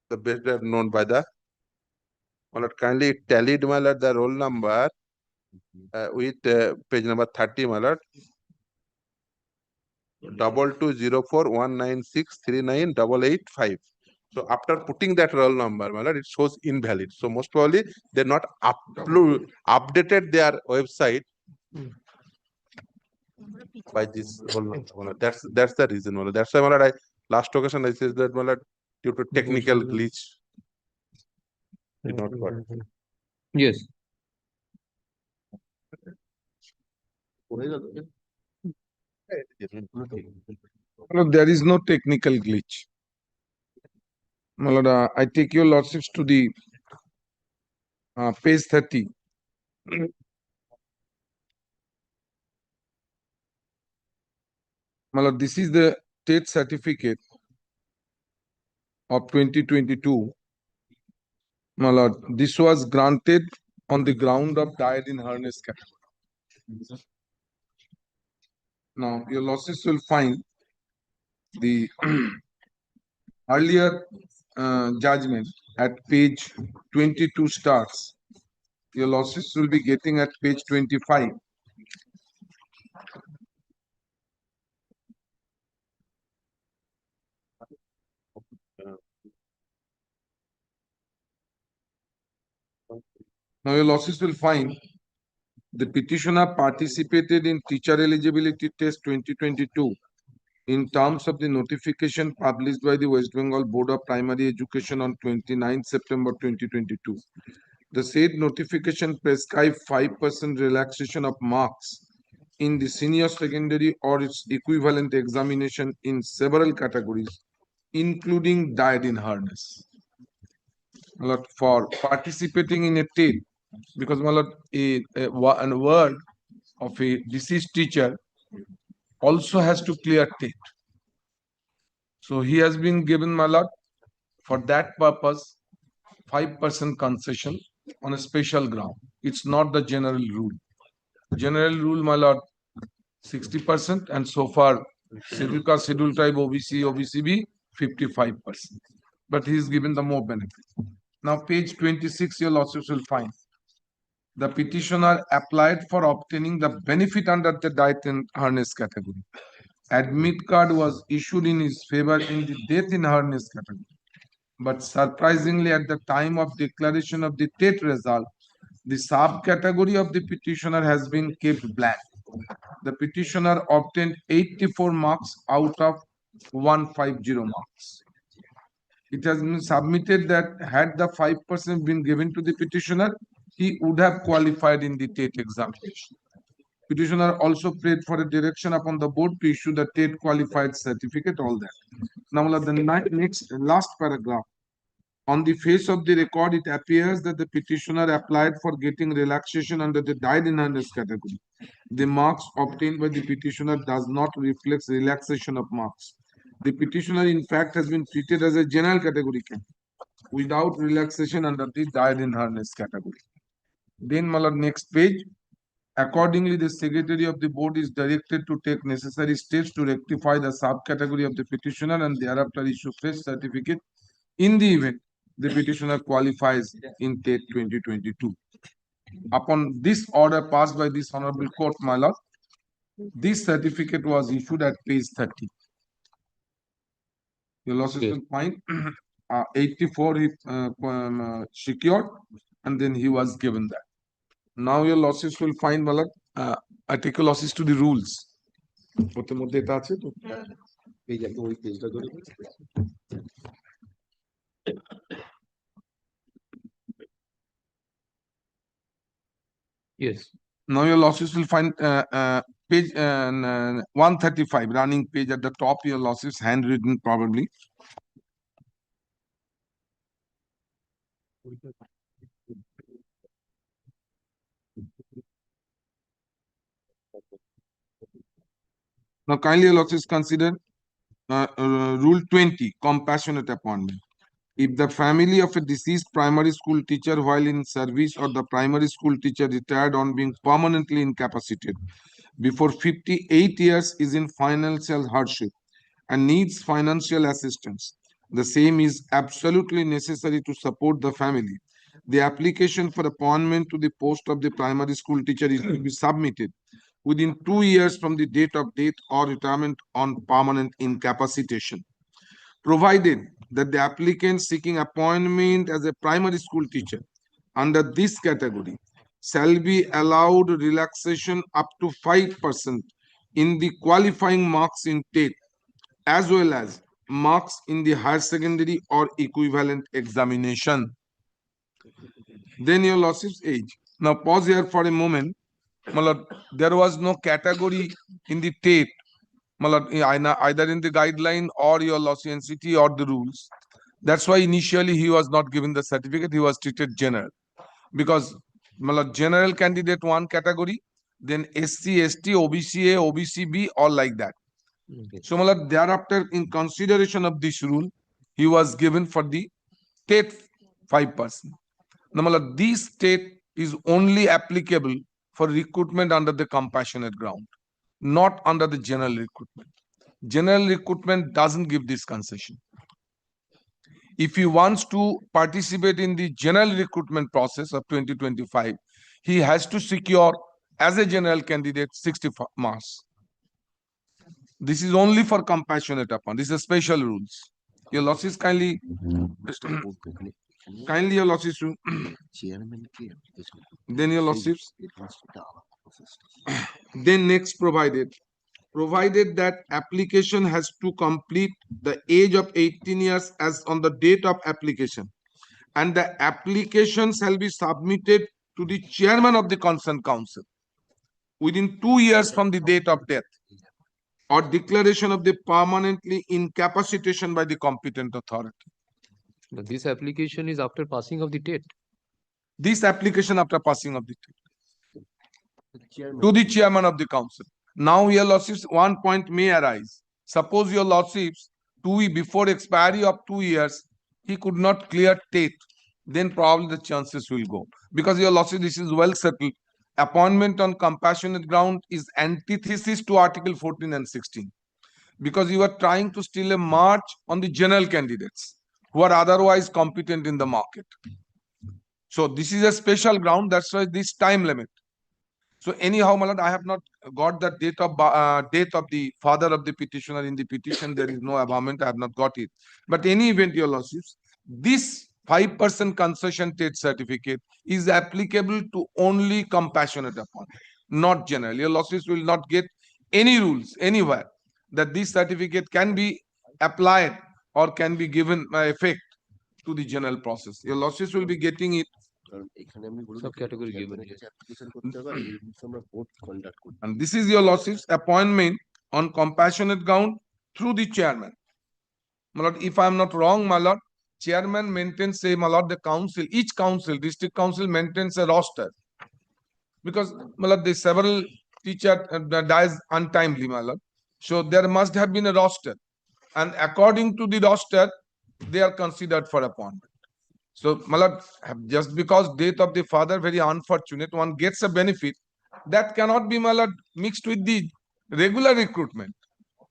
the best known by the my lord kindly tallied my lord the roll number with page number 30 my lord 220419639885 so after putting that roll number my lord it shows invalid so most probably they not updated their website by this roll number my lord. That's the reason my lord. That's why my lord, I last occasion I said that my lord, due to technical glitch did not got. yes Well, there is no technical glitch. My lord, I take your lordships to the page 30. My lord, this is the TET certificate of 2022. My lord, this was granted on the ground of diet in harness category. Now, your lordships will find the earlier judgment at page 22 starts. Your losses will be getting at page 25. Now your losses will find the petitioner participated in teacher eligibility test 2022 in terms of the notification published by the West Bengal Board of Primary Education on 29 September 2022. The said notification prescribed 5% relaxation of marks in the senior secondary or its equivalent examination in several categories, including diet in harness. For participating in a TET, because a word of a deceased teacher also has to clear TET. So he has been given for that purpose 5% concession on a special ground. It's not the general rule. General rule 60% and so far scheduled caste, scheduled tribe, OBC, OBCB 55%. But he is given the more benefit. Now page 26 your losses will find the petitioner applied for obtaining the benefit under the diet and harness category. Admit card was issued in his favor in the death in harness category. But surprisingly, at the time of declaration of the TET result, the subcategory of the petitioner has been kept blank. The petitioner obtained 84 marks out of 150 marks. It has been submitted that had the 5% been given to the petitioner, he would have qualified in the TET examination. Petitioner also prayed for a direction upon the board to issue the TET qualified certificate, all that. Now, the last paragraph. On the face of the record, it appears that the petitioner applied for getting relaxation under the died in earnest category. The marks obtained by the petitioner does not reflect relaxation of marks. The petitioner, in fact, has been treated as a general category candidate without relaxation under the died in earnest category. Then, next page. Accordingly, the secretary of the board is directed to take necessary steps to rectify the subcategory of the petitioner and thereafter issue fresh certificate in the event the petitioner qualifies in TET 2022. Upon this order passed by this honorable court, my lord, this certificate was issued at page 30. Your losses will find 84 he secured, and then he was given that. Now your losses will find, my lord, I take your losses to the rules. Yes. Now your losses will find page 135, running page at the top. Your losses handwritten probably. Now kindly your losses consider rule 20, compassionate appointment. If the family of a deceased primary school teacher while in service or the primary school teacher retired on being permanently incapacitated before 58 years is in financial hardship and needs financial assistance, the same is absolutely necessary to support the family. The application for appointment to the post of the primary school teacher is to be submitted within 2 years from the date of death or retirement on permanent incapacitation, provided that the applicant seeking appointment as a primary school teacher under this category shall be allowed relaxation up to 5% in the qualifying marks in TET as well as marks in the higher secondary or equivalent examination. Then your losses age. Now pause here for a moment. There was no category in the TET, either in the guideline or your loss NCT or the rules. That's why initially he was not given the certificate. He was treated general because general candidate one category, then SC, ST, OBCA, OBCB, all like that. So thereafter, in consideration of this rule, he was given for the TET 5%. Now this TET is only applicable for recruitment under the compassionate ground, not under the general recruitment. General recruitment doesn't give this concession. If he wants to participate in the general recruitment process of 2025, he has to secure as a general candidate 60 marks. This is only for compassionate upon. This is special rules. Your losses kindly your losses to then your losses. Then next provided that application has to complete the age of 18 years as on the date of application, and the application shall be submitted to the chairman of the concerned council within 2 years from the date of death or declaration of the permanently incapacitation by the competent authority. Now, this application is after passing of the TET. This application after passing of the TET to the chairman of the council. Now your losses, one point may arise. Suppose your losses before expiry of 2 years, he could not clear TET, then probably the chances will go. Because your losses, this is well settled. Appointment on compassionate ground is antithesis to Article 14 and 16. Because you are trying to steal a march on the general candidates who are otherwise competent in the market. So this is a special ground. That's why this time limit. So anyhow, my lord, I have not got the date of the father of the petitioner in the petition. There is no abhorrement. I have not got it. But any event, your lordships, this 5% concession trade certificate is applicable to only compassionate appointment, not general. Your losses will not get any rules anywhere that this certificate can be applied or can be given effect to the general process. Your losses will be getting it. Subcategory given, yes. And this is your losses appointment on compassionate ground through the chairman. My lord, if I am not wrong, my lord, chairman maintains, say, my lord, the council, each council, district council maintains a roster. Because, my lord, the several teacher dies untimely, my lord. So there must have been a roster. And according to the roster, they are considered for appointment. So, my lord, just because death of the father, very unfortunate, one gets a benefit, that cannot be, my lord, mixed with the regular recruitment.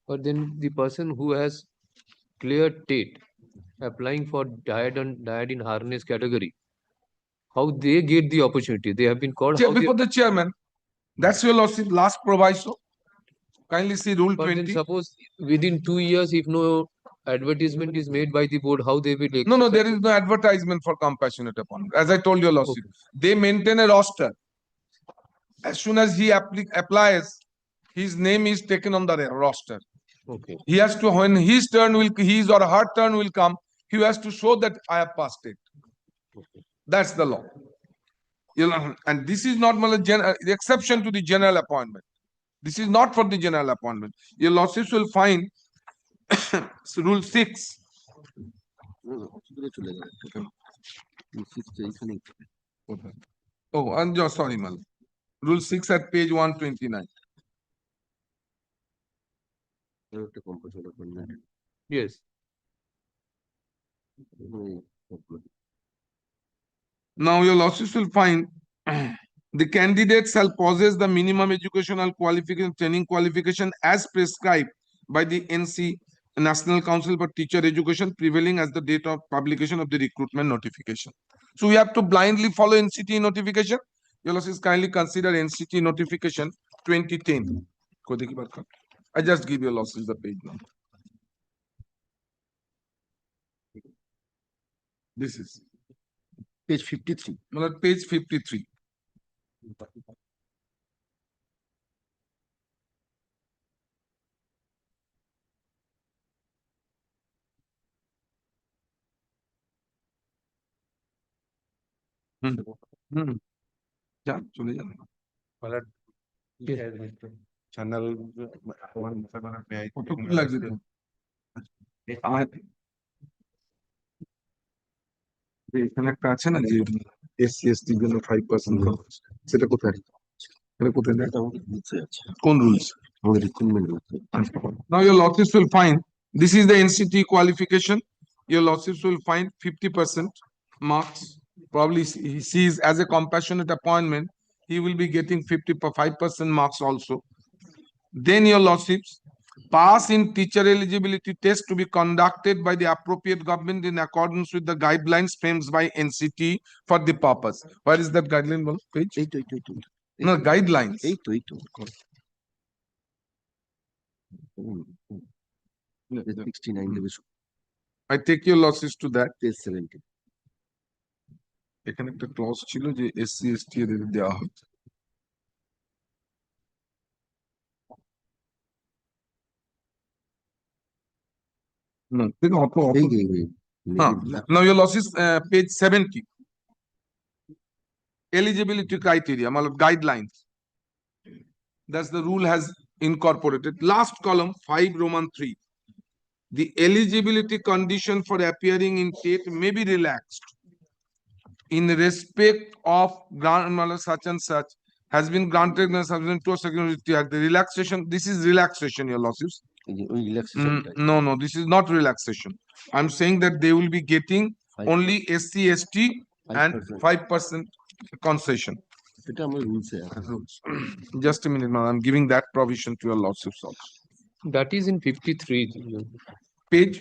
But then the person who has cleared TATE applying for died in harness category, how they get the opportunity? They have been called Before the chairman. That's your last proviso. Kindly see rule But 20. then suppose within 2 years, if no advertisement is made by the board, how they will No, there is no advertisement for compassionate appointment. As I told you, lordship, they maintain a roster. As soon as he applies, his name is taken on the roster. Okay. He has to, when his or her turn will come, he has to show that I have passed it. Okay. That's the law. And this is not the exception to the general appointment. This is not for the general appointment. Your lordships will find rule 6. Oh, I'm just sorry, Mal. Rule 6 at page 129. Yes. Now your lordships will find the candidate shall possess the minimum educational qualification, training qualification as prescribed by the NC, National Council for Teacher Education, prevailing as the date of publication of the recruitment notification. So we have to blindly follow NCT notification. Your lordships kindly consider NCT notification 2010. I just give your lordships the page number. This is page 53. Page 53. যা চলে যান channel কতক্ষণ লাগবে তো এখানে একটা আছে না যে এসসি এসটির জন্য 5% সেটা কোথায় এটা কোথায় কোন রুলস আমাদের recruitment now your lordships will find this is the NCT qualification. Your lordships will find 50% marks. Probably he sees as a compassionate appointment, he will be getting 55% marks also. Then your lordships, pass in teacher eligibility test to be conducted by the appropriate government in accordance with the guidelines framed by NCT for the purpose. Where is that guideline? Page? No, guidelines. 69. I take your losses to that. Page 70. এখানে একটা clause ছিল যে SC ST এদের দেওয়া হচ্ছে না দেখো now your losses page 70 eligibility criteria guidelines. That's the rule has incorporated. Last column 5 Roman 3. The eligibility condition for appearing in TATE may be relaxed in respect of grant such and such has been granted to a secondary. The relaxation, this is relaxation, your lordships. No, this is not relaxation. I'm saying that they will be getting 5%. Only SC, ST and 5% concession. Just a minute, man. I'm giving that provision to your lordships also. That is in 53. Page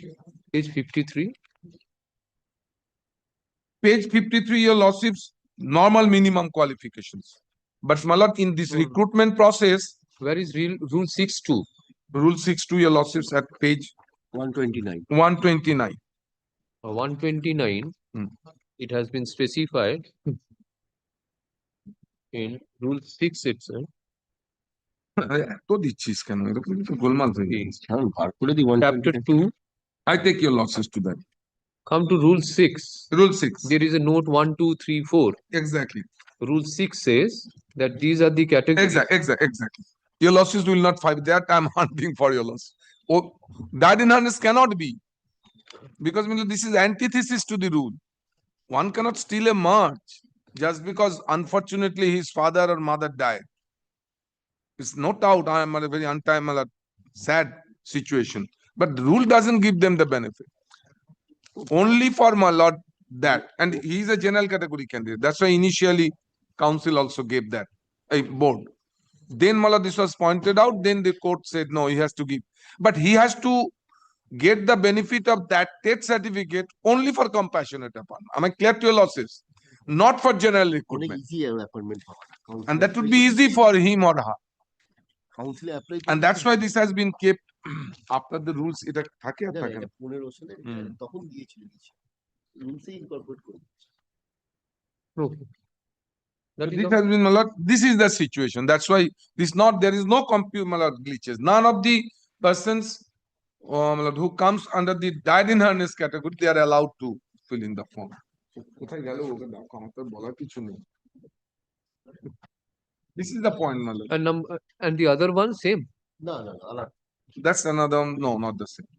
53. Page 53, your lordships, normal minimum qualifications. But my lord, in this recruitment process, where is rule 6.2? Rule 6.2, your lordships, at page 129. 129. 129, it has been specified in Rule 6 itself. এত দিচ্ছিস কেন এরকম তো গোলমাল হয়ে যাচ্ছে Chapter 2, I take your losses to that. come to Rule 6. Rule 6. There is a note 1, 2, 3, 4. Exactly. Rule 6 says that these are the categories. Exactly. Your losses will not find that. I'm hunting for your loss. Oh, that in harness cannot be. Because this is antithesis to the rule. One cannot steal a march just because unfortunately his father or mother died. It's no doubt I am a very sad situation. But the rule doesn't give them the benefit. Only for my lord that. And he is a general category candidate. That's why initially council also gave that. A board. Then Mala, this was pointed out. Then the court said no, he has to give. But he has to get the benefit of that TET certificate only for compassionate appointment. Am I clear to your losses? Not for general recruitment. And that would be easy for him or her. And that's why this has been kept after the rules. এটা থাকে আর থাকে না। Okay. This has been this is the situation. That's why there is no glitches. None of the persons who comes under the died in harness category, they are allowed to fill in the form. কোথায় গেল ওকে দেখো আমার তো বলার কিছু নেই। This is the point, my lord. And the other one, same. No. That's another. No, not the same.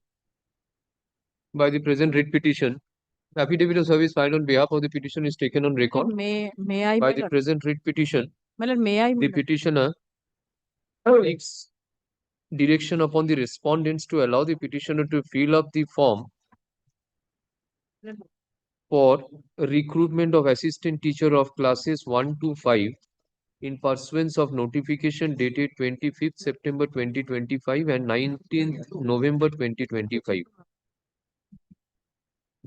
By the present writ petition, affidavit of service filed on behalf of the petition is taken on record. May I? By the present writ petition, May I? the petitioner seeks direction upon the respondents to allow the petitioner to fill up the form for recruitment of assistant teacher of classes 1 to 5 in pursuance of notification dated 25th September 2025 and 19th November 2025.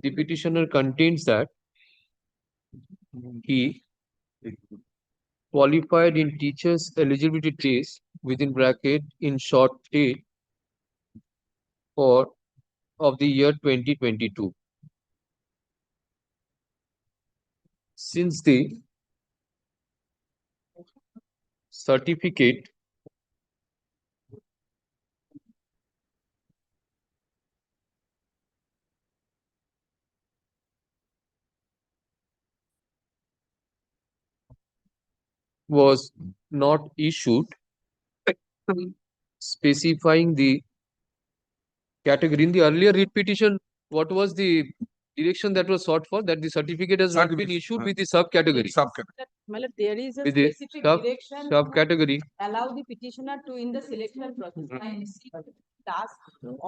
The petitioner contains that he qualified in teachers eligibility test within bracket in short TET of the year 2022. Since the certificate was not issued specifying the category in the earlier writ petition, what was the direction that was sought for? That the certificate has not been issued with the subcategory. There is a With the specific direction to subcategory. allow the petitioner to in the selection process. I received task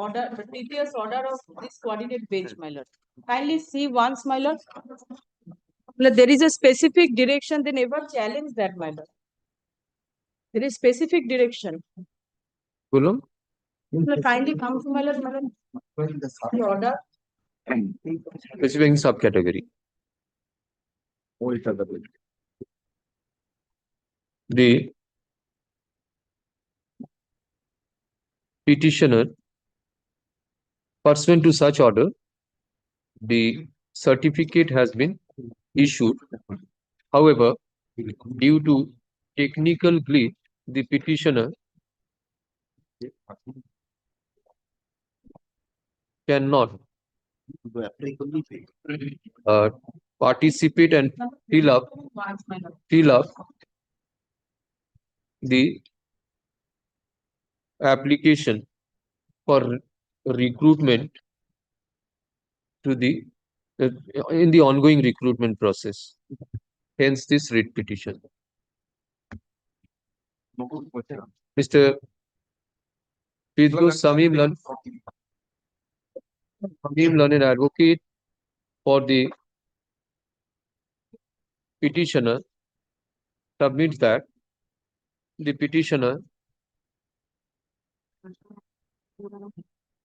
order, the previous order of this coordinate bench, my lord. Kindly see once, my lord. There is a specific direction, they never challenge that, my lord. There is specific direction. Gulum? Kindly come to my lord, my lord. The order. Specifying subcategory. The petitioner, pursuant to such order, the certificate has been issued. However, due to technical glitch, the petitioner cannot participate and fill up the application for recruitment to the in the ongoing recruitment process. Hence this writ petition. Mr. Samim learned advocate for the petitioner submits that the petitioner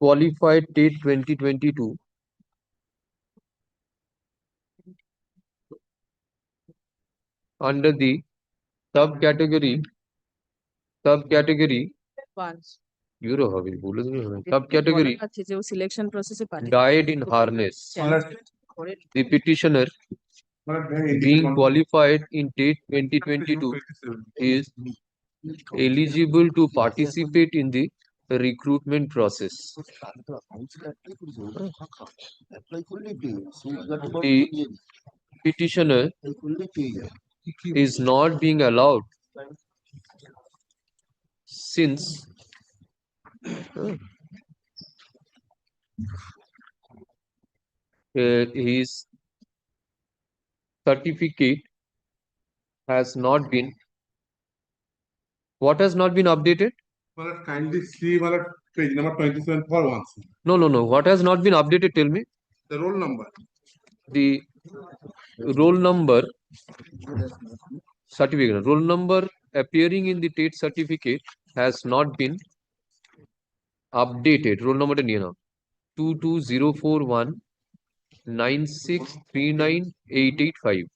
qualified TET 2022 under the subcategory euro হবে বলে দিলে হবে sub category আছে যে ও selection প্রসেসে died in harness. The petitioner being qualified in date 2022 is eligible to participate in the recruitment process. The petitioner is not being allowed since his certificate has not been what has not been updated? Kindly see page number 27 for once. No. What has not been updated? Tell me. The roll number. The roll number certificate. Roll number appearing in the date certificate has not been updated. Roll number to niye na 22041 9639885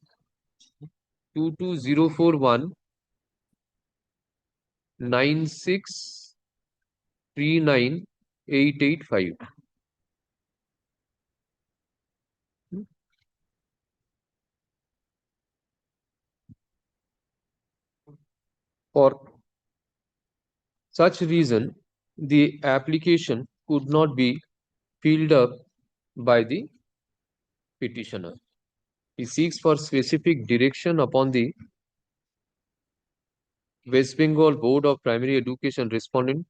22041 9639885. For such reason, the application could not be filled up by the petitioner. He seeks for specific direction upon the West Bengal Board of Primary Education respondent.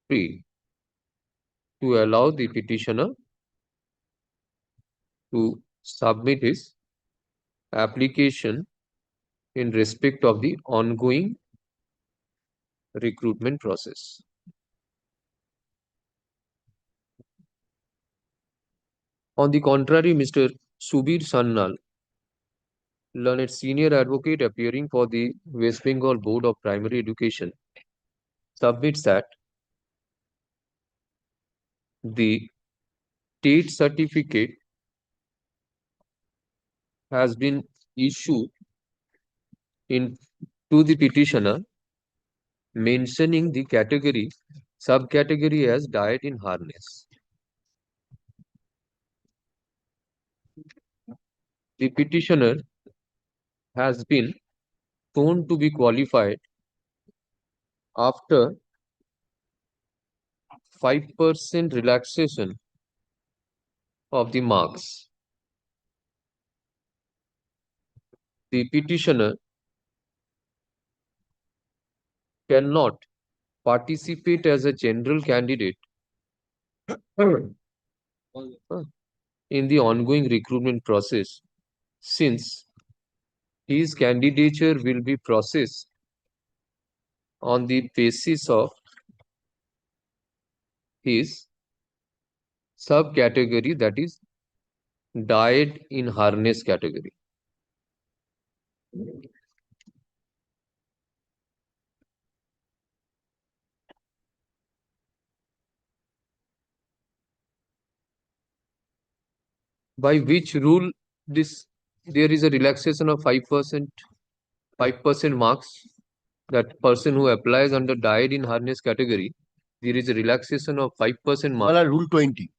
Free to allow the petitioner to submit his application in respect of the ongoing recruitment process. On the contrary, Mr. Subir Sannal, learned senior advocate appearing for the West Bengal Board of Primary Education, submits that the state certificate has been issued to the petitioner mentioning the category subcategory as diet in harness. The petitioner has been shown to be qualified after 5% relaxation of the marks. The petitioner cannot participate as a general candidate in the ongoing recruitment process since his candidature will be processed on the basis of his subcategory, that is diet in harness category. By which rule there is a relaxation of 5% marks. That person who applies under diet in harness category, there is a relaxation of 5% marks. Rule 20.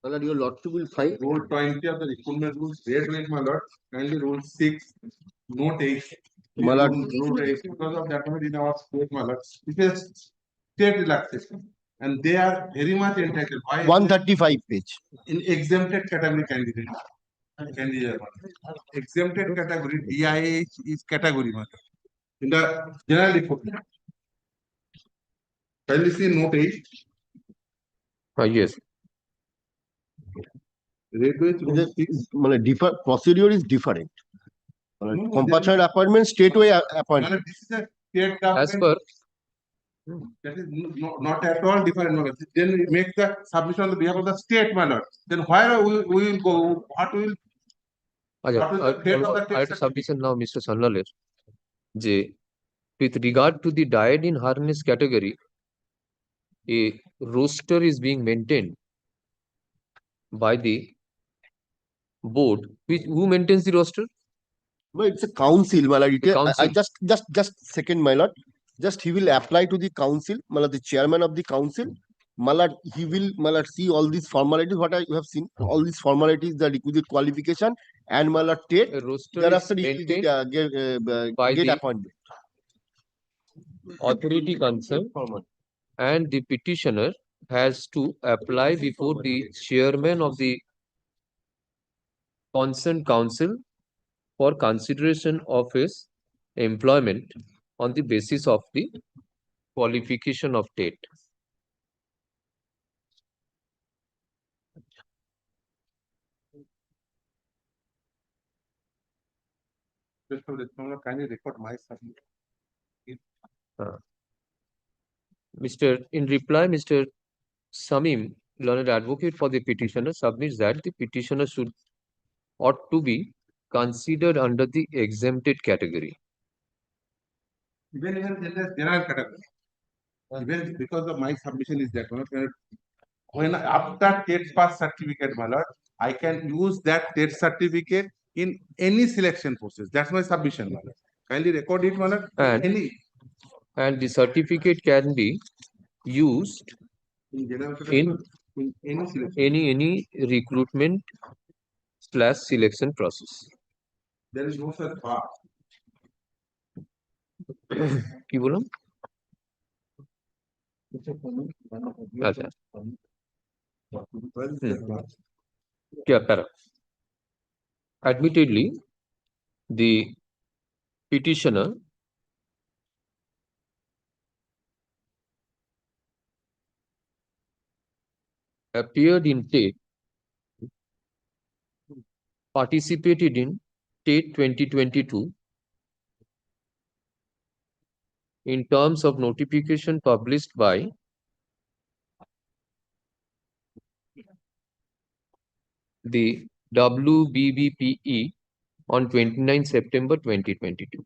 Your lordship will find Rule 20 of the recruitment rules, date with my lord, kindly rule 6, note 8. My lord. Rule 8, because of that in our state, my lord, it is state relaxation. And they are very much entitled. Why? 135 page. In exempted category candidate. Exempted category, DIH is category, my lord. In the general report. Kindly see note 8. Yes. Procedure is different. Compulsory appointment, statewide appointment. This is a state government. As per That is not at all different. No. Then we make the submission on the behalf of the state, my lord. Then where we will go? What will? I have to submission now, Mr. Sannal, with regard to the diet in harness category, a roster is being maintained by the board, who maintains the roster? No, it's a council, my lord. The I council. just second, my lord. Just he will apply to the council, my lord, the chairman of the council. My lord, he will, my lord, see all these formalities. What you have seen, all these formalities, the requisite qualification, and my lord, A roster thereafter is he maintained by get the appointed. authority concerned, and the petitioner has to apply before the chairman of the concerned council for consideration of his employment on the basis of the qualification of TET. Kindly record my submission. In reply, Mr. Samim, learned advocate for the petitioner, submits that the petitioner ought to be considered under the exempted category. Even in the general category. Even because of my submission is that when after TET pass certificate, my lord, I can use that TET certificate in any selection process. That's my submission, my lord. Kindly record it, my lord. And the certificate can be used in any recruitment / selection process. There is no such bar. কি বললাম? আচ্ছা क्या para? Admittedly, the petitioner appeared in TET, participated in TET 2022 in terms of notification published by the WBBPE on 29 September 2022.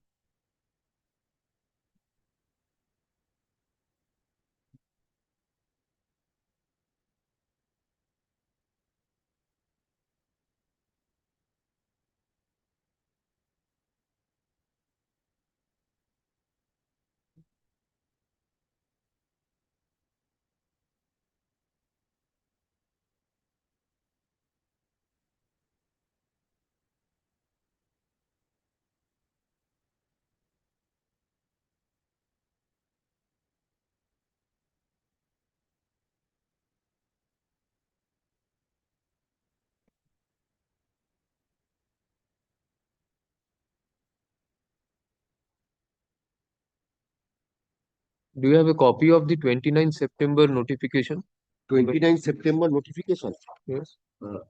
Do you have a copy of the 29 September notification? 29 September notification? Yes.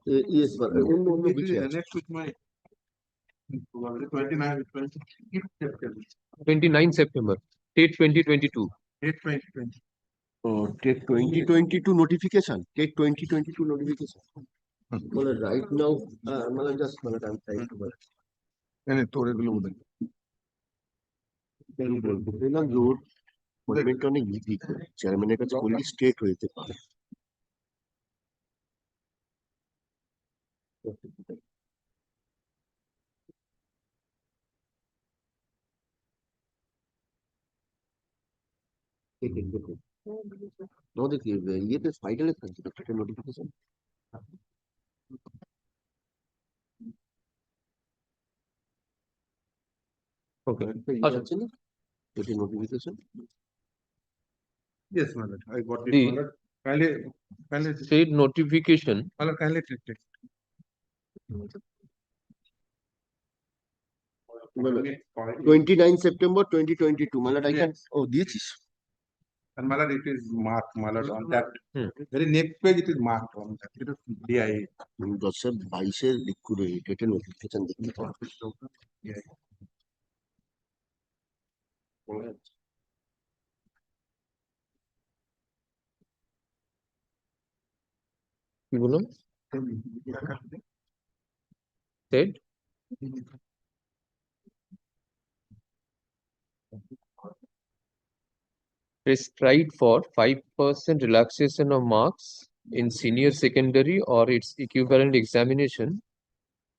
Yes, but I don't know which one. Next with my 29 September, TET 2022. TET 2020. Oh, TET 2022 notification. TET 2022 notification. Well, right now, just I'm trying to work. তোর এগুলো বলে বললাম জোর government অনেক easy চেয়ারম্যানের কাছে বললি state হইতে পারে আমাদের কি ইয়েতে ফাইনালে থাকছে তো একটা নোটিফিকেশন Okay. আছে না এটা notification Yes, my lord. I got it, The my lord. Kindly state notification my lord, kindly take. 29 September 2022 মানে I can দিয়েছিস And my lord, it is marked, my lord, on that very next page it is marked on that. It is DIA. 2022 লিখুরে এটা notification দেখতে পাবো কি বললাম? TET prescribed for 5% relaxation of marks in senior secondary or its equivalent examination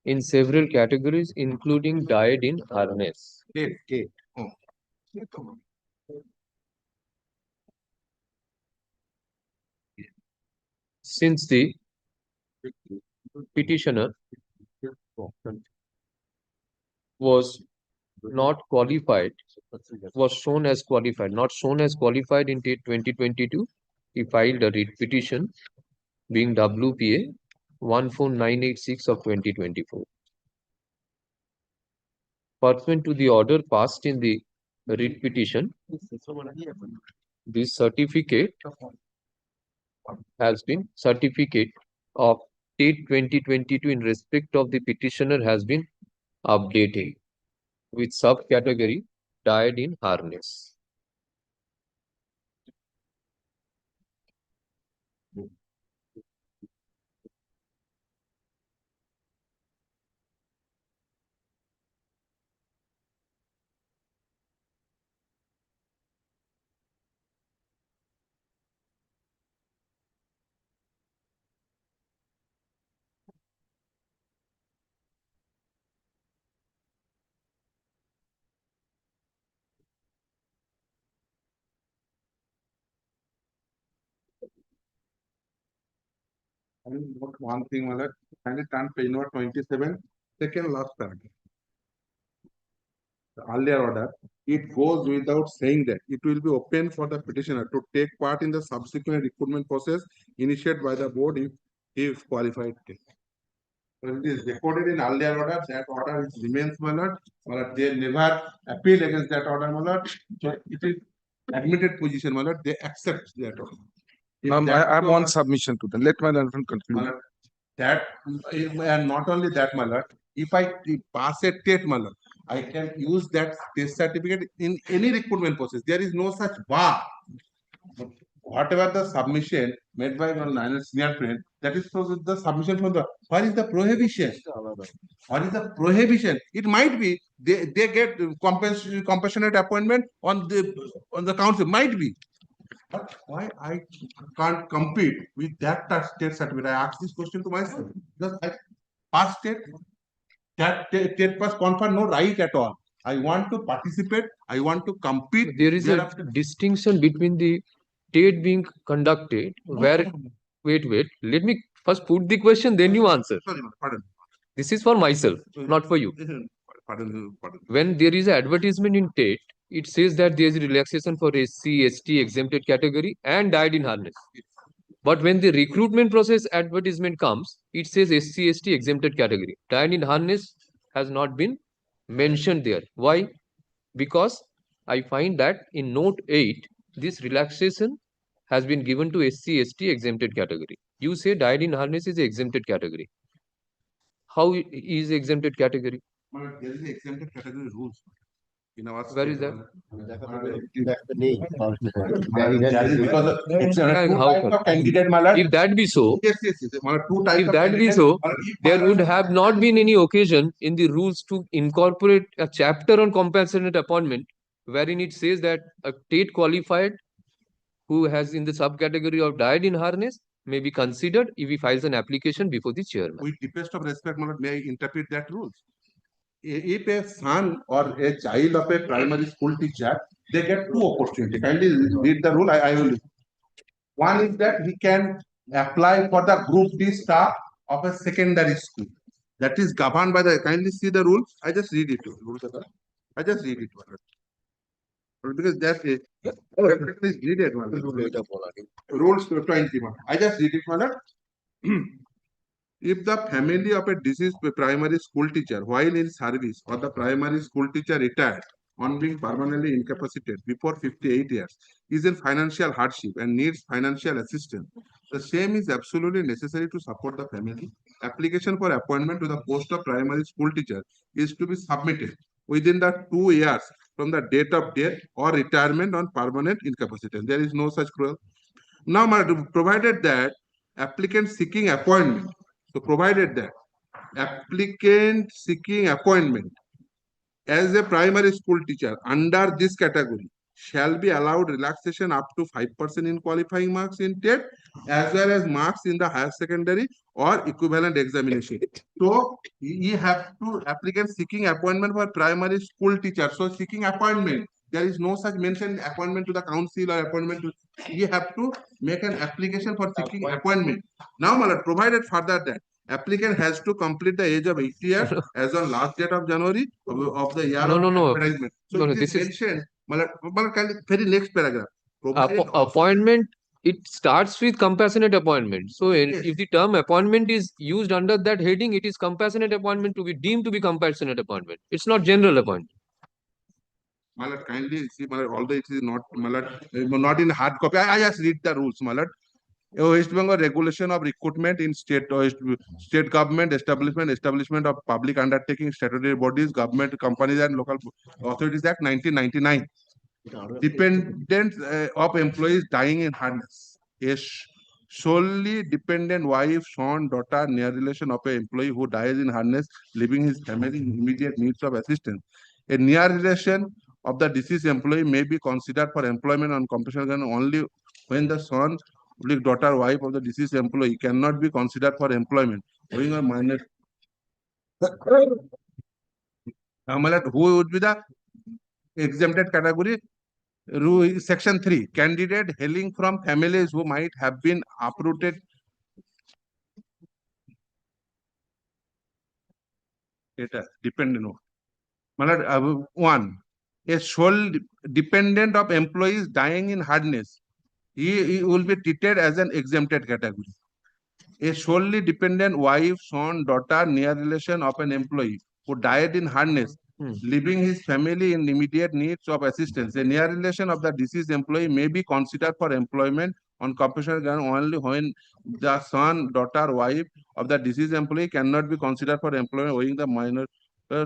in several categories, including diet in harness. Since the petitioner was not qualified, was shown as qualified, not shown as qualified in date 2022, he filed a writ petition being WPA 14986 of 2024. Pursuant to the order passed in the writ petition, this certificate of date 2022 in respect of the petitioner has been updated with subcategory died in harness. I will note one thing, my lord. Kindly turn page number 27, second last paragraph. The earlier order, it goes without saying that it will be open for the petitioner to take part in the subsequent recruitment process initiated by the board if he is qualified. So it is recorded in earlier order, that order remains, my lord. They never appeal against that order, my lord. So it is admitted position, my lord. They accept that order. I have one submission to them. Let my lord conclude. That and not only that, my lord. If I pass a TET, my lord, I can use that test certificate in any recruitment process. There is no such bar. Whatever the submission made by my senior friend, that is the submission from the. What is the prohibition? What is the prohibition? It might be they get compassionate appointment on the council. Might be. But why I can't compete with that state certificate? I asked this question to myself because I passed state. That state pass confer no right at all. I want to participate. I want to compete. There is a distinction between the TET being conducted where, wait, let me first put the question, then you answer. Sorry, pardon. This is for myself, not for you. Pardon. When there is an advertisement in TET, it says that there is a relaxation for SC, ST exempted category and died in harness. But when the recruitment process advertisement comes, it says SC, ST exempted category. Died in harness has not been mentioned there. Why? Because I find that in note 8, this relaxation has been given to SC, ST exempted category. You say died in harness is exempted category. How is exempted category? There is exempted category rules. Where is that? That's the name. If that be so, Yes. if that be so, there would have not been any occasion in the rules to incorporate a chapter on compassionate appointment wherein it says that a TET qualified who has in the subcategory of died in harness may be considered if he files an application before the chairman. With deepest of respect, may I interpret that rules? If a son or a child of a primary school teacher, they get two opportunities. Kindly read the rule. I will. One is that he can apply for the group D staff of a secondary school. That is governed by the. Kindly see the rule. I just read it. I just read it. Because that is read it. Rules 21. I just read it. If the family of a deceased primary school teacher while in service or the primary school teacher retired on being permanently incapacitated before 58 years is in financial hardship and needs financial assistance, the same is absolutely necessary to support the family. Application for appointment to the post of primary school teacher is to be submitted within the 2 years from the date of death or retirement on permanent incapacitation. There is no such clause. Now, provided that applicant seeking appointment, so provided that applicant seeking appointment as a primary school teacher under this category shall be allowed relaxation up to 5% in qualifying marks in TET as well as marks in the higher secondary or equivalent examination. So you have to applicant seeking appointment for primary school teacher. So seeking appointment, there is no such mention appointment to the council or appointment to, you have to make an application for seeking appointment. Now, my lord, provided further that applicant has to complete the age of 80 years as on last date of January of the year of advertisement. So it is mentioned, my lord, very next paragraph. Provided appointment, it starts with compassionate appointment. So if the term appointment is used under that heading, it is compassionate appointment to be deemed to be compassionate appointment. It's not general appointment. Malad, kindly see, Malad, although it is not, Malad, not in hard copy. I just read the rules, Malad. West Bengal regulation of recruitment in state government, establishment of public undertaking, statutory bodies, government companies and local authorities act 1999. Dependent of employees dying in harness. A solely dependent wife, son, daughter, near relation of an employee who dies in harness, leaving his family in immediate needs of assistance. A near relation of the deceased employee may be considered for employment on compensation only when the son, daughter, wife of the deceased employee cannot be considered for employment. Owing a minor. Who would be the exempted category? Section 3, candidate hailing from families who might have been uprooted. Dependent. One, a sole dependent of employees dying in hardness. He will be treated as an exempted category. A solely dependent wife, son, daughter, near relation of an employee who died in harness, leaving his family in immediate needs of assistance. A near relation of the deceased employee may be considered for employment on compensation ground only when the son, daughter, wife of the deceased employee cannot be considered for employment owing the minor.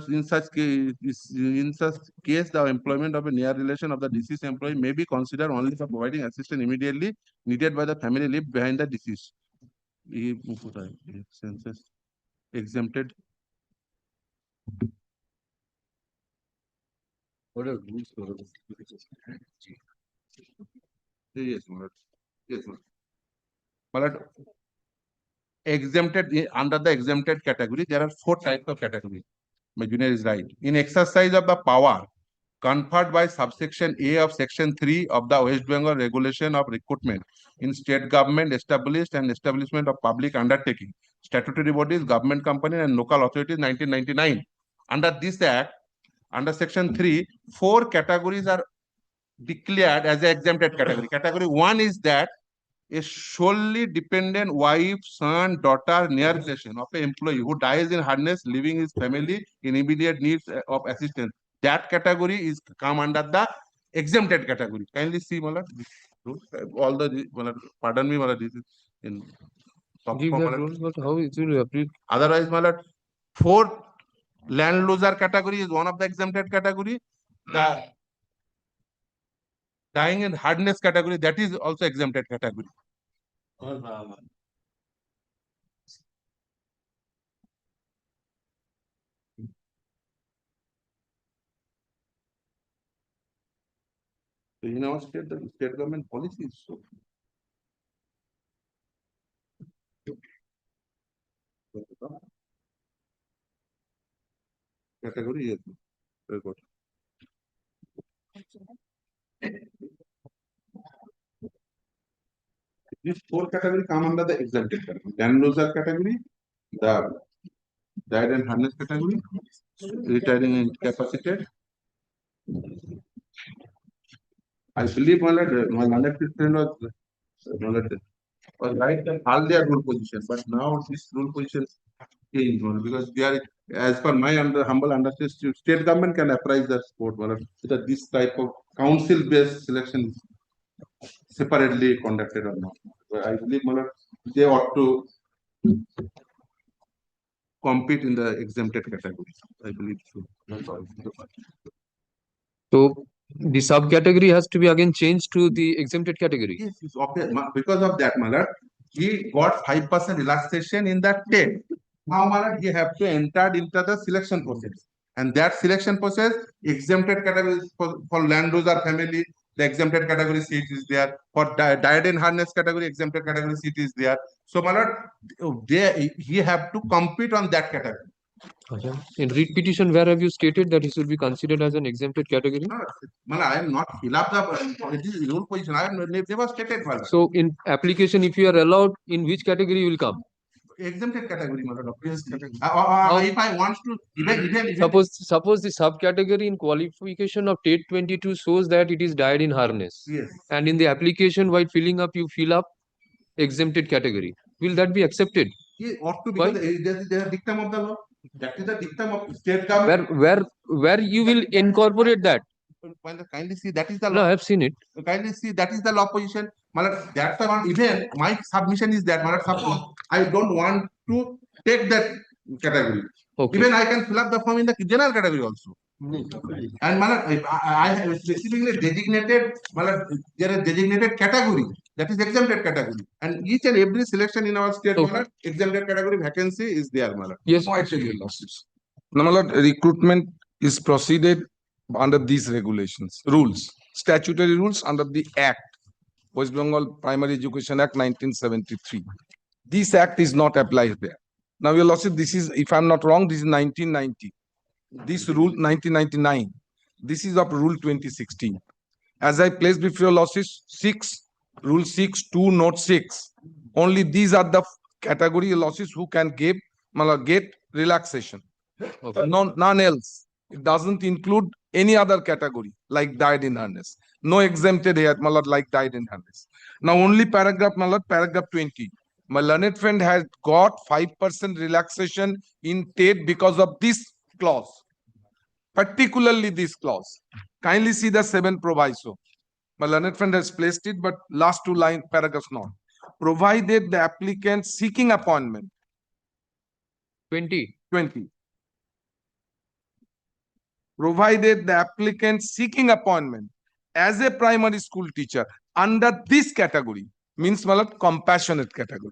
In such case, the employment of a near relation of the deceased employee may be considered only for providing assistance immediately needed by the family left behind the deceased. Census exempted. What are rules for yes, Malad. Yes, Malad. Exempted under the exempted category, there are 4 types of categories. My junior is right. In exercise of the power conferred by subsection A of section 3 of the West Bengal regulation of recruitment in state government established and establishment of public undertaking, statutory bodies, government company and local authorities 1999. Under this act, under section 3, 4 categories are declared as an exempted category. Category 1 is that a solely dependent wife, son, daughter, near relation of an employee who dies in harness, leaving his family in immediate needs of assistance. That category is come under the exempted category. Kindly see, Malad, all the, Malad, pardon me, Malad, this is in. Give that rules, but how it will appear? Otherwise, Malad, 4 land loser category is one of the exempted category. The dying in hardness category, that is also exempted category. So in our state, the state government policy is so. Category, yes. Very good. These 4 categories come under the exempted category. Land loser category, the died and harness category, retiring incapacitated. I believe my landed friend was right and all their rule position, but now this rule position changed because they are, as per my humble understanding, state government can apprise the sport whether this type of council-based selection is separately conducted or not. But I believe they ought to compete in the exempted category. I believe so. So the subcategory has to be again changed to the exempted category. Yes, it's okay. Because of that, Malad, he got 5% relaxation in that TET. Now, Malad, he have to enter into the selection process. And that selection process, exempted categories for land loser family, the exempted category seat is there. For diet and harness category, exempted category seat is there. So, my lord, he have to compete on that category. Okay. In read petition, where have you stated that he should be considered as an exempted category? I am not fill up the it is rule position. I have never stated. So in application, if you are allowed, in which category you will come? Exempted category, my lord. If I want to even Suppose the subcategory in qualification of TET 22 shows that it is died in harness. Yes. And in the application while filling up, you fill up exempted category. Will that be accepted? He ought to, Why? because there is a dictum of the law. That is the dictum of state government. Where you will incorporate that? Kindly see, that is the law. No, I have seen it. Kindly see, that is the law position. That's the one. Even my submission is that, suppose I don't want to take that category. Okay. Even I can fill up the form in the general category also. And I have specifically designated, there is designated category, that is exempted category. And each and every selection in our state, exempted category vacancy is there. Yes. No, I tell you, losses. Now, my lord, recruitment is proceeded under these regulations, rules, statutory rules under the Act, West Bengal Primary Education Act 1973. This Act is not applied there. Now, your lordship, this is, if I'm not wrong, this is 1990. This rule 1999. This is of Rule 2016. As I placed before your lordship, Rule 6, 2, Note 6. Only these are the category your lordship who can get relaxation. Okay. None else. It doesn't include any other category like died in harness. No exempted here, my lord, like died in harness. Now only paragraph, my lord, paragraph 20. My learned friend has got 5% relaxation in TET because of this clause, particularly this clause. Kindly see the 7 proviso. My learned friend has placed it, but last 2 line paragraphs not. Provided the applicant seeking appointment. 20. Provided the applicant seeking appointment as a primary school teacher under this category, means compassionate category,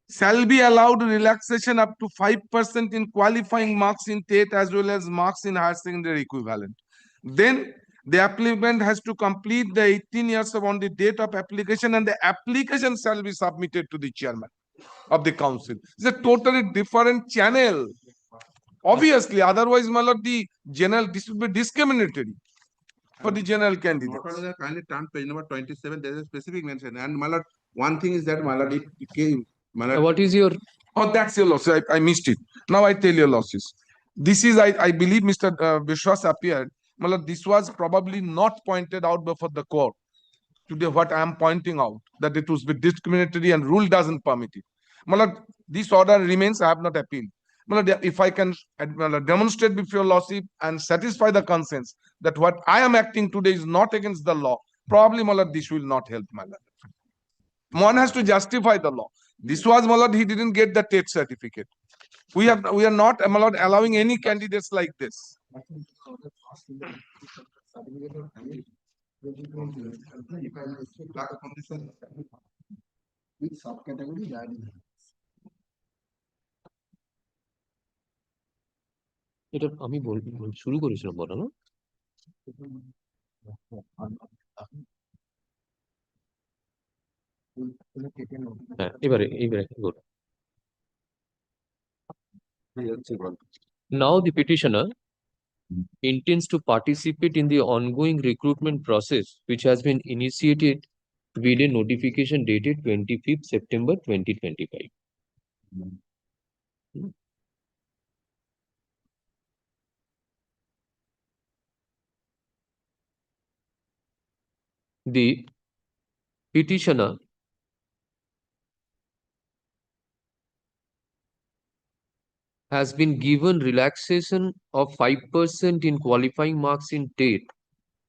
shall be allowed relaxation up to 5% in qualifying marks in TET as well as marks in higher secondary equivalent. Then the applicant has to complete the 18 years on the date of application, and the application shall be submitted to the chairman of the council. It's a totally different channel. Obviously, otherwise, my lord, this would be discriminatory for the general candidate. Kindly turn page number 27. There is a specific mention. And my lord, one thing is that, my lord, it came. What is your? Oh, that's your loss. I missed it. Now I tell your losses. This is, I believe, Mr. Vishwas appeared. My lord, this was probably not pointed out before the court. Today, what I am pointing out, that it was be discriminatory and rule doesn't permit it. My lord, this order remains. I have not appealed. My lord, if I can demonstrate before your lordship and satisfy the conscience that what I am acting today is not against the law, probably, my lord, this will not help, my lord. One has to justify the law. This was, my lord, he didn't get the TET certificate. We are not, my lord, allowing any candidates like this. এটা আমি শুরু করেছিলাম বলা না? হ্যাঁ, এবারে good. Now the petitioner intends to participate in the ongoing recruitment process, which has been initiated with a notification dated 25th September 2025. The petitioner has been given relaxation of 5% in qualifying marks in TET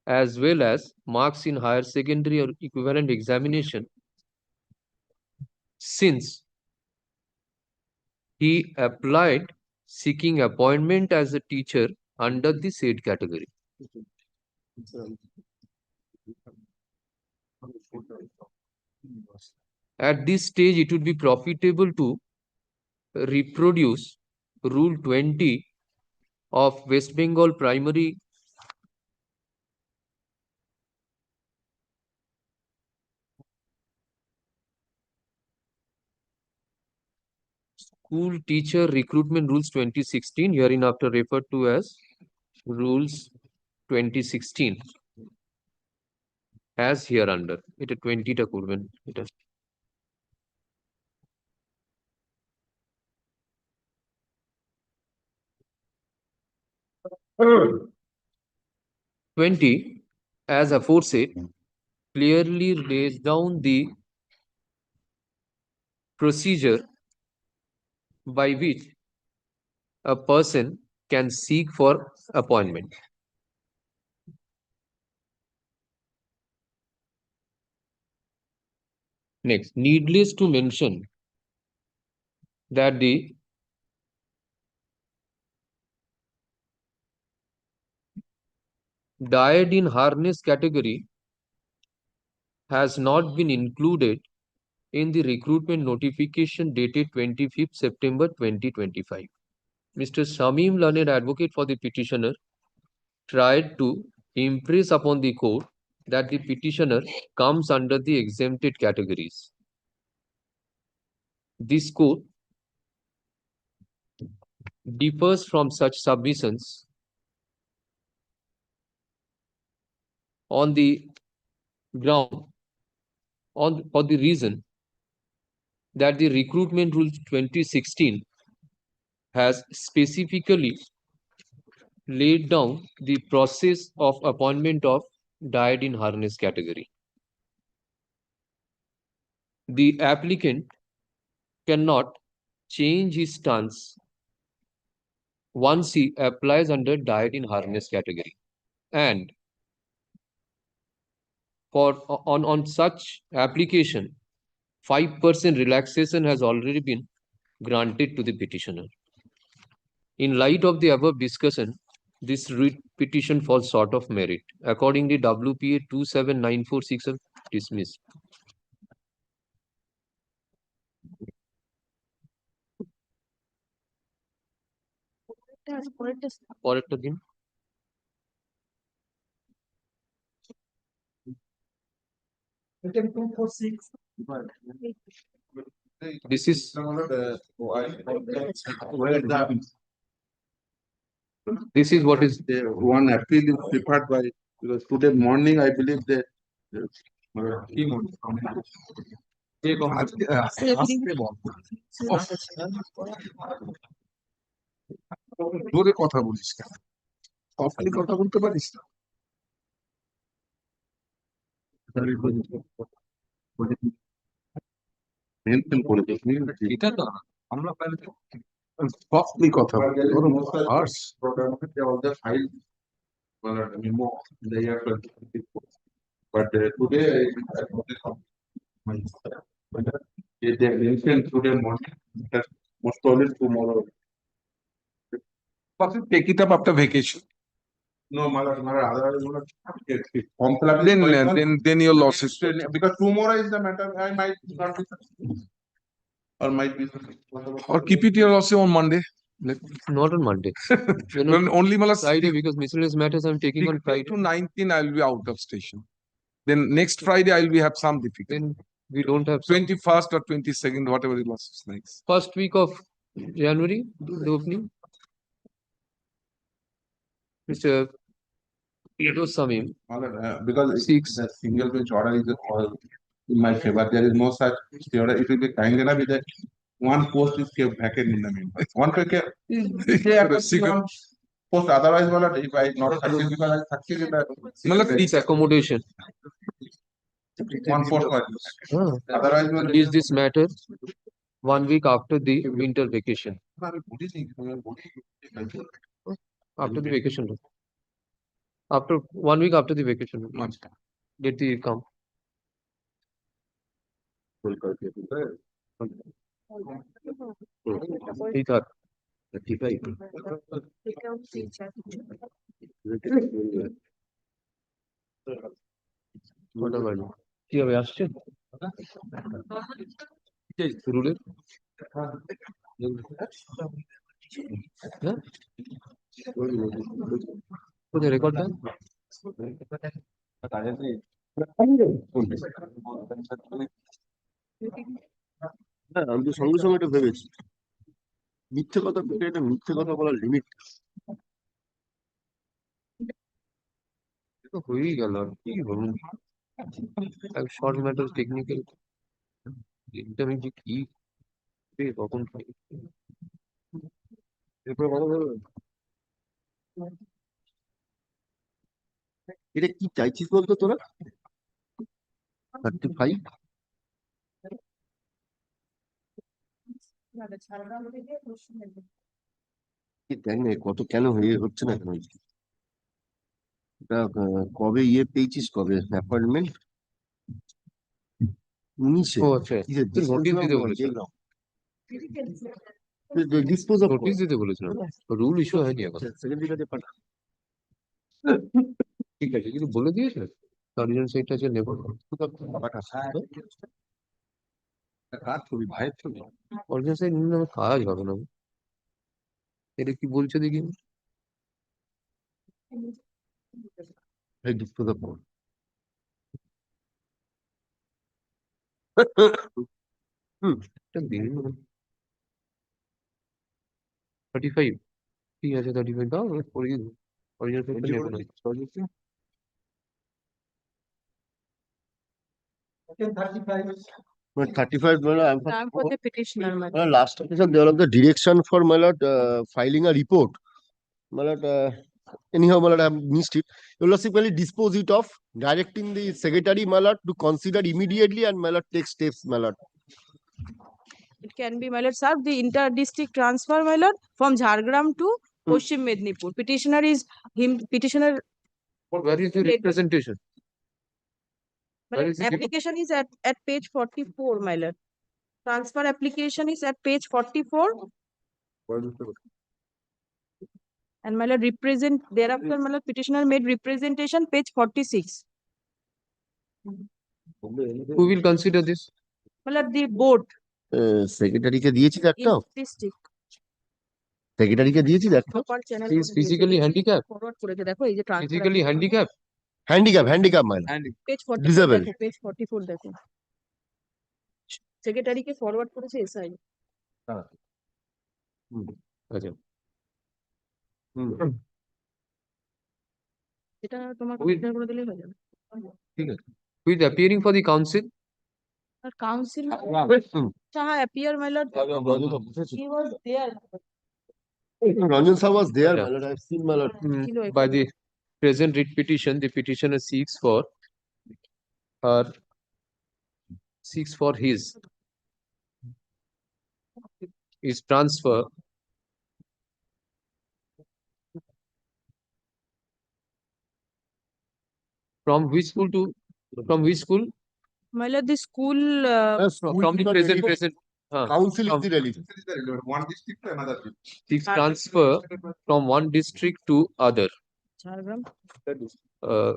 as well as marks in higher secondary or equivalent examination since he applied seeking appointment as a teacher under the said category. At this stage, it would be profitable to reproduce Rule 20 of West Bengal Primary School Teacher Recruitment Rules 2016, hereinafter referred to as Rules 2016, as hereunder. এটা 20টা করবেন এটা। Hmm. 20, as aforesaid, clearly lays down the procedure by which a person can seek for appointment. Next, needless to mention that the diet in harness category has not been included in the recruitment notification dated 25th September 2025. Mr. Shamim, learned advocate for the petitioner, tried to impress upon the court that the petitioner comes under the exempted categories. This court differs from such submissions on the ground, for the reason that the recruitment rule 2016 has specifically laid down the process of appointment of diet in harness category. The applicant cannot change his stance once he applies under diet in harness category, and on such application 5% relaxation has already been granted to the petitioner. In light of the above discussion, this writ petition falls short of merit. Accordingly, WPA 27946 are dismissed. পরেরটা দিন। This is what is the one appeal is prepared by, because today morning I believe that জোরে কথা বলিস কেন? Softly কথা বলতে পারিস না? মেনটেন করে দিস, এটা তো আমরা সফটলি কথা বলি, ওর hertz all the file memo in the year 2024. But today I they mentioned today morning that most probably tomorrow. Take it up after vacation. No, then your losses. Because tomorrow is the matter. I might not be or might be or keep it your loss on Monday. not on Monday. Only Friday, because miscellaneous matters I'm taking on Friday. To 19 I will be out of station. Then next Friday I will have some difficulty. Then we don't have 21st or 22nd, whatever the loss is like. First week of January, the opening. Mr. Samim, because the single bench order is all in my favor. There is no such order. It will be kind enough that one post is kept vacant in the meanwhile. One post, otherwise, if I not succeed, because I succeed in that. It's accommodation. One post. Otherwise, is this matter 1 week after the winter vacation? After the vacation. After 1 week after the vacation. Get the come. কি হবে আসছে রুলের কোথায় রেকর্ডটা হ্যাঁ, আমি তো সঙ্গে সঙ্গে এটা ভেবেছি। মিথ্যে কথা বলে, এটা মিথ্যে কথা বলার লিমিট। তো হয়েই গেল আর কি বলুন, শর্ট ম্যাটার টেকনিক্যাল, এটা আমি যে কি কখন খাই এরপরে কথা বলবেন, এটা কি চাইছিস বলতো তোরা? 35 দেখ না কত কেন হচ্ছে না কেন? এটা কবে পেয়েছিস, কবে অ্যাপয়েন্টমেন্ট? 19-এ? ও আচ্ছা, নোটিশ দিতে বলেছিলাম, ডিসপোজ অফ নোটিশ দিতে বলেছিলাম, রুল ইস্যু হয়নি এখন। ঠিক আছে, কিন্তু বলে দিয়েছে গার্জিয়ান সাইটটা আছে নেব কার ছবি, ভাইয়ের ছবি? গার্জিয়ান সাইট নিলে আমার কাজ হবে না। এটা কি বলছে দেখি, ডিসপোজ অফ এটা দিন 35, ঠিক আছে 35 দাও, করিয়ে দেবো। গার্জিয়ান সাইটটা নেব না। 35 Time for the petitioner, madam. last officer develop the direction for my lord filing a report. My lord, anyhow, my lord, I have missed it. You will simply dispose it of, directing the secretary, my lord, to consider immediately and my lord take steps, my lord. It can be, my lord, sir, the inter-district transfer, my lord, from Jhargram to Paschim Mednipur. Petitioner is him, petitioner. Where is the representation? My Where lord, is it? application is at page 44, my lord. Transfer application is at page 44. And my lord, thereafter, my lord, petitioner made representation, page 46. Who will consider this? My lord, the board Secretary কে দিয়েছিস in একটাও? district. Secretary কে দিয়েছিস একটাও? Proper channel He is করে physically দিয়েছে। handicapped. Forward করেছে, দেখো এই যে transfer Physically handicapped. Handicap, my lord. page 44 Disabled. দেখো, page 44 দেখো। সেক্রেটারি কে ফরওয়ার্ড করেছে এসআই। আচ্ছা, এটা তোমার Who is- কনসিডার করে দিলেই হয়ে যাবে। ঠিক আছে। Who is appearing for the council? আর কাউন্সিল চাহা appear, my lord, he was there. Ranjan sir was there, Yeah. my lord. I have seen, my lord. By the present writ petition, the petitioner seeks for his transfer from which school to which school? My lord, the school From the present Council is from- the relevant. One district to another. seeks transfer from one district to other. Jhargram. Uh,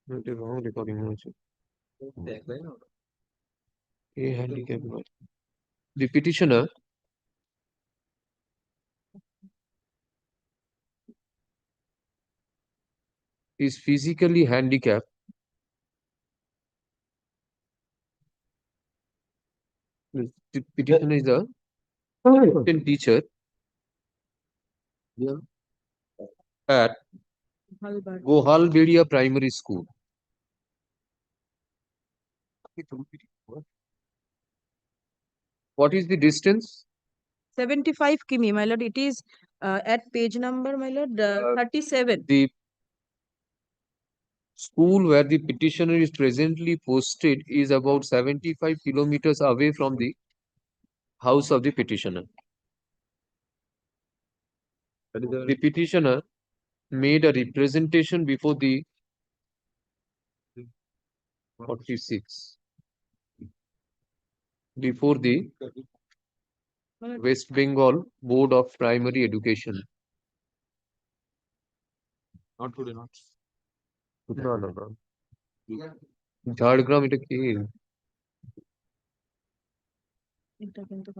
এটা wrong recording হয়েছে। A handicap. The petitioner is physically handicapped the petitioner is a assistant teacher at Gohalbedia Primary School. What is the distance? 75 কিমি, my lord. It is at page number, my lord, 37. The school where the petitioner is presently posted is about 75 kilometers away from the house of the petitioner. The petitioner made a representation before the 46 before the West Bengal Board of Primary Education. Not today, not. No. Jhargram এটা কি? এটা কিন্তু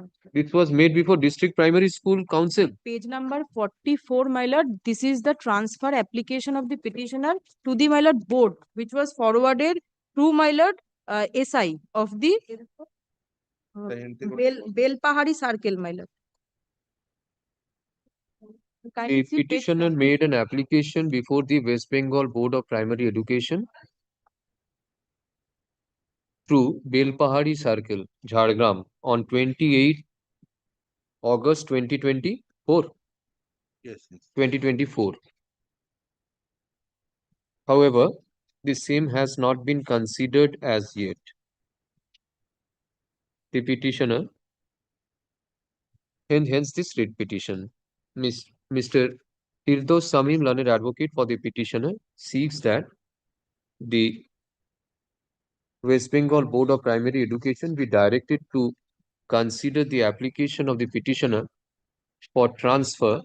It was made before District Primary School Council. page number 44, my lord. This is the transfer application of the petitioner to the, my lord, board, which was forwarded through my lord SI of the Belpahari Circle, my lord. The petitioner made an application before the West Bengal Board of Primary Education through Belpahari Circle, Jhargram on 28 August 2024. Yes. 2024. However, the same has not been considered as yet. The petitioner, hence this writ petition. Mr. Firdos Samim, learned advocate for the petitioner, seeks that the West Bengal Board of Primary Education be directed to consider the application of the petitioner for transfer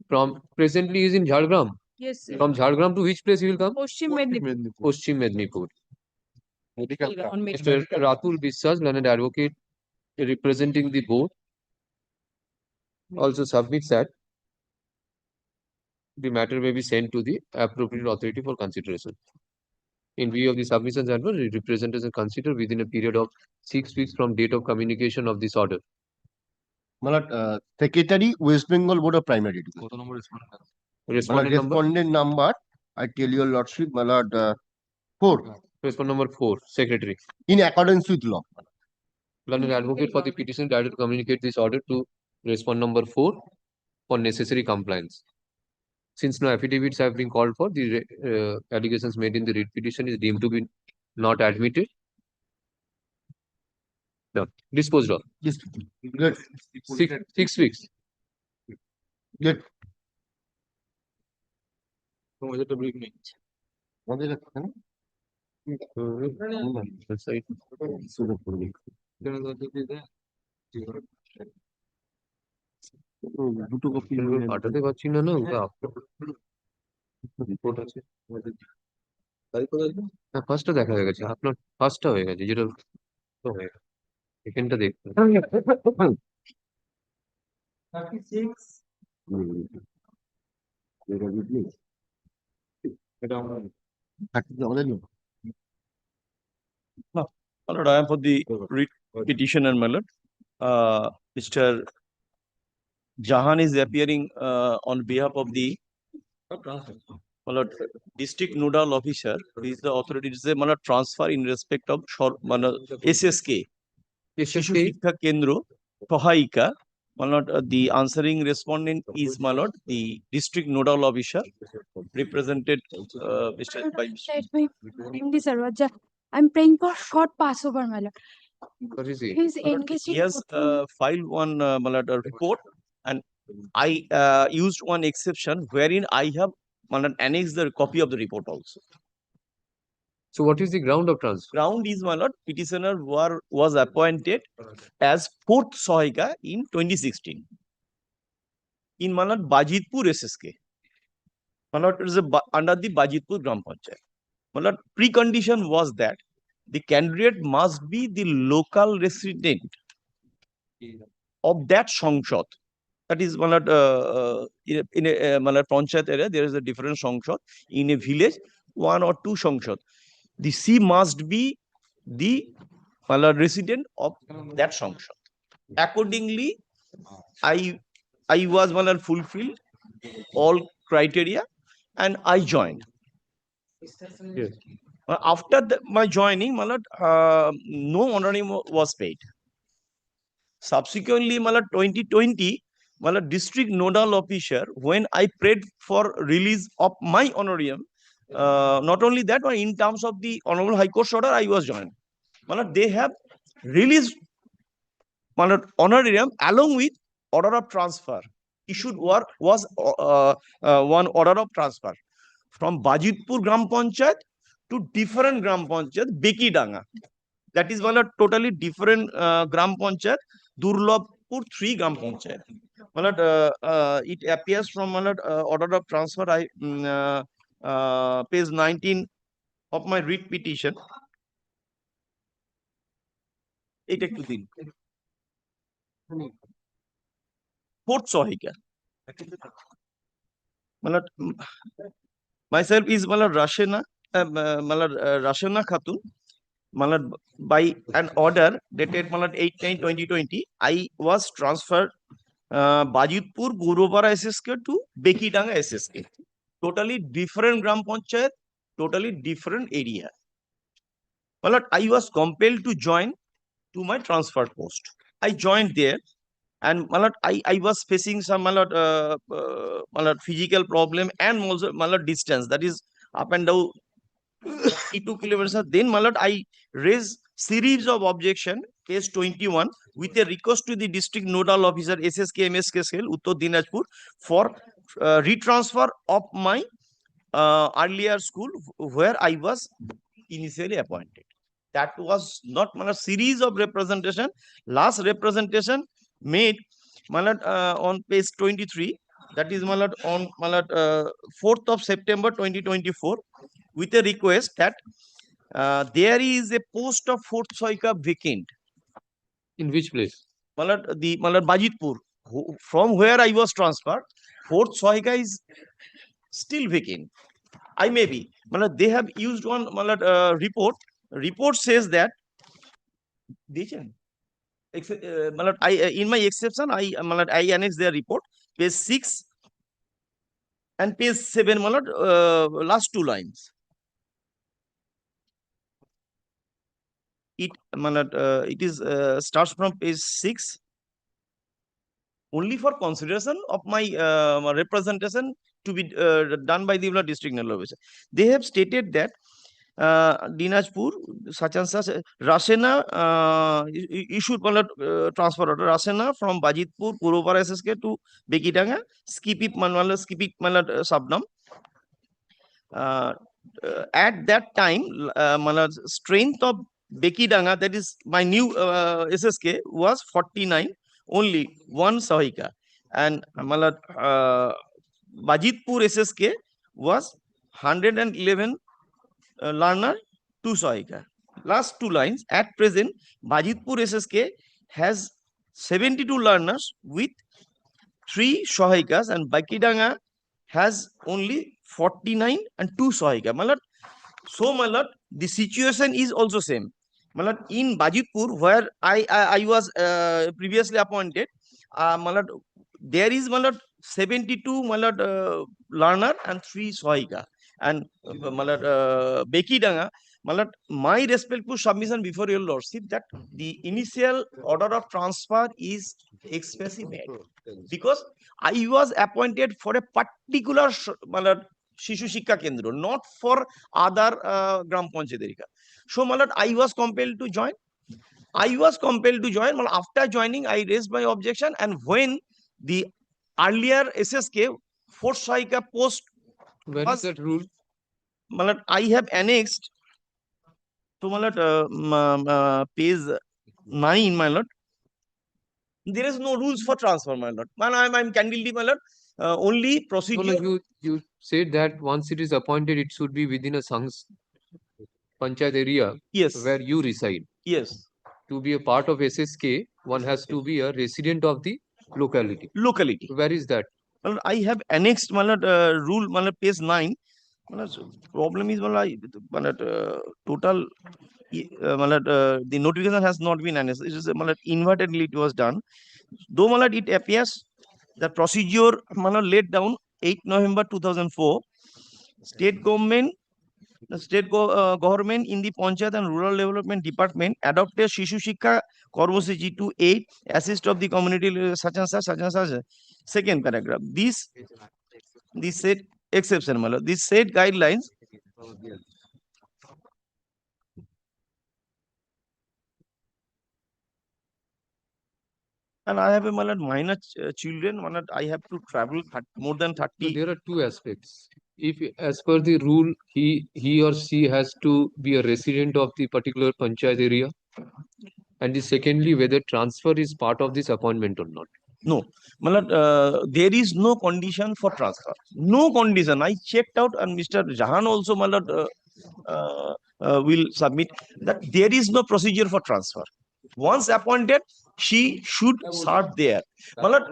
from presently is in Jhargram. Yes, sir. From Jhargram to which place he will come? Paschim Mednipur. Paschim Mednipur. On Mr. Ratul Biswas, learned advocate representing the board, also submits that the matter may be sent to the appropriate authority for consideration. In view of the submissions and representation considered within a period of 6 weeks from date of communication of this order. Secretary, West Bengal Board of Primary Education. Respondent number, I tell your lordship, my lord, 4. Respondent number 4, secretary. In accordance with law. Learned advocate for the petition directed to communicate this order to respondent number 4 for necessary compliance. Since no affidavits have been called for, the allegations made in the writ petition is deemed to be not admitted. No, disposed of. Yes. Good. 6 weeks. Good. That's right. দুটো copy পাঠাতে পারছি না না ওটা report আছে হ্যাঁ ফার্স্টটা দেখা হয়ে গেছে আপনার ফার্স্টটা হয়ে গেছে যেটা তো হয়ে গেছে সেকেন্ডটা দেখতে My lord, I am for the writ petitioner, my lord. Mr. Jahan is appearing on behalf of the my lord, district nodal officer. He is the authority to say, my lord, transfer in respect of SSK. Shishu Shiksha Kendra, Tohaika. My lord, the answering respondent is, my lord, the district nodal officer represented by I'm praying for short Passover, my lord. What is he? He's engaged He in has filed one my lord, report, and I used one exception wherein I have my lord, annexed the copy of the report also. So what is the ground of transfer? Ground is, my lord, petitioner was appointed as 4th Sohika in 2016 in my lord, Bajitpur SSK. My lord, it is under the Bajitpur Gram Panchayat. My lord, precondition was that the candidate must be the local resident of that Sangshad. That is, my lord, in a my lord, Panchayat area, there is a different Sangshad. In a village, 1 or 2 Sangshad. The C must be the my lord, resident of that Sangshad. Accordingly, I was my lord, fulfilled all criteria and I joined. Yes. After my joining, my lord, no honorarium was paid. Subsequently, my lord, 2020, my lord, district nodal officer, when I prayed for release of my honorarium, not only that, but in terms of the Honorable High Court's order, I was joined. My lord, they have released my lord, honorarium along with order of transfer. Issued was one order of transfer from Bajitpur Gram Panchayat to different Gram Panchayat, Bekidanga. That is one totally different Gram Panchayat, Durlabpur 3 Gram Panchayat. It appears from order of transfer, page 19 of my writ petition. It একটু দিন 4th Sohika. Myself is Rashena Rashana Khatun, by an order dated 8/9/2020, I was transferred Bajitpur Gurupara SSK to Bekidanga SSK. Totally different Gram Panchayat, totally different area. I was compelled to join to my transfer post. I joined there, and I was facing some physical problem and also distance, that is up and down 2 kilometers. Then I raised series of objection, case 21, with a request to the district nodal officer SSK MSK cell Uttar Dinajpur for retransfer of my earlier school where I was initially appointed. That was not a series of representation. Last representation made on page 23, that is on 4th of September 2024, with a request that there is a post of fourth Soika vacant. In which place? The Bajitpur, from where I was transferred, fourth Soika is still vacant. I may be. They have used one report. Report says that in my exception, I annex their report, page 6 and page 7, last 2 lines. It starts from page 6. Only for consideration of my representation to be done by the district nodal officer. They have stated that Dinajpur, such and such, Rasena issued transfer order, Rasena from Bajitpur, Purupara SSK to Bekidanga, Skipip Sabnam. At that time, strength of Bekidanga, that is my new SSK, was 49, only one Sahika, and Bajitpur SSK was 111 learner, 2 Sahika. Last 2 lines. At present, Bajitpur SSK has 72 learners with 3 Sahikas, and Bekidanga has only 49 and 2 Sahika. So, the situation is also same. In Bajitpur, where I was previously appointed, there is 72 learner and 3 Sahika. And Bekidanga, my respectful submission before your lordship that the initial order of transfer is specified, because I was appointed for a particular Shishu Shikha Kendra, not for other Gram Panchayat. So, I was compelled to join. After joining, I raised my objection, and when the earlier SSK fourth Sahika post, where is that rule? I have annexed to page 9, my lord. There is no rules for transfer, my lord. I'm candidly, my lord. Only procedure. No, you said that once it is appointed, it should be within a Panchayat area, yes, where you reside. Yes. To be a part of SSK, one has to be a resident of the locality. Where is that? Well, I have annexed rule page 9. Problem is total the notification has not been annexed. It is inadvertently it was done. Though it appears the procedure laid down 8 November 2004. State government, the state government in the Panchayat and Rural Development Department adopted Shishu Shikha Karmosuchi to aid, assist of the community such and such, Second paragraph. This said exception, this said guidelines and I have a minor children, I have to travel more than 30. So there are 2 aspects. If as per the rule, he or she has to be a resident of the particular Panchayat area, and the secondly, whether transfer is part of this appointment or not. No, there is no condition for transfer. No condition. I checked out, and Mr. Jahan also will submit that there is no procedure for transfer. Once appointed, she should serve there.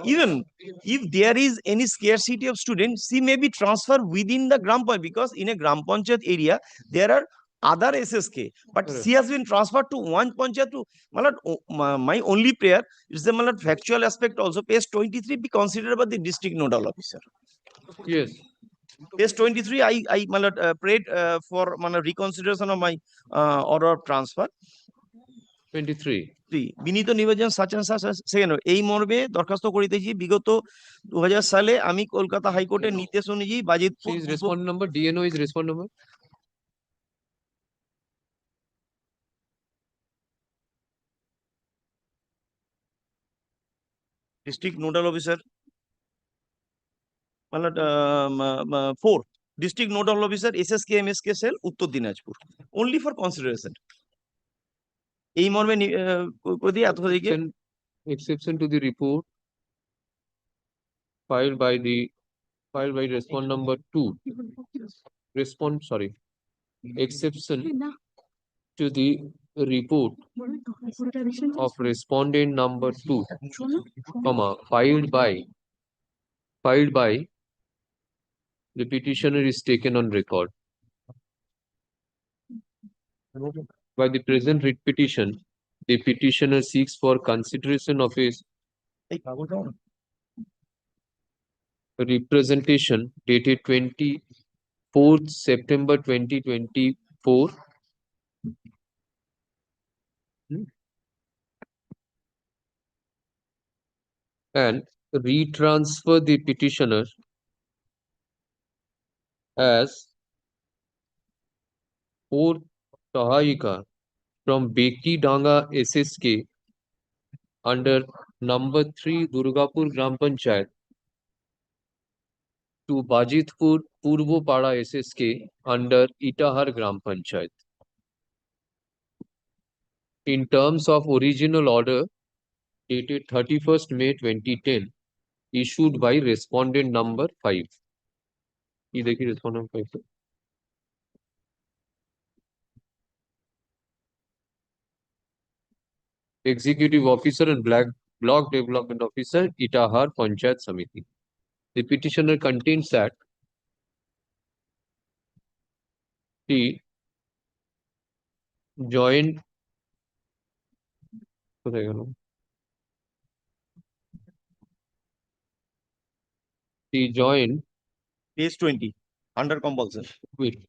Even if there is any scarcity of students, she may be transferred within the Gram Panchayat, because in a Gram Panchayat area, there are other SSK, but she has been transferred to one Panchayat to, my only prayer is the factual aspect also, page 23 be considered by the district nodal officer. Yes. Page 23, I prayed for reconsideration of my order of transfer. 23. বিনীত নিবেদন সাচান second এই মর্মে দরখাস্ত করিতেছি, বিগত 2000 সালে আমি কলকাতা হাইকোর্টের নির্দেশ অনুযায়ী Bajitpur His respond number, DNO is respond number. District nodal officer 4 district nodal officer SSK MSK cell Uttar Dinajpur, only for consideration. এই মর্মে করে দিয়ে এতদিকে Exception to the report filed by respond number 2. Exception to the report of respondent number 2, comma, filed by the petitioner is taken on record. By the present writ petition, the petitioner seeks for consideration of his representation dated 24th September 2024 and retransfer the petitioner as 4th Sahayika from Beki Danga SSK under number 3 Durgapur Gram Panchayat to Bajitpur Purbo Pada SSK under Itahar Gram Panchayat. In terms of original order dated 31st May 2010, issued by respondent number 5. ये देखिए respondent 5 पे. Executive Officer and Block Development Officer, Itahar Panchayat Samiti. The petitioner contains that the joint page 20 under compulsion. Wait.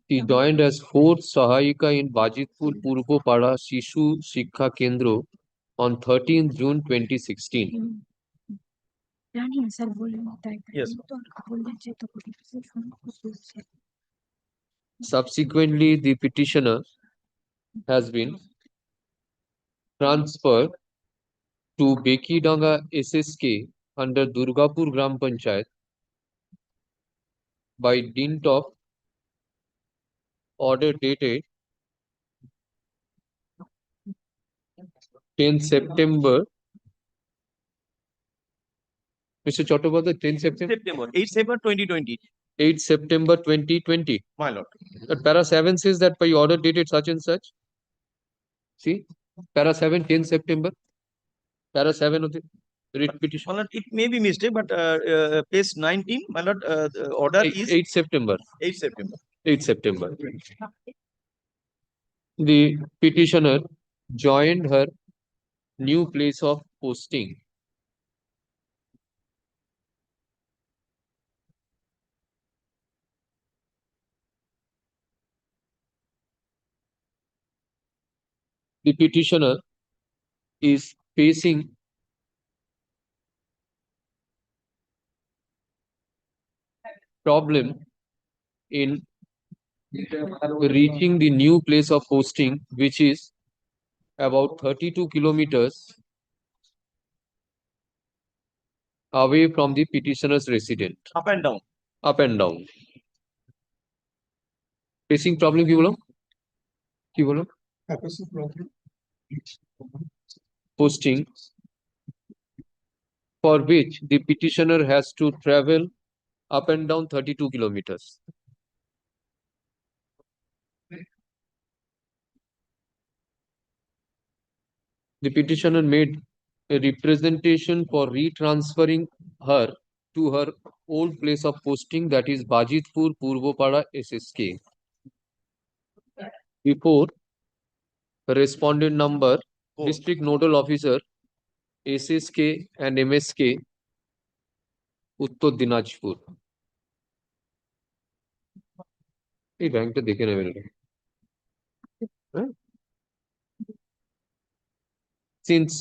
He joined as 4th Sahayika in Bajitpur Purbo Pada Shishu Shikha Kendro on 13th June 2016. Yes. Subsequently, the petitioner has been transferred to Beki Danga SSK under Durgapur Gram Panchayat by dint of order dated 10 September. Mr. Chattopadhyay, 10 September. 8 September 2020. 8 September 2020. My lord. But para 7 says that by order dated such and such. See, para 7, 10 September. Para 7 of the writ petition. My lord, it may be mistake, but page 19, my lord, order is 8 September. 8 September. 8 September. The petitioner joined her new place of posting the petitioner is facing problem in reaching the new place of posting, which is about 32 kilometers away from the petitioner's residence. Up and down. Up and down. Facing problem কি বলো? কি বলো? Posting for which the petitioner has to travel up and down 32 kilometers. The petitioner made a representation for retransferring her to her old place of posting, that is Bajitpur, Purvopara, SSK. Before, respondent number, district nodal officer, SSK and MSK, Uttar Dinajpur. এই ব্যাংকটা দেখে নেবেন এটা। Since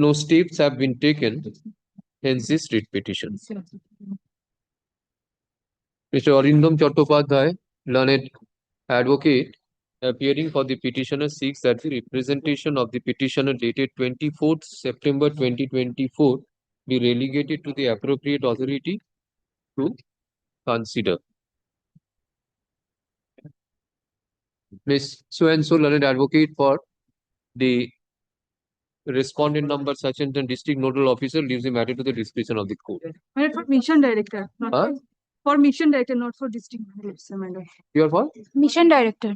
no steps have been taken, hence this writ petition. Mr. Arindam Chattopadhyay, learned advocate, appearing for the petitioner, seeks that the representation of the petitioner dated 24th September 2024 be relegated to the appropriate authority to consider. Ms. So-and-so, learned advocate for the respondent number such and district nodal officer, leaves the matter to the discretion of the court. For mission director, not Huh? for mission director, not for district manager, madam. You are for Mission director.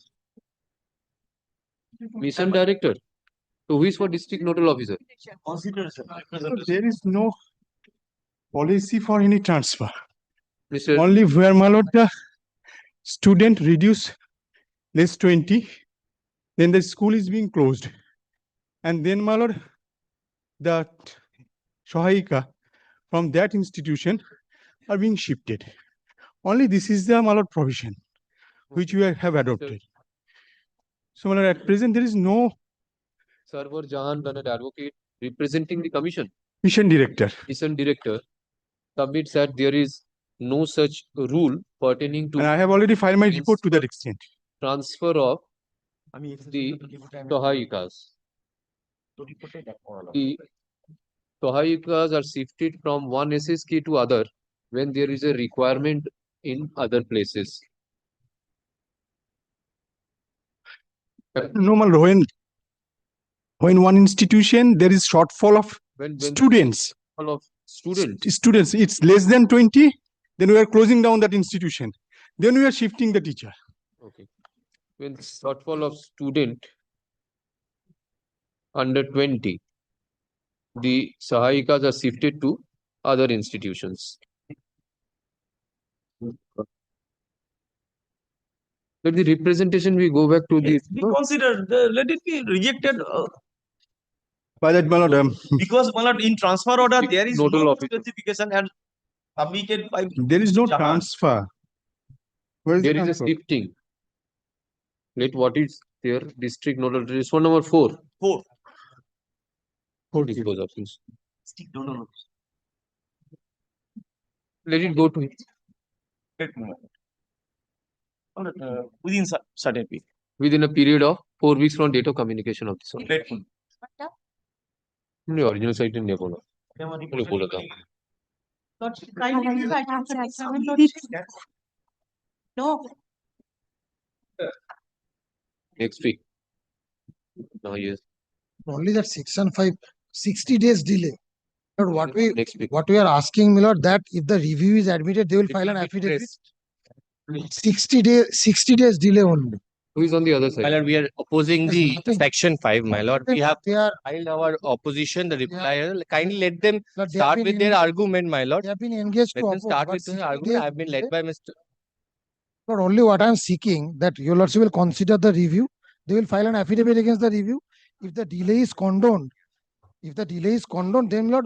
mission director. So who is for district nodal officer? There is no policy for any transfer. Mr. Only where, my lord, the student reduce less 20, then the school is being closed. And then, my lord, the Sahayika from that institution are being shifted. Only this is the, my lord, provision which we have adopted. So, my lord, at present there is no Sarwar Jahan, learned advocate, representing the commission. mission director. Mission director submits that there is no such rule pertaining to And I have already filed my report to that extent. transfer of the Sahayikas. The Sahayikas are shifted from one SSK to other when there is a requirement in other places. No, my lord, when one institution there is shortfall of When students, all of students, students, it's less than 20, then we are closing down that institution. Then we are shifting the teacher. okay, when shortfall of student under 20, the Sahayikas are shifted to other institutions. Let the representation we go back to the Be considered, let it be rejected. By that, my lord, Because, my lord, in transfer order, there is nodal no officer. specification and submitted by. there is no Jahan. transfer. Where is There the is a transfer? shifting. Let what is there, district nodal, respond number 4. 4. Dispose of this. No. Let it go to him. Within certain period. Within a period of 4 weeks from date of communication of this one. The original site in Nepal. No. Next week. Now, yes. Only that section 5, 60 days delay. But Next week. what we are asking, my lord, that if the review is admitted, they will file an affidavit. 60 days delay only. Who is on the other side? My lord, we are opposing Yes, the nothing. section 5, my lord. We have They are, filed our opposition, the reply. Kindly let them Lord, they have start been with their en- argument, my lord. they have been engaged Let to them oppose. start but with their 60 argument. I days have been led delay. by Mr. But only what I am seeking, that your lordship will consider the review. They will file an affidavit against the review. If the delay is condoned, then lord,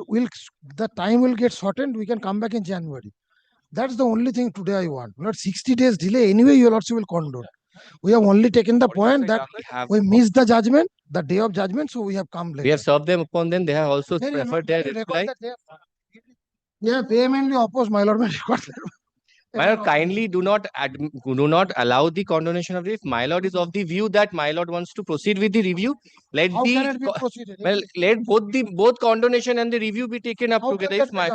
the time will get shortened. We can come back in January. That's the only thing today I want. Not 60 days delay. Anyway, your lordship will condone. We have only taken the point that we missed the judgment, the day of judgment, so we have come We later. have served them upon them. They have also Very preferred well, their record reply. that they have vehemently opposed, my lord. May record that. My lord, kindly do not allow the condonation of this. My lord is of the view that my lord wants to proceed with the review. Let How the can it be proceeded? well, let both condonation and the review be taken up How together. can If that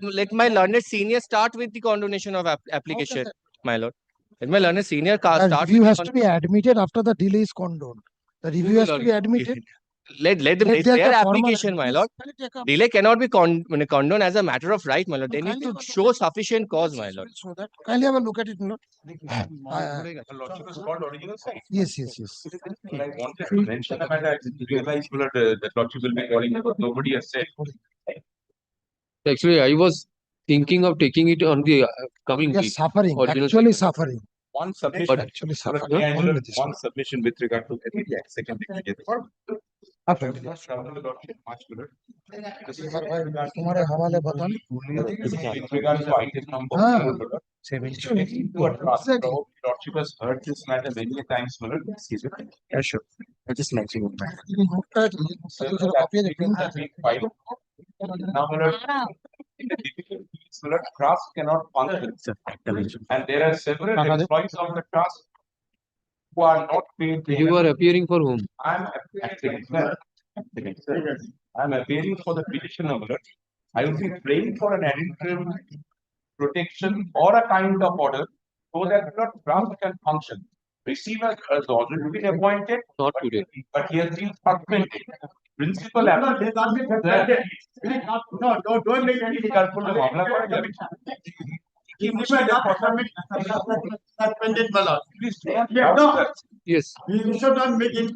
be done? let my learned senior start with the condonation of application, my lord. Let my learned senior The start review with has the to be admitted after the delay is condoned. The review has to be admitted. let them, Let it's there their the application, my lord. Delay cannot be condoned as a matter of right, my lord. They need to show sufficient cause, my lord. So that kindly have a look at it, no? Yes, yes, yes. I wanted to mention the matter, I realized that Lordship will be calling, but nobody has said. Actually, I was thinking of taking it on the coming We are week. suffering, original actually statement. suffering. One submission, But Actually Lord, suffering. may I Only note this one submission with regard to second degree. तुम्हारे हवाले बताओ With regard to item number हाँ, four, Lordship has heard this matter many times, my lord. Excuse me. Yeah, sure. I just mentioned it. Now, my lord, in the difficult case, my lord, trust cannot function. And there are several employees of the trust who are not paid. you are appearing for whom? I'm appearing, sir. I'm appearing for the petitioner, my lord. I will be praying for an interim protection or a kind of order so that the trust can function. Receiver has already been appointed, Not today. but he has been suspended. Principal application. No, don't make any suspended, my lord. No, Yes. you should not make it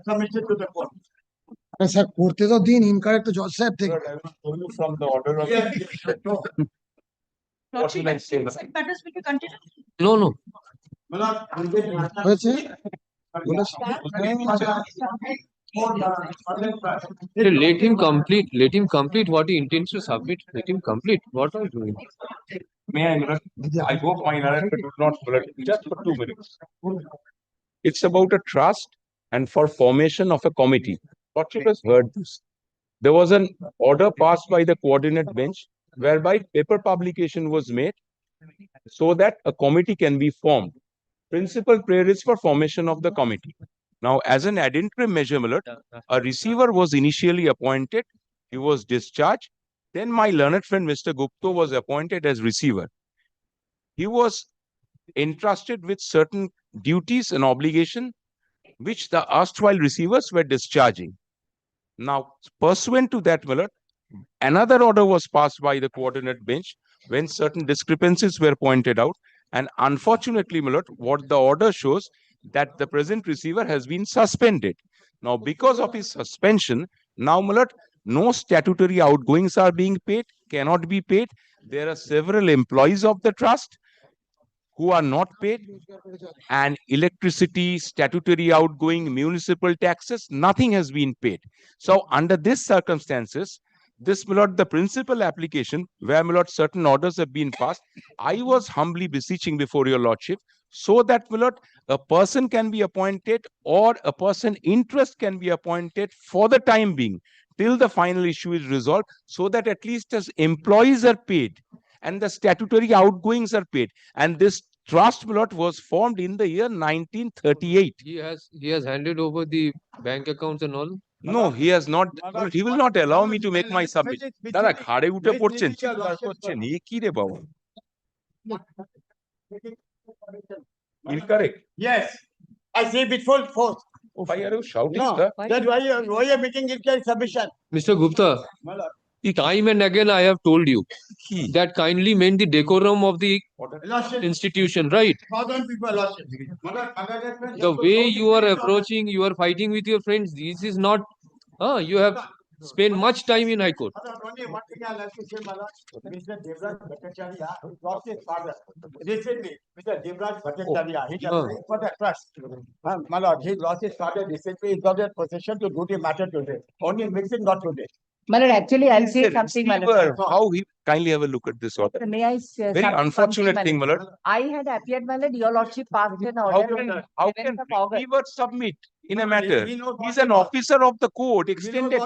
submitted to the court. Sir করতে তো দিন incorrect তো জজ সাহেব থেকে From the order of. What will I say? No, no. হয়েছে Let him complete. Let him complete what he intends to submit. Let him complete. What are you doing? May I, I hope my narrative would not just for 2 minutes. It's about a trust and for formation of a committee. Lordship has heard this. There was an order passed by the coordinate bench whereby paper publication was made so that a committee can be formed. Principal prayer is for formation of the committee. Now, as an ad interim measure, my lord, a receiver was initially appointed. He was discharged. Then my learned friend, Mr. Gupta, was appointed as receiver. He was entrusted with certain duties and obligation which the erstwhile receivers were discharging. Now, pursuant to that, my lord, another order was passed by the coordinate bench when certain discrepancies were pointed out. And unfortunately, my lord, what the order shows that the present receiver has been suspended. Now, because of his suspension, now, my lord, no statutory outgoings are being paid, cannot be paid. There are several employees of the trust who are not paid, and electricity, statutory outgoing, municipal taxes, nothing has been paid. So under these circumstances, this, my lord, the principal application where, my lord, certain orders have been passed, I was humbly beseeching before your lordship so that, my lord, a person can be appointed or a person interest can be appointed for the time being till the final issue is resolved, so that at least as employees are paid and the statutory outgoings are paid. And this trust, my lord, was formed in the year 1938. He has handed over the bank accounts and all. No, he has not. He will not allow me to make my submission. দাদা ঘাড়ে উঠে পড়ছেন, চিৎকার করছেন, এ কি রে বাবা? Incorrect. Yes, I say it full force. Why are you shouting, No, sir? that's why you're making it submission. Mr. Gupta, time and again I have told you that kindly maintain the decorum of the institution, right? 1,000 people lost it. The way you are approaching, you are fighting with your friends. This is not. You have spent much time in High Court. Only one thing I like to say, my lord, Mr. Devraj Bhattacharya lost his father. Recently, Mr. Devraj Bhattacharya, he just for the trust. My lord, he lost his father recently. He got a possession to do the matter today. Only mixing not today. My lord, actually, I'll say something, my lord. How he kindly have a look at this order. May I say Very something, unfortunate thing, my lord. I had appeared, my lord, your lordship passed an order. How can receiver submit in a matter? He's an officer of the court, extended.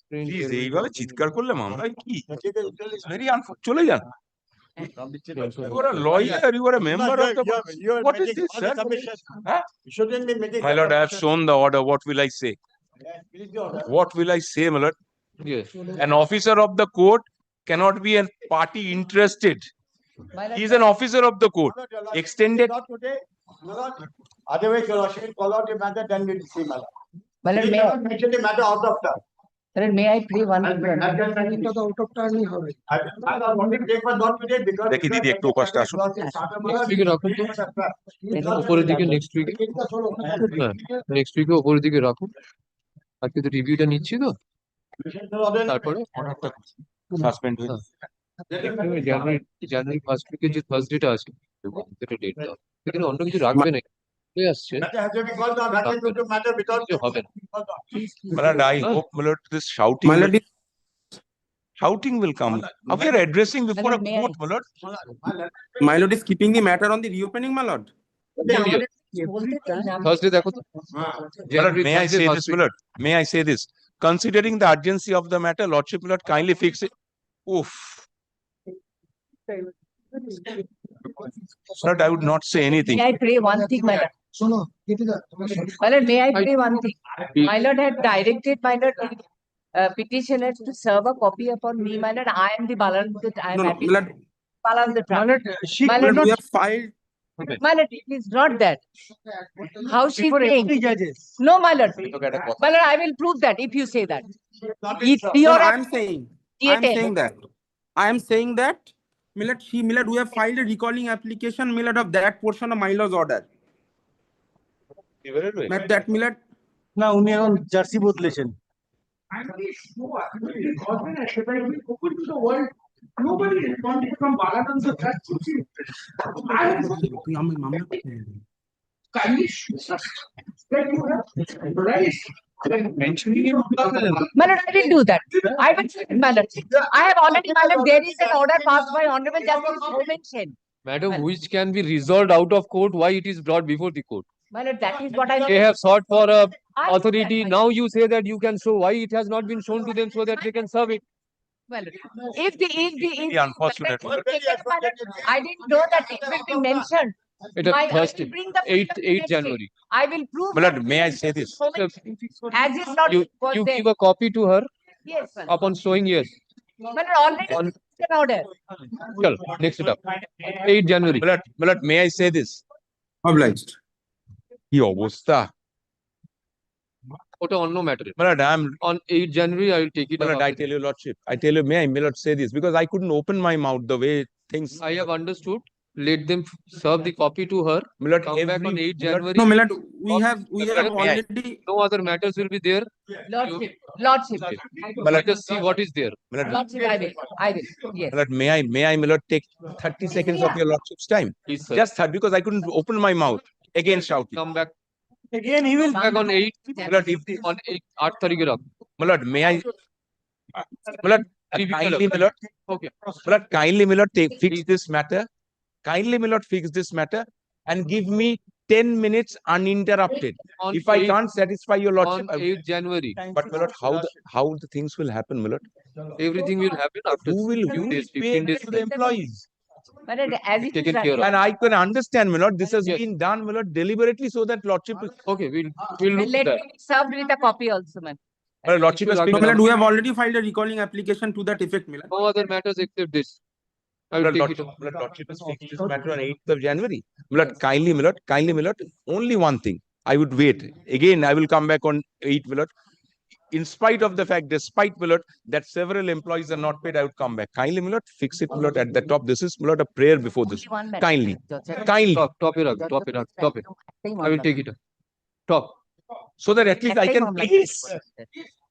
Please, এইভাবে চিৎকার করলে মামলা কি? Very unfortunate. চলে যান। You are a lawyer, you are a member of the court. What is this, sir? Huh? Shouldn't be making. My lord, I have shown the order. What will I say? What will I say, my lord? Yes. An officer of the court cannot be a party interested. He is an officer of the court. Extended. Not today. Otherwise, your lordship will call out the matter, then we'll see, my lord. My lord, may I, matter out of turn. my lord, may I pray one thing? দেখি দিদি একটু উপাসটা আসুন। দিকে রাখুন তো উপরের দিকে next উইকে নেক্সট উইকে উপরের দিকে রাখুন আজকে তো রিভিউটা নিচ্ছি তো তারপরে সাসপেন্ড হয়ে জানুয়ারি ফার্স্ট উইকে যে থার্সডেটা আছে সেটা ডেট দাও এখানে অন্য কিছু রাখবে না হয়ে আসছে কিছু হবে না My lord, I hope, my lord, this shouting will come. How we are addressing before a court, my lord. My lord is keeping the matter on the reopening, my lord. Thursday দেখো তো My lord, may I say this, my lord? May I say this? Considering the urgency of the matter, lordship, my lord, kindly fix it. Oof. Lord, I would not say anything. May I pray one thing, my lord? My lord, may I pray one thing? My lord had directed my lord petitioners to serve a copy upon me, my lord. I am the Balan that I am No, happy. my lord, Balan the my lord, my lord, we have filed. my lord, it is not that. How she saying? No, my lord. My lord, I will prove that if you say that. If No, your I'm saying that. I am saying that, my lord, we have filed a recalling application, my lord, of that portion of my lord's order. That, my lord, না উনি এখন jersey বদলেছেন Nobody responded from Balaton to that. তুই আমি মামলা Kindly show us that you have raised mentioning him. My lord, I will do that. I will do it, my lord. I have already, my lord, there is an order passed by Honorable Justice Homenchen. madam which can be resolved out of court why it is brought before the court My lord, that is what I they have sought for a I- authority now you say that you can show why it has not been shown to them so that they can serve it Well, if the Unfortunate. I didn't know that it will be mentioned. it is I will Thursday bring the 8 January I will prove. My lord, may I say this? As is not you was you there. give a copy to her Yes, my lord. upon showing yes My lord, already On- an order. Chal, next it up 8 January My lord, may I say this? obliged. কি অবস্থা ওটা অন্য matter my lord, I'm on 8 January I will take it my up lord, I tell you lordship, I tell you, may I, my lord, say this because I couldn't open my mouth the way things, I have understood let them serve the copy to her my lord, come back on 8 January No, my lord, we have There, already. no other matters will be there Lordship, lordship. let us see what is there my lord, Lordship, I will, yes. my lord, may I, my lord, take 30 seconds of your lordship's time? Please, sir. Just 30 because I couldn't open my mouth again shouting. come back Again, he will. back on 8 My lord, if on 8 তারিখে রাখ my lord, may I, my lord, kindly, my lord, okay my lord, kindly, my lord, fix this matter. Kindly, my lord, fix this matter and give me 10 minutes uninterrupted. On If I 8 can't satisfy your on lordship, 8 January but my lord, how the things will happen, my lord? everything will happen after Who will 15 days pay 15 days to the employees? My lord, as it is taken care of And I can understand, my lord, this has Yes. been done, my lord, deliberately so that lordship is, okay we'll look Let at that me be served with a copy also, man. my lord, lordship has No, been No, my done. lord, we have already filed a recalling application to that effect, my lord. no other matters except this I My will lord, take it lordship, up my lord, lordship has fixed this matter on 8th of January. My lord, kindly, my lord, only one thing. I would wait. Again, I will come back on 8th, my lord. In spite of the fact, despite, my lord, that several employees are not paid, I would come back. Kindly, my lord, fix it, my lord, at the top. This is, my lord, a prayer before this. Only one matter. Kindly, kindly, top it up top it I will take it up top so that at least I can please.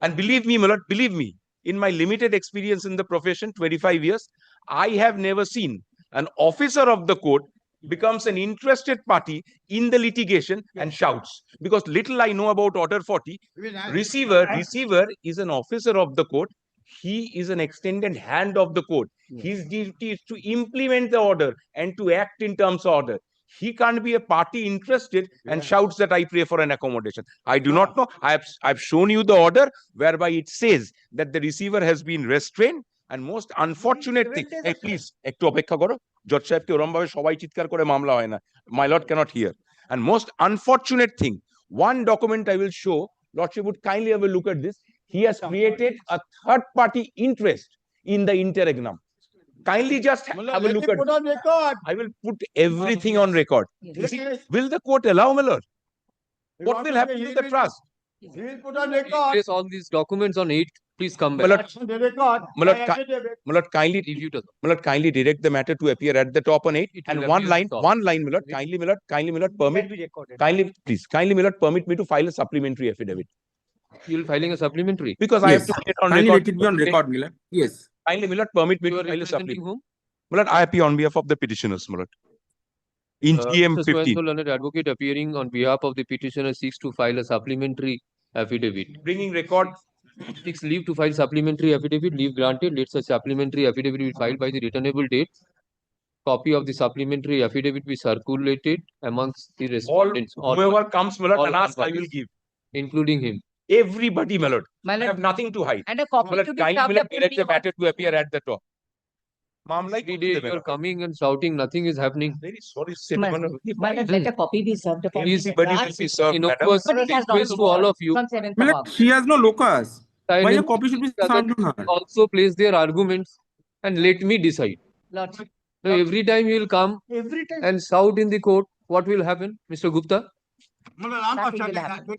And believe me, my lord, believe me, in my limited experience in the profession, 25 years, I have never seen an officer of the court becomes an interested party in the litigation and shouts. Because little I know about Order 40, receiver is an officer of the court. He is an extended hand of the court. His duty is to implement the order and to act in terms of order. He can't be a party interested and shouts that I pray for an accommodation. I do not know. I've shown you the order whereby it says that the receiver has been restrained. And most unfortunate thing, hey, please, একটু অপেক্ষা করো জজ সাহেবকে ওরম ভাবে সবাই চিৎকার করে মামলা হয় না my lord cannot hear. And most unfortunate thing, one document I will show, lordship would kindly have a look at this. He has created a third party interest in the interregnum. Kindly just have a look at it. I will put everything on record. Will the court allow, my lord? What will happen to the trust? Place all these documents on 8th. Please come back. Kindly direct the matter to appear at the top on 8 It and will one appear line, at the top. one line, kindly, permit me to file a supplementary affidavit. You're filing a supplementary. Because I have Yes. to get on Kindly record. let it be on record, Milord. Yes. Kindly, permit me You to are file a representing supplementary. whom? I appear on behalf of the petitioners, in TM Mr. 15. Swayam, learned advocate appearing on behalf of the petitioner seeks to file a supplementary affidavit. Bringing record. Seeks leave to file supplementary affidavit. Leave granted. Let such supplementary affidavit be filed by the returnable date. Copy of the supplementary affidavit be circulated amongst the respondents. Whoever comes, my lord, all and ask, I will parties, give. including him. Everybody, my lord. My I lord, have nothing to hide. and a copy to be Kindly, served upon direct me the on- matter to appear at the top. Every day you are coming and shouting, nothing is happening. Very sorry, My lord, let a copy be served upon me. Everybody will be served, madam. Innocuous But it has not request been to all served of you. from 7th of Milord, August. she has no locus. Why a Silence copy should be each other served on her? also place their arguments and let me decide. Lordship. Now, every time he will come Every time. and shout in the court, what will happen, Mr. Gupta? Nothing will happen.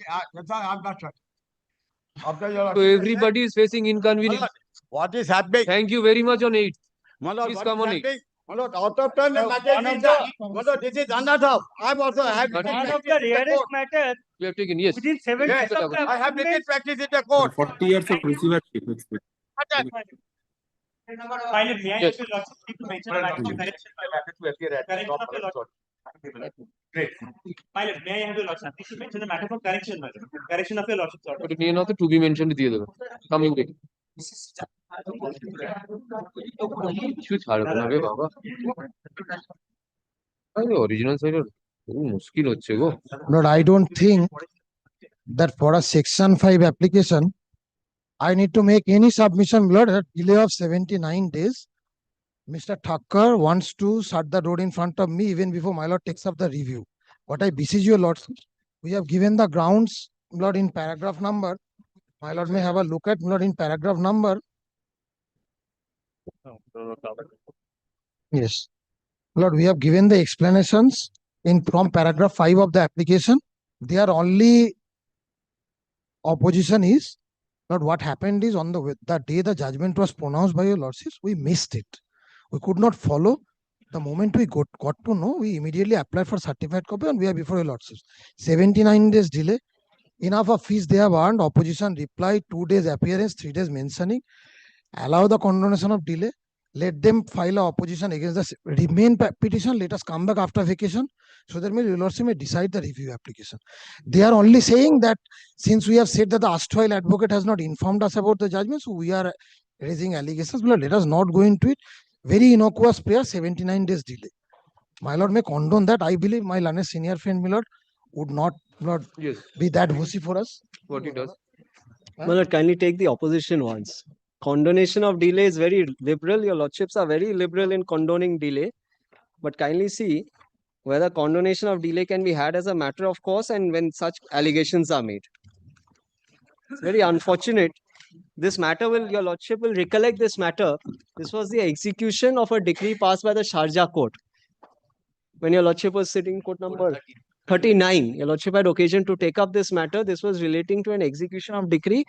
So everybody is facing inconvenience. What is happening? Thank you very much on 8th. Please come on 8th. Out of turn, the matter this is unheard of. I've also had One of the rarest matter. We have taken, yes. Within 7 Yes, days of the I have taken practice in the court. 40 years of receivership. Finally, may I Yes. have your lordship to mention a matter for correction Great. Pilot, may I have your lordship to mention a matter for correction, madam. Correction of your lordship's order. But name of the to be mentioned দিয়ে দেবে coming day. কিছু ছাড়বে না রে বাবা। আরে original side এর মুশকিল হচ্ছে গো। Lord, I don't think that for a section 5 application, I need to make any submission, Lord, at delay of 79 days. Mr. Thakkar wants to shut the road in front of me even before my lord takes up the review. What I beseech you, Lord, we have given the grounds, Lord, in paragraph number. My lord may have a look at, Lord, in paragraph number. Yes. Lord, we have given the explanations in from paragraph 5 of the application. Their only opposition is, Lord, what happened is on the day the judgment was pronounced by your lordships, we missed it. We could not follow. The moment we got to know, we immediately applied for certified copy and we are before your lordships. 79 days delay. Enough of fees they have earned. Opposition reply, 2 days appearance, 3 days mentioning. Allow the condonation of delay. Let them file a opposition against the remain petition. Let us come back after vacation so that your lordship may decide the review application. They are only saying that since we have said that the erstwhile advocate has not informed us about the judgment, so we are raising allegations. But let us not go into it. Very innocuous prayer, 79 days delay. My lord may condone that. I believe my learned senior friend, my lord, would not Yes. be that wussy for us. What he does. My lord, kindly take the opposition once. Condonation of delay is very liberal. Your lordships are very liberal in condoning delay. But kindly see whether condonation of delay can be had as a matter of course and when such allegations are made. It's very unfortunate. This matter your lordship will recollect this matter. This was the execution of a decree passed by the Sharjah court. When your lordship was sitting in court number 39, your lordship had occasion to take up this matter. This was relating to an execution of decree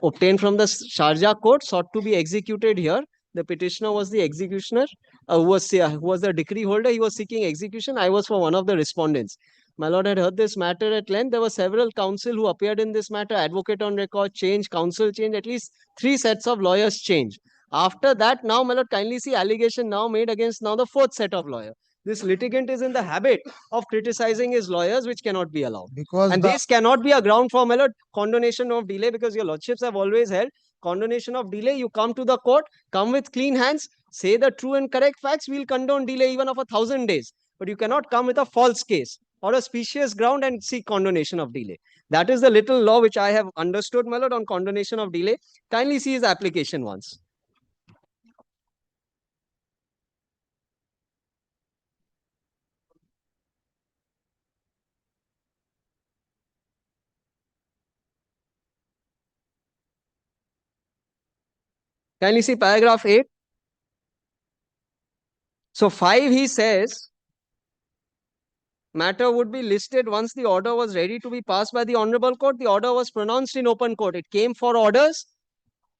obtained from the Sharjah court, sought to be executed here. The petitioner was the executioner, who was the decree holder. He was seeking execution. I was for one of the respondents. My lord had heard this matter at length. There were several counsel who appeared in this matter. Advocate on record change, counsel change, at least 3 sets of lawyers change. After that, now, my lord, kindly see allegation now made against now the 4th set of lawyer. This litigant is in the habit of criticizing his lawyers, which cannot be allowed. And this cannot be a ground for, my lord, condonation of delay, because your lordships have always held condonation of delay. You come to the court, come with clean hands, say the true and correct facts, we'll condone delay even of 1,000 days. But you cannot come with a false case or a specious ground and seek condonation of delay. That is the little law which I have understood, my lord, on condonation of delay. Kindly see his application once. Kindly see paragraph 8. So 5, he says, matter would be listed once the order was ready to be passed by the Honorable Court. The order was pronounced in open court. It came for orders,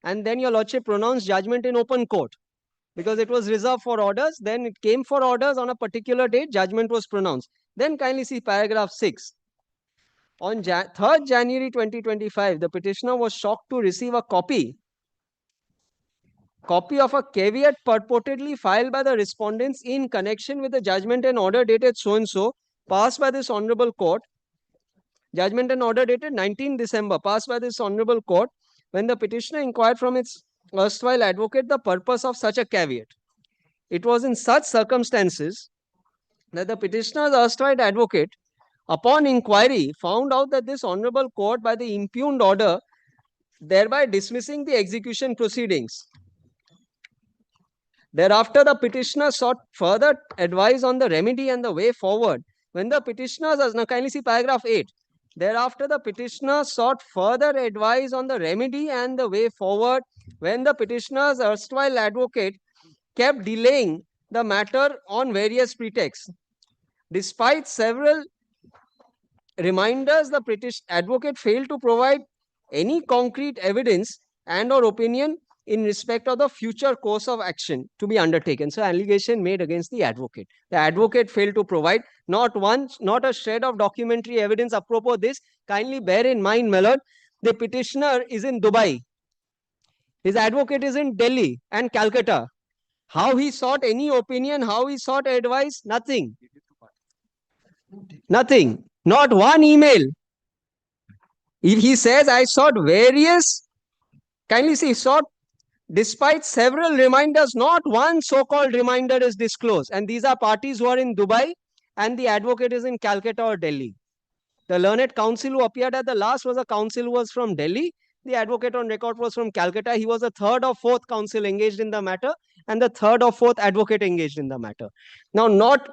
and then your Lordship pronounced judgment in open court. Because it was reserved for orders, then it came for orders on a particular date, judgment was pronounced. Then kindly see paragraph 6. On 3rd January 2025, the petitioner was shocked to receive a copy of a caveat purportedly filed by the respondents in connection with the judgment and order dated so-and-so, passed by this Honorable Court. Judgment and order dated 19 December, passed by this Honorable Court, when the petitioner inquired from its erstwhile advocate the purpose of such a caveat. It was in such circumstances that the petitioner's erstwhile advocate, upon inquiry, found out that this Honorable Court, by the impugned order, thereby dismissing the execution proceedings. Thereafter, the petitioner sought further advice on the remedy and the way forward. When the petitioner, now kindly see paragraph 8. Thereafter, the petitioner sought further advice on the remedy and the way forward when the petitioner's erstwhile advocate kept delaying the matter on various pretexts. Despite several reminders, the British advocate failed to provide any concrete evidence and or opinion in respect of the future course of action to be undertaken. So, allegation made against the advocate. The advocate failed to provide not a shred of documentary evidence apropos this. Kindly bear in mind, my lord, the petitioner is in Dubai. His advocate is in Delhi and Calcutta. How he sought any opinion, how he sought advice, nothing. Nothing. Not one email. He says, I sought various, kindly see, sought despite several reminders, not one so-called reminder is disclosed. And these are parties who are in Dubai and the advocate is in Calcutta or Delhi. The learned counsel who appeared at the last was a counsel who was from Delhi. The advocate on record was from Calcutta. He was the third or fourth counsel engaged in the matter and the third or fourth advocate engaged in the matter. Now, not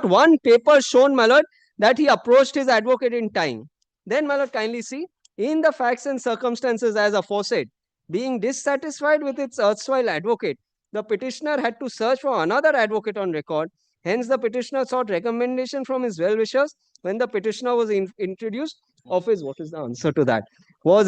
one paper shown, my lord, that he approached his advocate in time. Then, my lord, kindly see, in the facts and circumstances as aforesaid, being dissatisfied with its erstwhile advocate, the petitioner had to search for another advocate on record. Hence, the petitioner sought recommendation from his well-wishers. When the petitioner was introduced of his, what is the answer to that? Was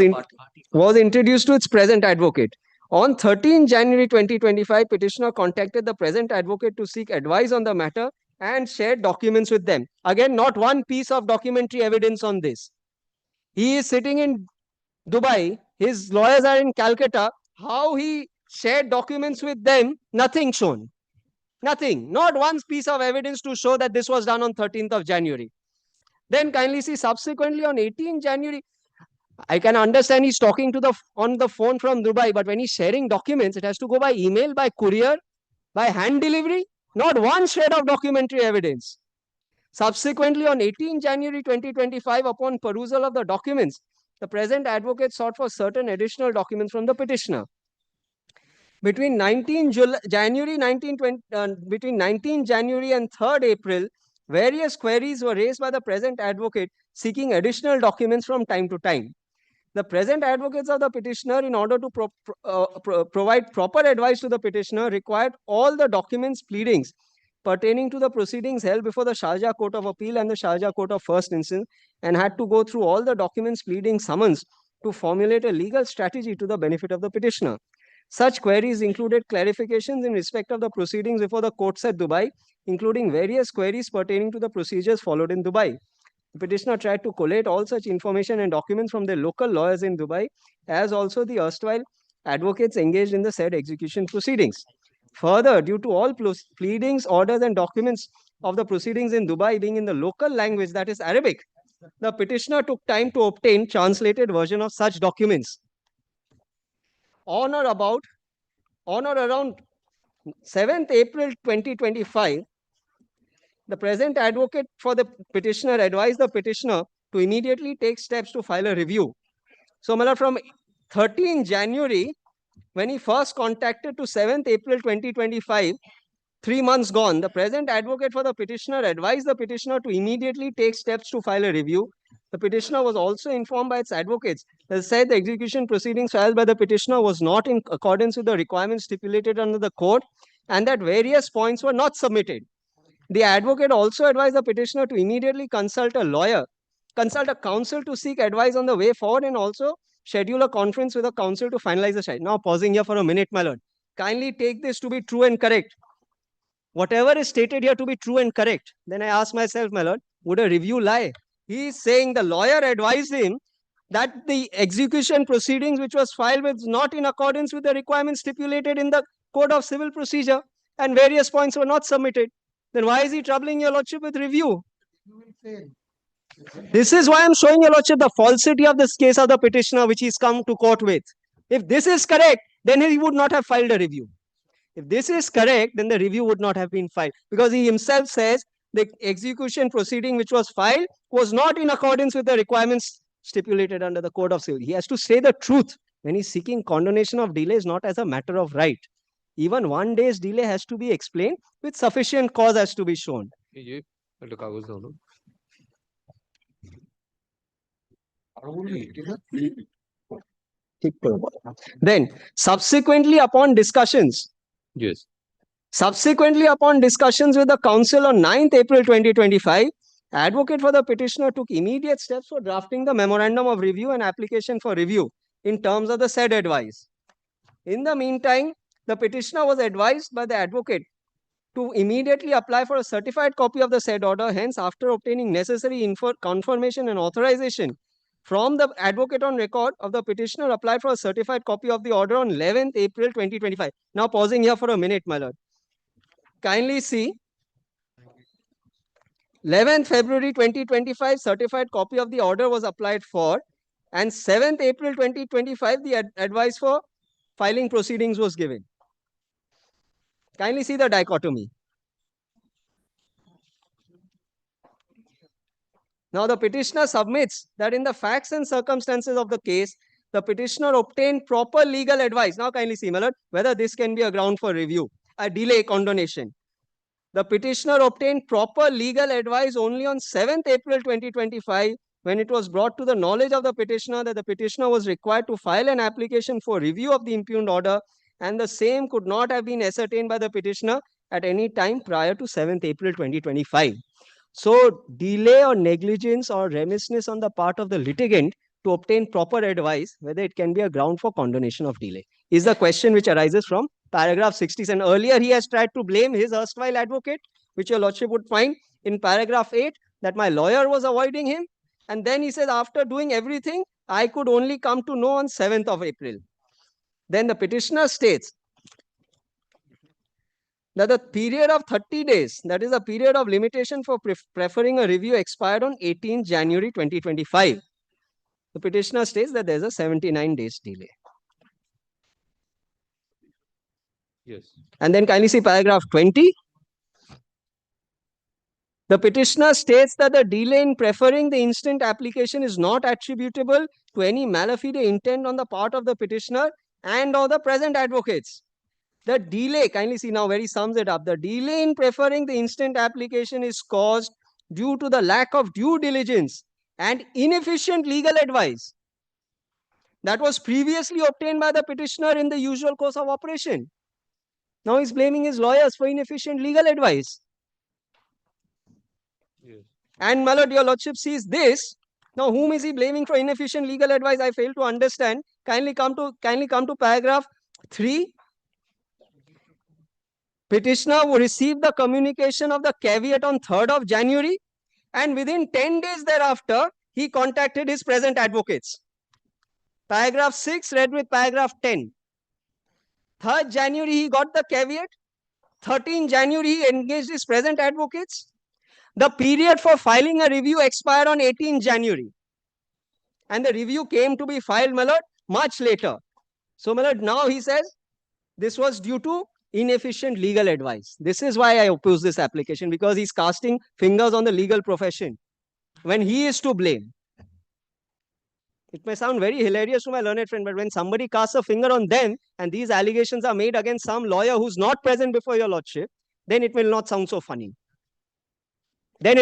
introduced to its present advocate. On 13 January 2025, petitioner contacted the present advocate to seek advice on the matter and shared documents with them. Again, not one piece of documentary evidence on this. He is sitting in Dubai, his lawyers are in Calcutta. How he shared documents with them, nothing shown. Nothing. Not one piece of evidence to show that this was done on 13th of January. Then kindly see, subsequently on 18 January, I can understand he's talking to on the phone from Dubai, but when he's sharing documents, it has to go by email, by courier, by hand delivery. Not one shred of documentary evidence. Subsequently, on 18 January 2025, upon perusal of the documents, the present advocate sought for certain additional documents from the petitioner. Between 19 January and 3rd April, various queries were raised by the present advocate seeking additional documents from time to time. The present advocates of the petitioner, in order to provide proper advice to the petitioner, required all the documents, pleadings pertaining to the proceedings held before the Sharjah Court of Appeal and the Sharjah Court of First Instance, and had to go through all the documents, pleading summons to formulate a legal strategy to the benefit of the petitioner. Such queries included clarifications in respect of the proceedings before the courts at Dubai, including various queries pertaining to the procedures followed in Dubai. The petitioner tried to collate all such information and documents from their local lawyers in Dubai, as also the erstwhile advocates engaged in the said execution proceedings. Further, due to all pleadings, orders, and documents of the proceedings in Dubai being in the local language, that is Arabic, the petitioner took time to obtain translated version of such documents. On or around 7th April 2025, the present advocate for the petitioner advised the petitioner to immediately take steps to file a review. So, from 13 January, when he first contacted, to 7th April 2025, 3 months gone, the present advocate for the petitioner advised the petitioner to immediately take steps to file a review. The petitioner was also informed by its advocates that said the execution proceedings filed by the petitioner was not in accordance with the requirements stipulated under the code, and that various points were not submitted. The advocate also advised the petitioner to immediately consult a lawyer, consult a counsel to seek advice on the way forward, and also schedule a conference with a counsel to finalize the side. Now, pausing here for a minute, my lord. Kindly take this to be true and correct. Whatever is stated here to be true and correct, then I ask myself, my lord, would a review lie? He is saying the lawyer advised him that the execution proceedings which was filed was not in accordance with the requirements stipulated in the Code of Civil Procedure, and various points were not submitted. Then why is he troubling your lordship with review? This is why I'm showing your lordship the falsity of this case of the petitioner which he's come to court with. If this is correct, then he would not have filed a review. If this is correct, then the review would not have been filed, because he himself says the execution proceeding which was filed was not in accordance with the requirements stipulated under the Code of Civil. He has to say the truth when he's seeking condonation of delays, not as a matter of right. Even 1 day's delay has to be explained with sufficient cause has to be shown. Then, subsequently upon discussions, Yes. Subsequently upon discussions with the council on 9th April 2025, advocate for the petitioner took immediate steps for drafting the memorandum of review and application for review in terms of the said advice. In the meantime, the petitioner was advised by the advocate to immediately apply for a certified copy of the said order. Hence, after obtaining necessary confirmation and authorization from the advocate on record of the petitioner, applied for a certified copy of the order on 11th April 2025. Now, pausing here for a minute, my lord. Kindly see, 11th February 2025, certified copy of the order was applied for, and 7th April 2025, the advice for filing proceedings was given. Kindly see the dichotomy. Now, the petitioner submits that in the facts and circumstances of the case, the petitioner obtained proper legal advice. Now, kindly see, my lord, whether this can be a ground for review, a delay condonation. The petitioner obtained proper legal advice only on 7th April 2025, when it was brought to the knowledge of the petitioner that the petitioner was required to file an application for review of the impugned order, and the same could not have been ascertained by the petitioner at any time prior to 7th April 2025. So, delay or negligence or remissness on the part of the litigant to obtain proper advice, whether it can be a ground for condonation of delay, is the question which arises from paragraph 60. And earlier he has tried to blame his erstwhile advocate, which your lordship would find in paragraph 8, that my lawyer was avoiding him. And then he says, after doing everything, I could only come to know on 7th of April. Then the petitioner states that the period of 30 days, that is a period of limitation for preferring a review, expired on 18th January 2025. The petitioner states that there is a 79 days delay. Yes. And then kindly see paragraph 20. The petitioner states that the delay in preferring the instant application is not attributable to any malafide intent on the part of the petitioner and or the present advocates. The delay, kindly see now where he sums it up, the delay in preferring the instant application is caused due to the lack of due diligence and inefficient legal advice that was previously obtained by the petitioner in the usual course of operation. Now he's blaming his lawyers for inefficient legal advice. Yes. And my lord, your lordship sees this. Now, whom is he blaming for inefficient legal advice? I fail to understand. Kindly come to paragraph 3. Petitioner who received the communication of the caveat on 3rd of January, and within 10 days thereafter, he contacted his present advocates. Paragraph 6 read with paragraph 10. 3rd January, he got the caveat. 13th January, he engaged his present advocates. The period for filing a review expired on 18th January. And the review came to be filed, my lord, much later. So, my lord, now he says this was due to inefficient legal advice. This is why I oppose this application, because he's casting fingers on the legal profession when he is to blame. It may sound very hilarious to my learned friend, but when somebody casts a finger on them and these allegations are made against some lawyer who's not present before your lordship, then it will not sound so funny. Then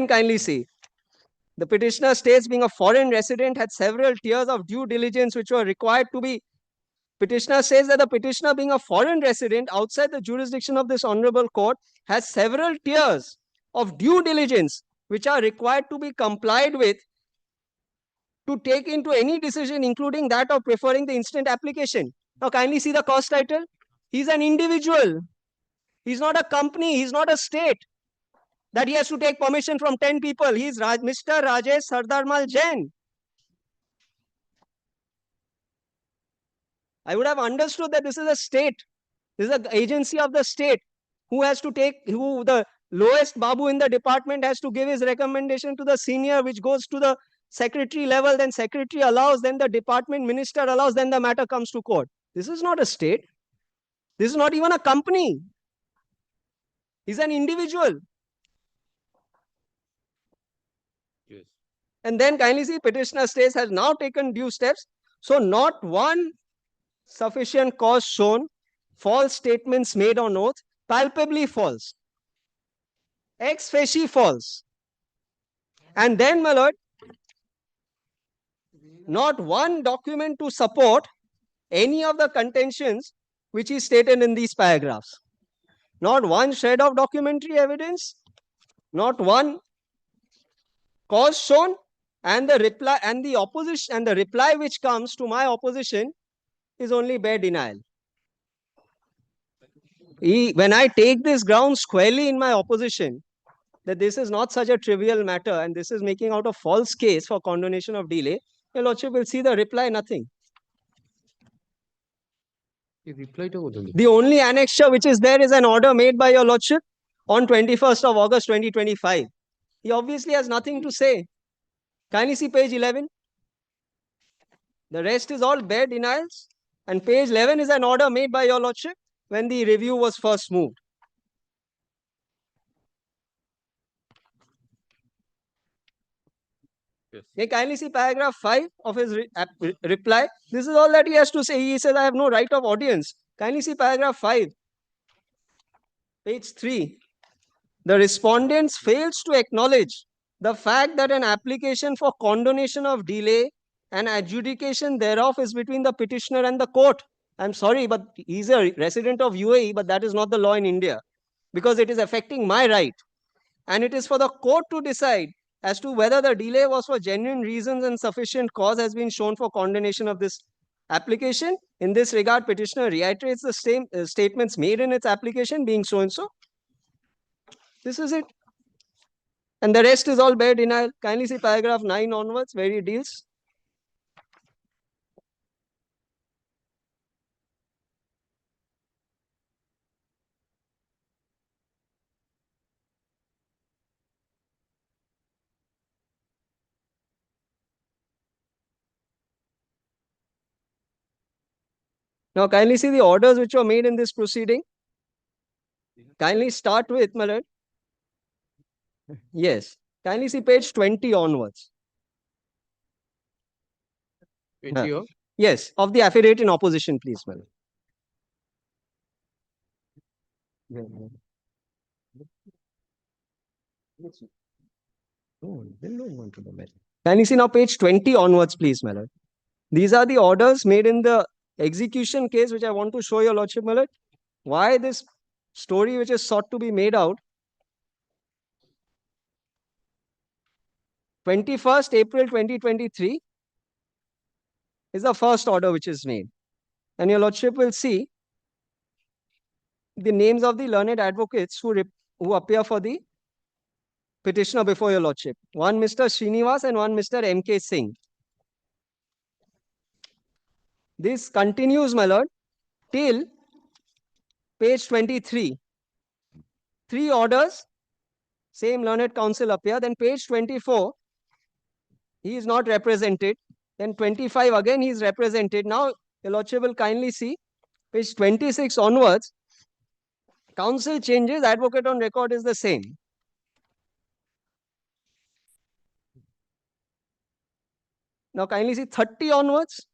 kindly see, the petitioner states being a foreign resident had several tiers of due diligence which were required to be Petitioner says that the petitioner, being a foreign resident outside the jurisdiction of this honorable court, has several tiers of due diligence which are required to be complied with to take into any decision, including that of preferring the instant application. Now kindly see the cause title. He's an individual. He's not a company. He's not a state that he has to take permission from 10 people. He's Mr. Rajesh Sardarmal Jain. I would have understood that this is a state. This is an agency of the state who has to take, who the lowest babu in the department has to give his recommendation to the senior, which goes to the secretary level, then secretary allows, then the department minister allows, then the matter comes to court. This is not a state. This is not even a company. He's an individual. Yes. And then kindly see, petitioner states has now taken due steps. So not one sufficient cause shown, false statements made on oath, palpably false, ex facie false. And then, my lord, not one document to support any of the contentions which is stated in these paragraphs. Not one shred of documentary evidence, not one cause shown, and the reply and the opposition and the reply which comes to my opposition is only bare denial. When I take this ground squarely in my opposition, that this is not such a trivial matter and this is making out a false case for condonation of delay, your lordship will see the reply, nothing. The only annexure which is there is an order made by your lordship on 21st of August 2025. He obviously has nothing to say. Kindly see page 11. The rest is all bare denials. And page 11 is an order made by your lordship when the review was first moved. Yes. Okay, kindly see paragraph 5 of his reply. This is all that he has to say. He says, I have no right of audience. Kindly see paragraph 5. Page 3. The respondents fails to acknowledge the fact that an application for condonation of delay and adjudication thereof is between the petitioner and the court. I'm sorry, but he's a resident of UAE, but that is not the law in India, because it is affecting my right. And it is for the court to decide as to whether the delay was for genuine reasons and sufficient cause has been shown for condonation of this application. In this regard, petitioner reiterates the same statements made in its application being so and so. This is it. And the rest is all bare denial. Kindly see paragraph 9 onwards, where he deals. Now, kindly see the orders which were made in this proceeding. Kindly start with, my lord. Yes. Kindly see page 20 onwards. 20 of? Yes, of the affidavit in opposition, please, my lord. Kindly see now page 20 onwards, please, my lord. These are the orders made in the execution case, which I want to show your lordship, my lord. Why this story which is sought to be made out. 21st April 2023 is the first order which is made. And your lordship will see the names of the learned advocates who appear for the petitioner before your lordship. One Mr. Srinivas and one Mr. M.K. Singh. This continues, my lord, till page 23. 3 orders, same learned counsel appear. Then page 24, he is not represented. Then 25 again, he is represented. Now, your lordship will kindly see page 26 onwards. Counsel changes, advocate on record is the same. Now, kindly see 30 onwards.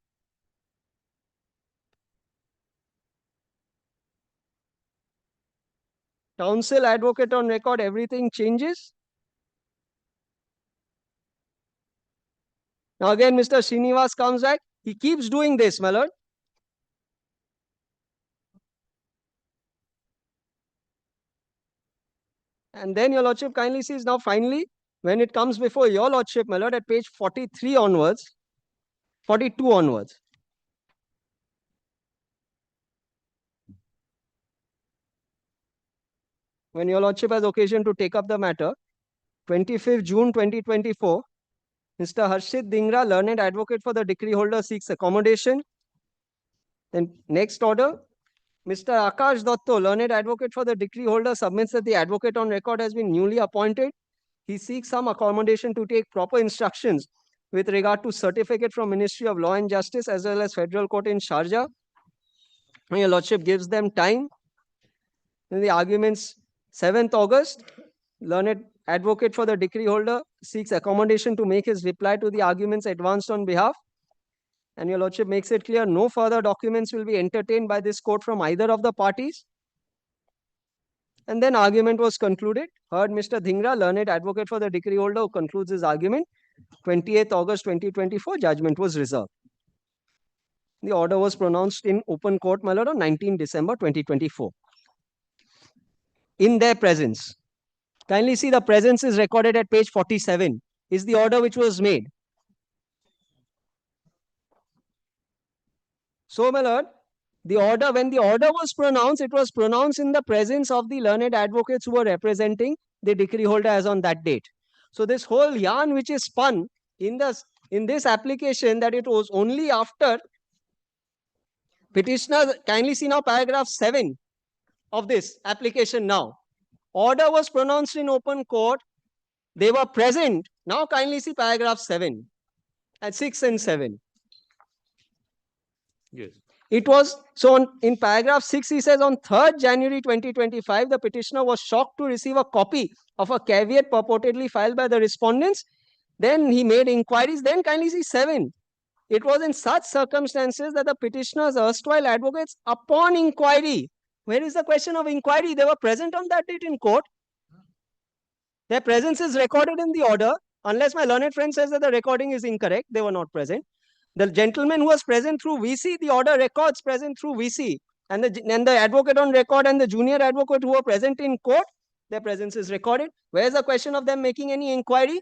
Counsel, advocate on record, everything changes. Now again, Mr. Srinivas comes back. He keeps doing this, my lord. And then your lordship kindly sees now finally, when it comes before your lordship, my lord, at page 43 onwards, 42 onwards. When your lordship has occasion to take up the matter, 25th June 2024, Mr. Harshit Dhingra, learned advocate for the decree holder, seeks accommodation. Then next order, Mr. Akash Dotto, learned advocate for the decree holder, submits that the advocate on record has been newly appointed. He seeks some accommodation to take proper instructions with regard to certificate from Ministry of Law and Justice as well as Federal Court in Sharjah. Your lordship gives them time. In the arguments, 7th August, learned advocate for the decree holder seeks accommodation to make his reply to the arguments advanced on behalf. And your lordship makes it clear no further documents will be entertained by this court from either of the parties. And then argument was concluded. Heard Mr. Dhingra, learned advocate for the decree holder, who concludes his argument. 28th August 2024, judgment was reserved. The order was pronounced in open court, my lord, on 19 December 2024. In their presence. Kindly see the presence is recorded at page 47. Is the order which was made. So, my lord, the order, when the order was pronounced, it was pronounced in the presence of the learned advocates who were representing the decree holder as on that date. So this whole yarn which is spun in this application, that it was only after petitioner, kindly see now paragraph 7 of this application now. Order was pronounced in open court. They were present. Now kindly see paragraph 7 and 6 and 7. Yes. It was, so in paragraph 6, he says on 3rd January 2025, the petitioner was shocked to receive a copy of a caveat purportedly filed by the respondents. Then he made inquiries. Then kindly see 7. It was in such circumstances that the petitioner's erstwhile advocates, upon inquiry, where is the question of inquiry? They were present on that date in court. Their presence is recorded in the order. Unless my learned friend says that the recording is incorrect, they were not present. The gentleman who was present through VC, the order records present through VC. And the advocate on record and the junior advocate who were present in court, their presence is recorded. Where's the question of them making any inquiry?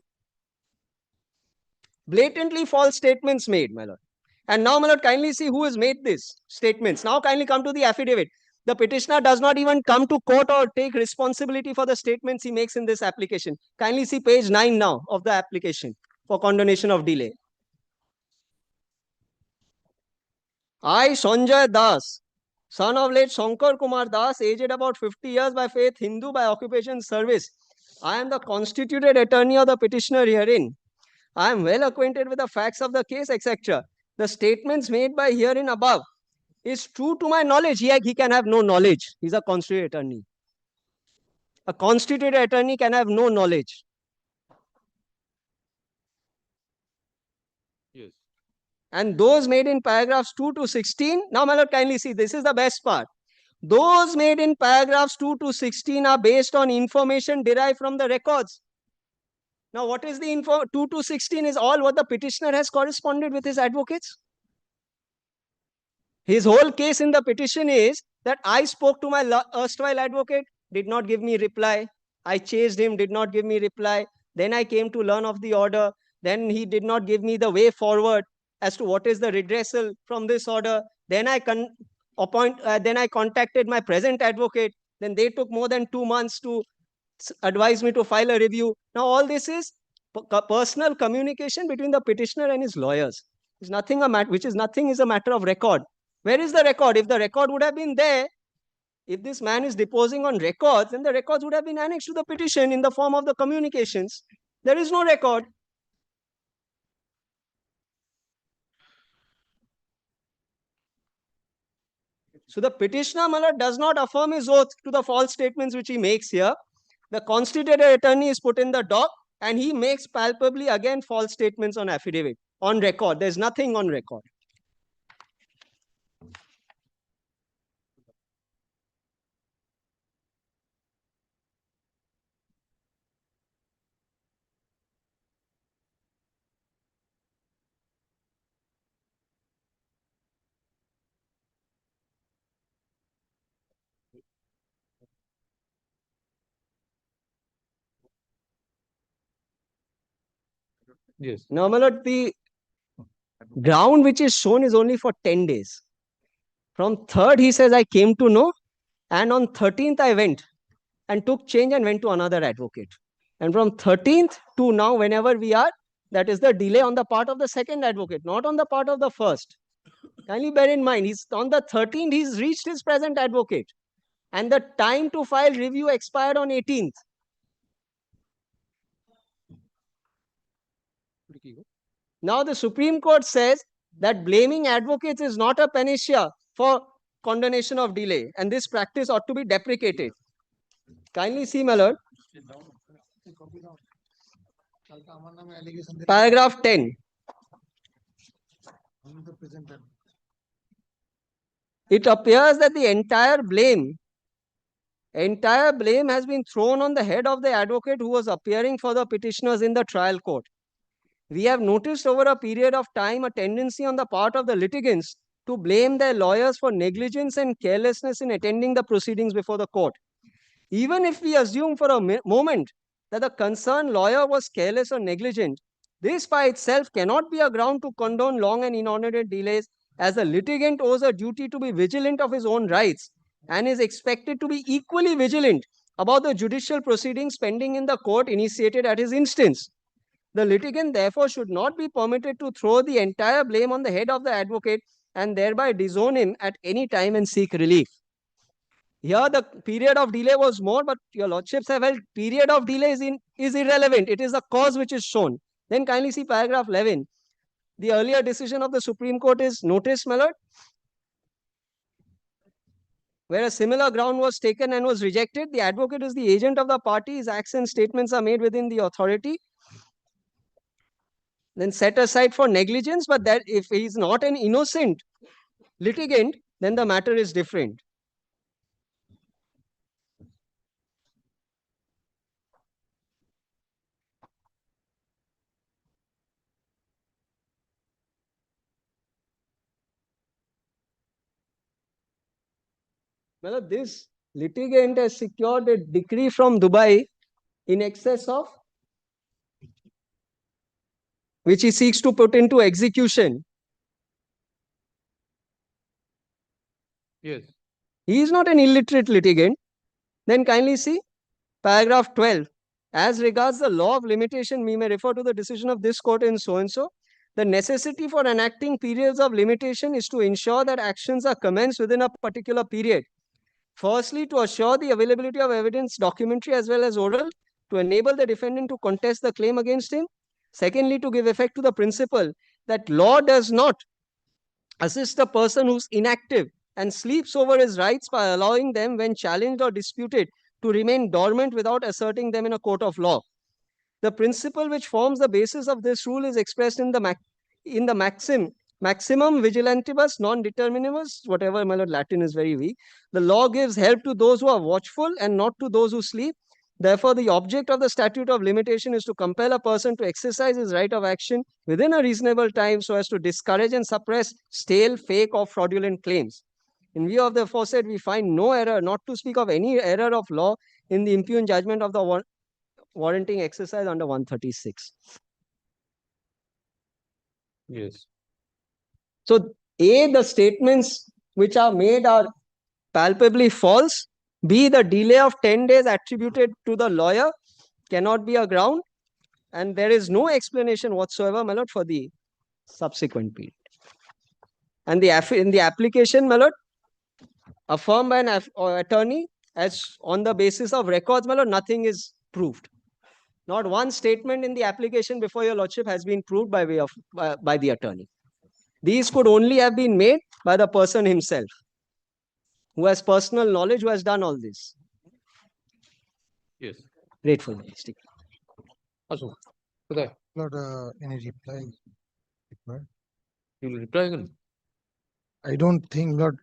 Blatantly false statements made, my lord. And now, my lord, kindly see who has made these statements. Now kindly come to the affidavit. The petitioner does not even come to court or take responsibility for the statements he makes in this application. Kindly see page 9 now of the application for condonation of delay. I, Sanjay Das, son of late Shankar Kumar Das, aged about 50 years by faith, Hindu by occupation service. I am the constituted attorney of the petitioner herein. I am well acquainted with the facts of the case, etc. The statements made by herein above is true to my knowledge. He can have no knowledge. He's a constituted attorney. A constituted attorney can have no knowledge. Yes. And those made in paragraphs 2 to 16, now my lord, kindly see, this is the best part. Those made in paragraphs 2 to 16 are based on information derived from the records. Now, what is the info? 2 to 16 is all what the petitioner has corresponded with his advocates. His whole case in the petition is that I spoke to my erstwhile advocate, did not give me reply. I chased him, did not give me reply. Then I came to learn of the order. Then he did not give me the way forward as to what is the redressal from this order. Then I contacted my present advocate. Then they took more than 2 months to advise me to file a review. Now all this is personal communication between the petitioner and his lawyers. It's nothing is a matter of record. Where is the record? If the record would have been there, if this man is deposing on records, then the records would have been annexed to the petition in the form of the communications. There is no record. So the petitioner, my lord, does not affirm his oath to the false statements which he makes here. The constituted attorney is put in the dock and he makes palpably again false statements on affidavit, on record. There's nothing on record. Yes. Now, my lord, the ground which is shown is only for 10 days. From 3rd, he says, I came to know, and on 13th, I went and took change and went to another advocate. And from 13th to now, whenever we are, that is the delay on the part of the second advocate, not on the part of the first. Kindly bear in mind, he's on the 13th, he's reached his present advocate, and the time to file review expired on 18th. Now the Supreme Court says that blaming advocates is not a panacea for condonation of delay, and this practice ought to be deprecated. Kindly see, my lord. Paragraph 10. It appears that the entire blame has been thrown on the head of the advocate who was appearing for the petitioners in the trial court. We have noticed over a period of time a tendency on the part of the litigants to blame their lawyers for negligence and carelessness in attending the proceedings before the court. Even if we assume for a moment that the concerned lawyer was careless or negligent, this by itself cannot be a ground to condone long and inordinate delays, as the litigant owes a duty to be vigilant of his own rights and is expected to be equally vigilant about the judicial proceedings pending in the court initiated at his instance. The litigant therefore should not be permitted to throw the entire blame on the head of the advocate and thereby disown him at any time and seek relief. Here the period of delay was more, but your lordships have held period of delay is irrelevant. It is the cause which is shown. Then kindly see paragraph 11. The earlier decision of the Supreme Court is noticed, my lord, where a similar ground was taken and was rejected. The advocate is the agent of the party. His acts and statements are made within the authority. Then set aside for negligence, but that if he is not an innocent litigant, then the matter is different. Well, this litigant has secured a decree from Dubai in excess of which he seeks to put into execution. Yes. He is not an illiterate litigant. Then kindly see paragraph 12. As regards the law of limitation, we may refer to the decision of this court in so and so. The necessity for enacting periods of limitation is to ensure that actions are commenced within a particular period. Firstly, to assure the availability of evidence, documentary as well as oral, to enable the defendant to contest the claim against him. Secondly, to give effect to the principle that law does not assist a person who's inactive and sleeps over his rights by allowing them, when challenged or disputed, to remain dormant without asserting them in a court of law. The principle which forms the basis of this rule is expressed in the maximum vigilantibus non determinibus, whatever, my lord, Latin is very weak. The law gives help to those who are watchful and not to those who sleep. Therefore, the object of the statute of limitation is to compel a person to exercise his right of action within a reasonable time so as to discourage and suppress stale, fake, or fraudulent claims. In view of the aforesaid, we find no error, not to speak of any error of law, in the impugned judgment of the warranting exercise under 136. Yes. So, A, the statements which are made are palpably false. B, the delay of 10 days attributed to the lawyer cannot be a ground. And there is no explanation whatsoever, my lord, for the subsequent period. And in the application, my lord, affirmed by an attorney as on the basis of records, my lord, nothing is proved. Not one statement in the application before your lordship has been proved by way of by the attorney. These could only have been made by the person himself, who has personal knowledge, who has done all this. Yes. Grateful. Lord, any reply? You will reply again? I don't think, Lord.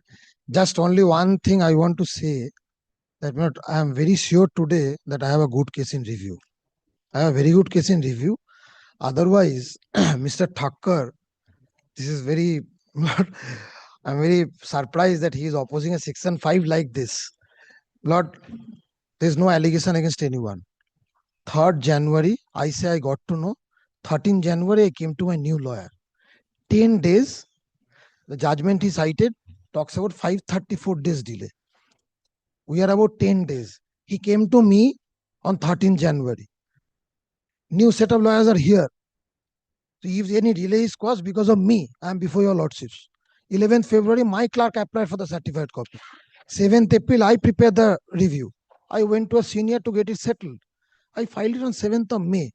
Just only one thing I want to say, that Lord, I am very sure today that I have a good case in review. I have a very good case in review. Otherwise, Mr. Thakkar, this is very, I'm very surprised that he is opposing a section 5 like this. Lord, there is no allegation against anyone. 3rd January, I say I got to know. 13 January, I came to my new lawyer. 10 days, the judgment he cited talks about 534 days delay. We are about 10 days. He came to me on 13 January. New set of lawyers are here. So if any delay is caused because of me, I am before your lordships. 11th February, my clerk applied for the certified copy. 7th April, I prepared the review. I went to a senior to get it settled. I filed it on 7th of May.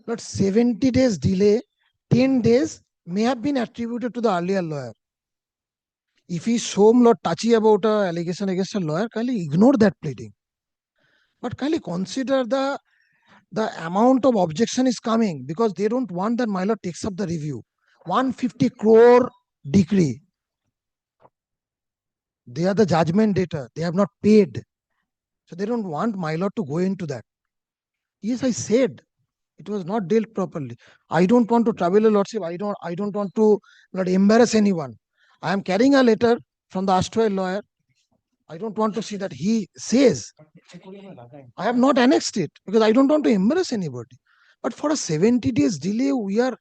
But 70 days delay, 10 days may have been attributed to the earlier lawyer. If he is so touchy about an allegation against a lawyer, kindly ignore that pleading. But kindly consider the amount of objection is coming because they don't want that my lord takes up the review. 150 crore decree. They are the judgment debtor. They have not paid. So they don't want my lord to go into that. Yes, I said it was not dealt properly. I don't want to trouble a lordship. I don't want to not embarrass anyone. I am carrying a letter from the erstwhile lawyer. I don't want to see that he says. I have not annexed it because I don't want to embarrass anybody. But for a 70 days delay, we are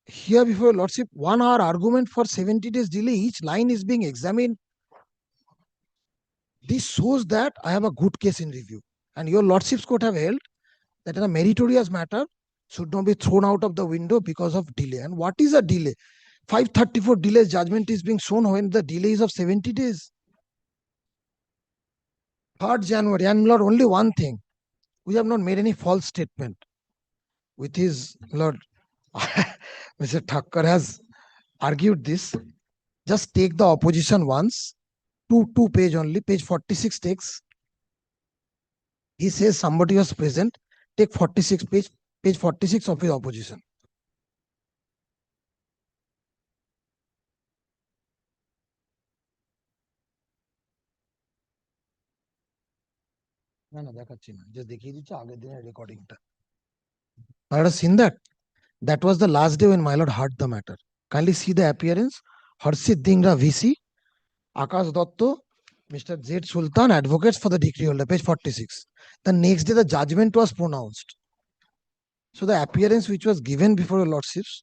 here before your lordship. 1 hour argument for 70 days delay. Each line is being examined. This shows that I have a good case in review. And your lordship's court have held that in a meritorious matter should not be thrown out of the window because of delay. And what is a delay? 534 delays judgment is being shown when the delay is of 70 days. 3rd January, and Lord, only one thing. We have not made any false statement. With his Lord, Mr. Thakkar has argued this. Just take the opposition once, two page only, page 46 takes. He says somebody was present. Take 46 page 46 of his opposition. না না দেখাচ্ছি না, just দেখিয়ে দিচ্ছি আগের দিনের রেকর্ডিংটা. I had seen that. That was the last day when my lord heard the matter. Kindly see the appearance. Harshit Dhingra VC, Akash Dotto, Mr. Z. Sultan, advocates for the decree holder, page 46. The next day the judgment was pronounced. So the appearance which was given before your lordships,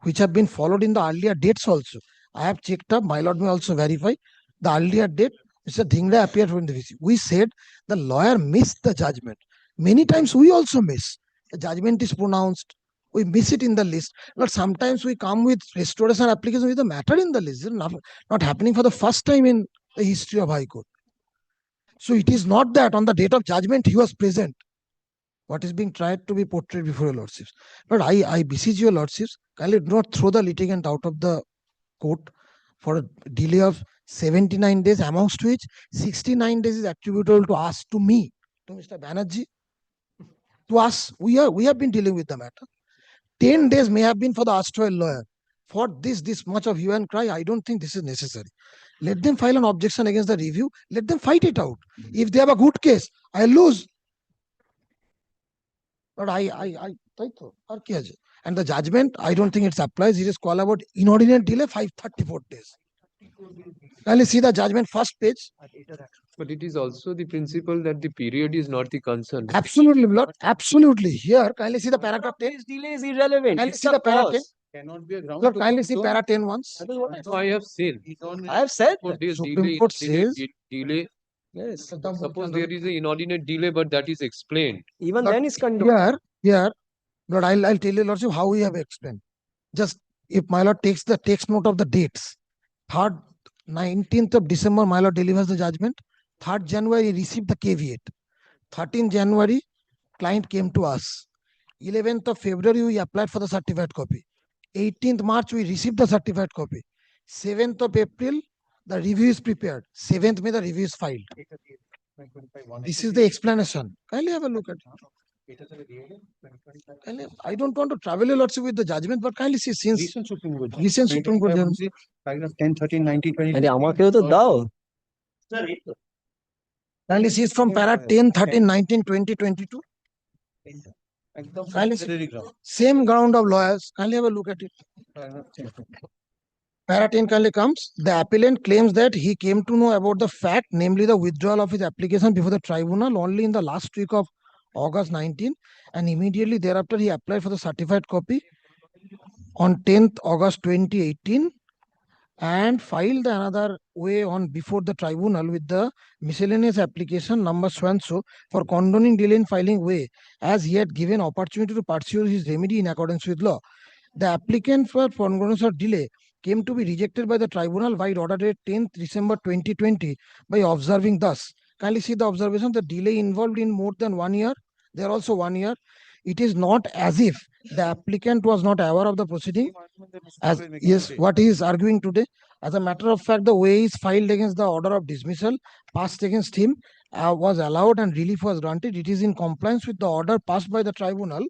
which have been followed in the earlier dates also. I have checked up, my lord may also verify the earlier date. Mr. Dhingra appeared from the VC. We said the lawyer missed the judgment. Many times we also miss. The judgment is pronounced. We miss it in the list. But sometimes we come with restoration application with the matter in the list. It's not happening for the first time in the history of High Court. So it is not that on the date of judgment he was present. What is being tried to be portrayed before your lordships. But I beseech your lordships, kindly do not throw the litigant out of the court for a delay of 79 days, amongst which 69 days is attributable to us, to me, to Mr. Banerjee, to us. We have been dealing with the matter. 10 days may have been for the erstwhile lawyer. For this much of hue and cry, I don't think this is necessary. Let them file an objection against the review. Let them fight it out. If they have a good case, I lose. But and the judgment, I don't think it applies. It is called about inordinate delay, 534 days. Kindly see the judgment, first page. But it is also the principle that the period is not the concern. Absolutely, Lord. Absolutely. Here, kindly see the paragraph 10. This delay is irrelevant. Kindly It's see a the para 10. cause. Cannot be a ground. Lord, to kindly see condone. para 10 once. I have seen. I have said For that. this Supreme delay, Court says. delay. Yes. Suppose there is an inordinate delay, but that is explained. Even Lord, then is condoned. Here, Lord, I'll tell you, Lordship, how we have explained. Just if my Lord takes note of the dates. 19th of December, my Lord delivers the judgment. 3rd January, he received the caveat. 13th January, client came to us. 11th of February, we applied for the certified copy. 18th March, we received the certified copy. 7th of April, the review is prepared. 7th May, the review is filed. This is the explanation. Kindly have a look at it. I don't want to travel a lot with the judgment, but kindly see since Recent Supreme Court. judgment. Paragraph 10, 13, 19, 20. আরে আমাকেও তো দাও Kindly see from para 10, 13, 19, 20, 22. Kindly see. Same ground of lawyers. Kindly have a look at it. Para 10 kindly comes. The appellant claims that he came to know about the fact, namely the withdrawal of his application before the tribunal only in the last week of August 19, and immediately thereafter he applied for the certified copy on 10th August 2018 and filed another way on before the tribunal with the miscellaneous application number so and so for condoning delay in filing way, as he had given opportunity to pursue his remedy in accordance with law. The applicant for condonation of delay came to be rejected by the tribunal by order date 10th December 2020 by observing thus. Kindly see the observation, the delay involved in more than 1 year. They are also 1 year. It is not as if the applicant was not aware of the proceeding. As yes, what he is arguing today. As a matter of fact, the way is filed against the order of dismissal passed against him was allowed and relief was granted. It is in compliance with the order passed by the tribunal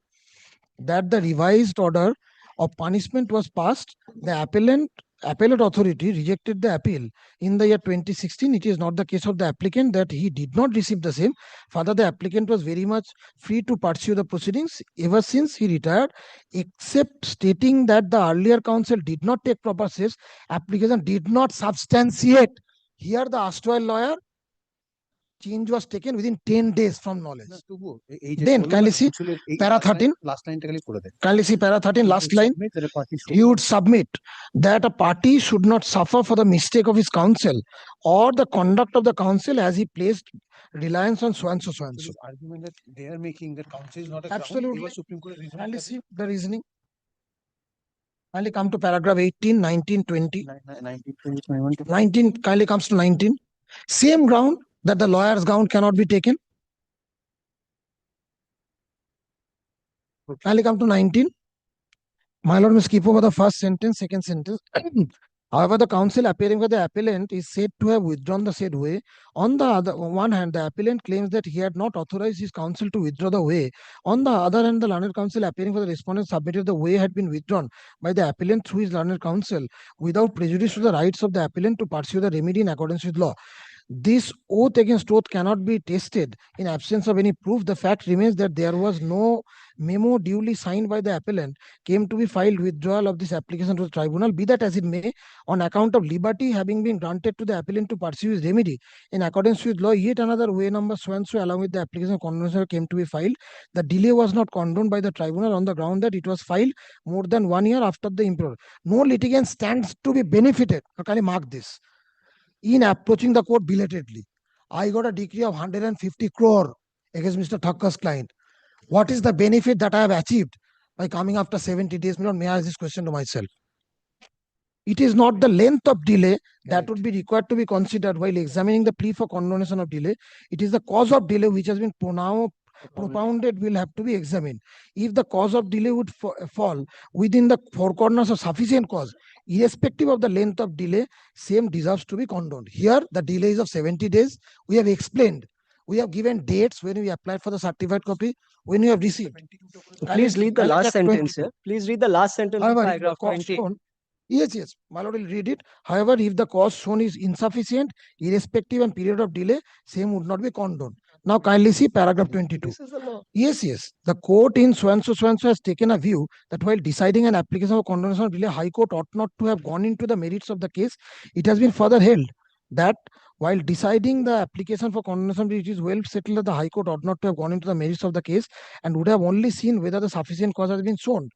that the revised order of punishment was passed. The appellate authority rejected the appeal in the year 2016. It is not the case of the applicant that he did not receive the same. Further, the applicant was very much free to pursue the proceedings ever since he retired, except stating that the earlier counsel did not take proper steps. Application did not substantiate. Here, the erstwhile lawyer change was taken within 10 days from knowledge. Then kindly see para 13. Kindly see para 13, last line. He would submit that a party should not suffer for the mistake of his counsel or the conduct of the counsel as he placed reliance on so and so, so and so. Argument that they are making that counsel is not a Absolutely. ground, Supreme Court reason. Kindly see the reasoning. Kindly come to paragraph 18, 19, 20. 19 kindly comes to 19. Same ground that the lawyer's ground cannot be taken. Kindly come to 19. My lord may skip over the first sentence, second sentence. However, the counsel appearing for the appellant is said to have withdrawn the said way. On the other one hand, the appellant claims that he had not authorized his counsel to withdraw the way. On the other hand, the learned counsel appearing for the respondent submitted the way had been withdrawn by the appellant through his learned counsel without prejudice to the rights of the appellant to pursue the remedy in accordance with law. This oath against oath cannot be tested in absence of any proof. The fact remains that there was no memo duly signed by the appellant came to be filed withdrawal of this application to the tribunal, be that as it may, on account of liberty having been granted to the appellant to pursue his remedy in accordance with law, yet another way number so and so along with the application of condonation came to be filed. The delay was not condoned by the tribunal on the ground that it was filed more than 1 year after the imperil. No litigant stands to be benefited. Now, can you mark this? In approaching the court belatedly, I got a decree of 150 crore against Mr. Thakkar's client. What is the benefit that I have achieved by coming after 70 days? May I ask this question to myself? It is not the length of delay that would be required to be considered while examining the plea for condonation of delay. It is the cause of delay which has been propounded will have to be examined. If the cause of delay would fall within the four corners of sufficient cause, irrespective of the length of delay, same deserves to be condoned. Here, the delay is of 70 days. We have explained. We have given dates when we applied for the certified copy, when we have received. Please read the last sentence here. Please read the last sentence of paragraph 20. Yes, my lord will read it. However, if the cause shown is insufficient, irrespective and period of delay, same would not be condoned. Now, kindly see paragraph 22. This is the law. Yes. The court in so and so has taken a view that while deciding an application of condonation of delay, High Court ought not to have gone into the merits of the case. It has been further held that while deciding the application for condonation, it is well settled that the High Court ought not to have gone into the merits of the case and would have only seen whether the sufficient cause has been shown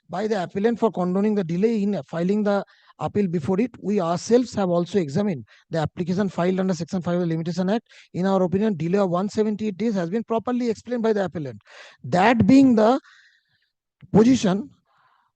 by the appellant for condoning the delay in filing the appeal before it. We ourselves have also examined the application filed under Section 5 of the Limitation Act. In our opinion, delay of 178 days has been properly explained by the appellant. That being the position,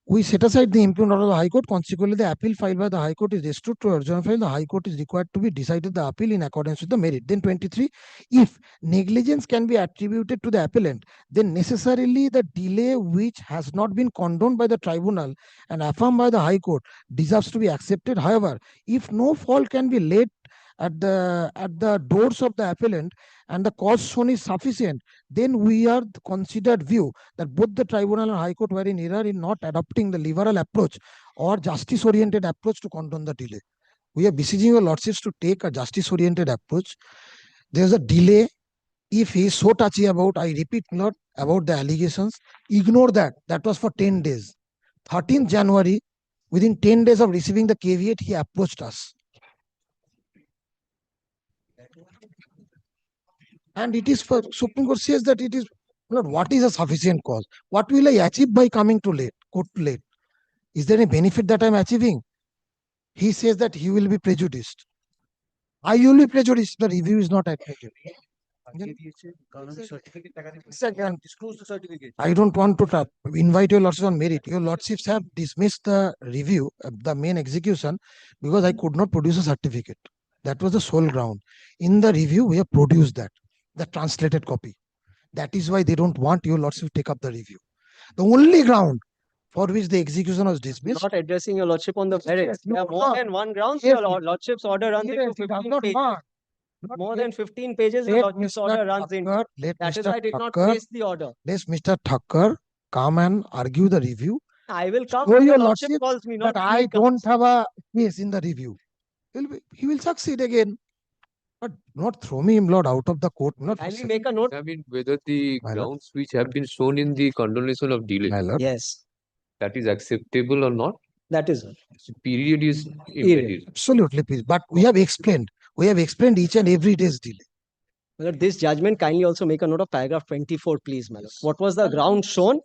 we set aside the impugned order of the High Court. Consequently, the appeal filed by the High Court is restored to original file. The High Court is required to be decided the appeal in accordance with the merit. Then 23, if negligence can be attributed to the appellant, then necessarily the delay which has not been condoned by the tribunal and affirmed by the High Court deserves to be accepted. However, if no fault can be laid at the doors of the appellant and the cause shown is sufficient, then we are considered view that both the tribunal and High Court were in error in not adopting the liberal approach or justice-oriented approach to condone the delay. We are beseeching your lordships to take a justice-oriented approach. There is a delay. If he is so touchy about, I repeat, Lord, about the allegations, ignore that. That was for 10 days. 13th January, within 10 days of receiving the caveat, he approached us. And it is for Supreme Court says that it is Lord, what is a sufficient cause? What will I achieve by coming to late, court late? Is there any benefit that I'm achieving? He says that he will be prejudiced. I will be prejudiced. The review is not admitted. I don't want to invite your lordships on merit. Your lordships have dismissed the review, the main execution, because I could not produce a certificate. That was the sole ground. In the review, we have produced that, the translated copy. That is why they don't want your lordship to take up the review. The only ground for which the execution was dismissed. Not addressing your lordship on the merits. There are more than one grounds. Yes, Your lordship's order runs into 15 pages. More than 15 pages, the lordship's order runs into. That is why I did not place the order. Let Mr. Thakkar come and argue the review. I will come Show when your your lordship lordship calls me, not that he I don't have a case in the review. He will succeed again. But not throw me, Lord, out of the court. Not Kindly make a note. Examine whether the My lord. grounds which have been shown in the condonation of delay, My lord. Yes, that is acceptable or not? that is. The period is Period. immaterial. Absolutely, please. But we have explained. We have explained each and every day's delay. Well, this judgment, kindly also make a note of paragraph 24, please, my lord. What was the ground shown?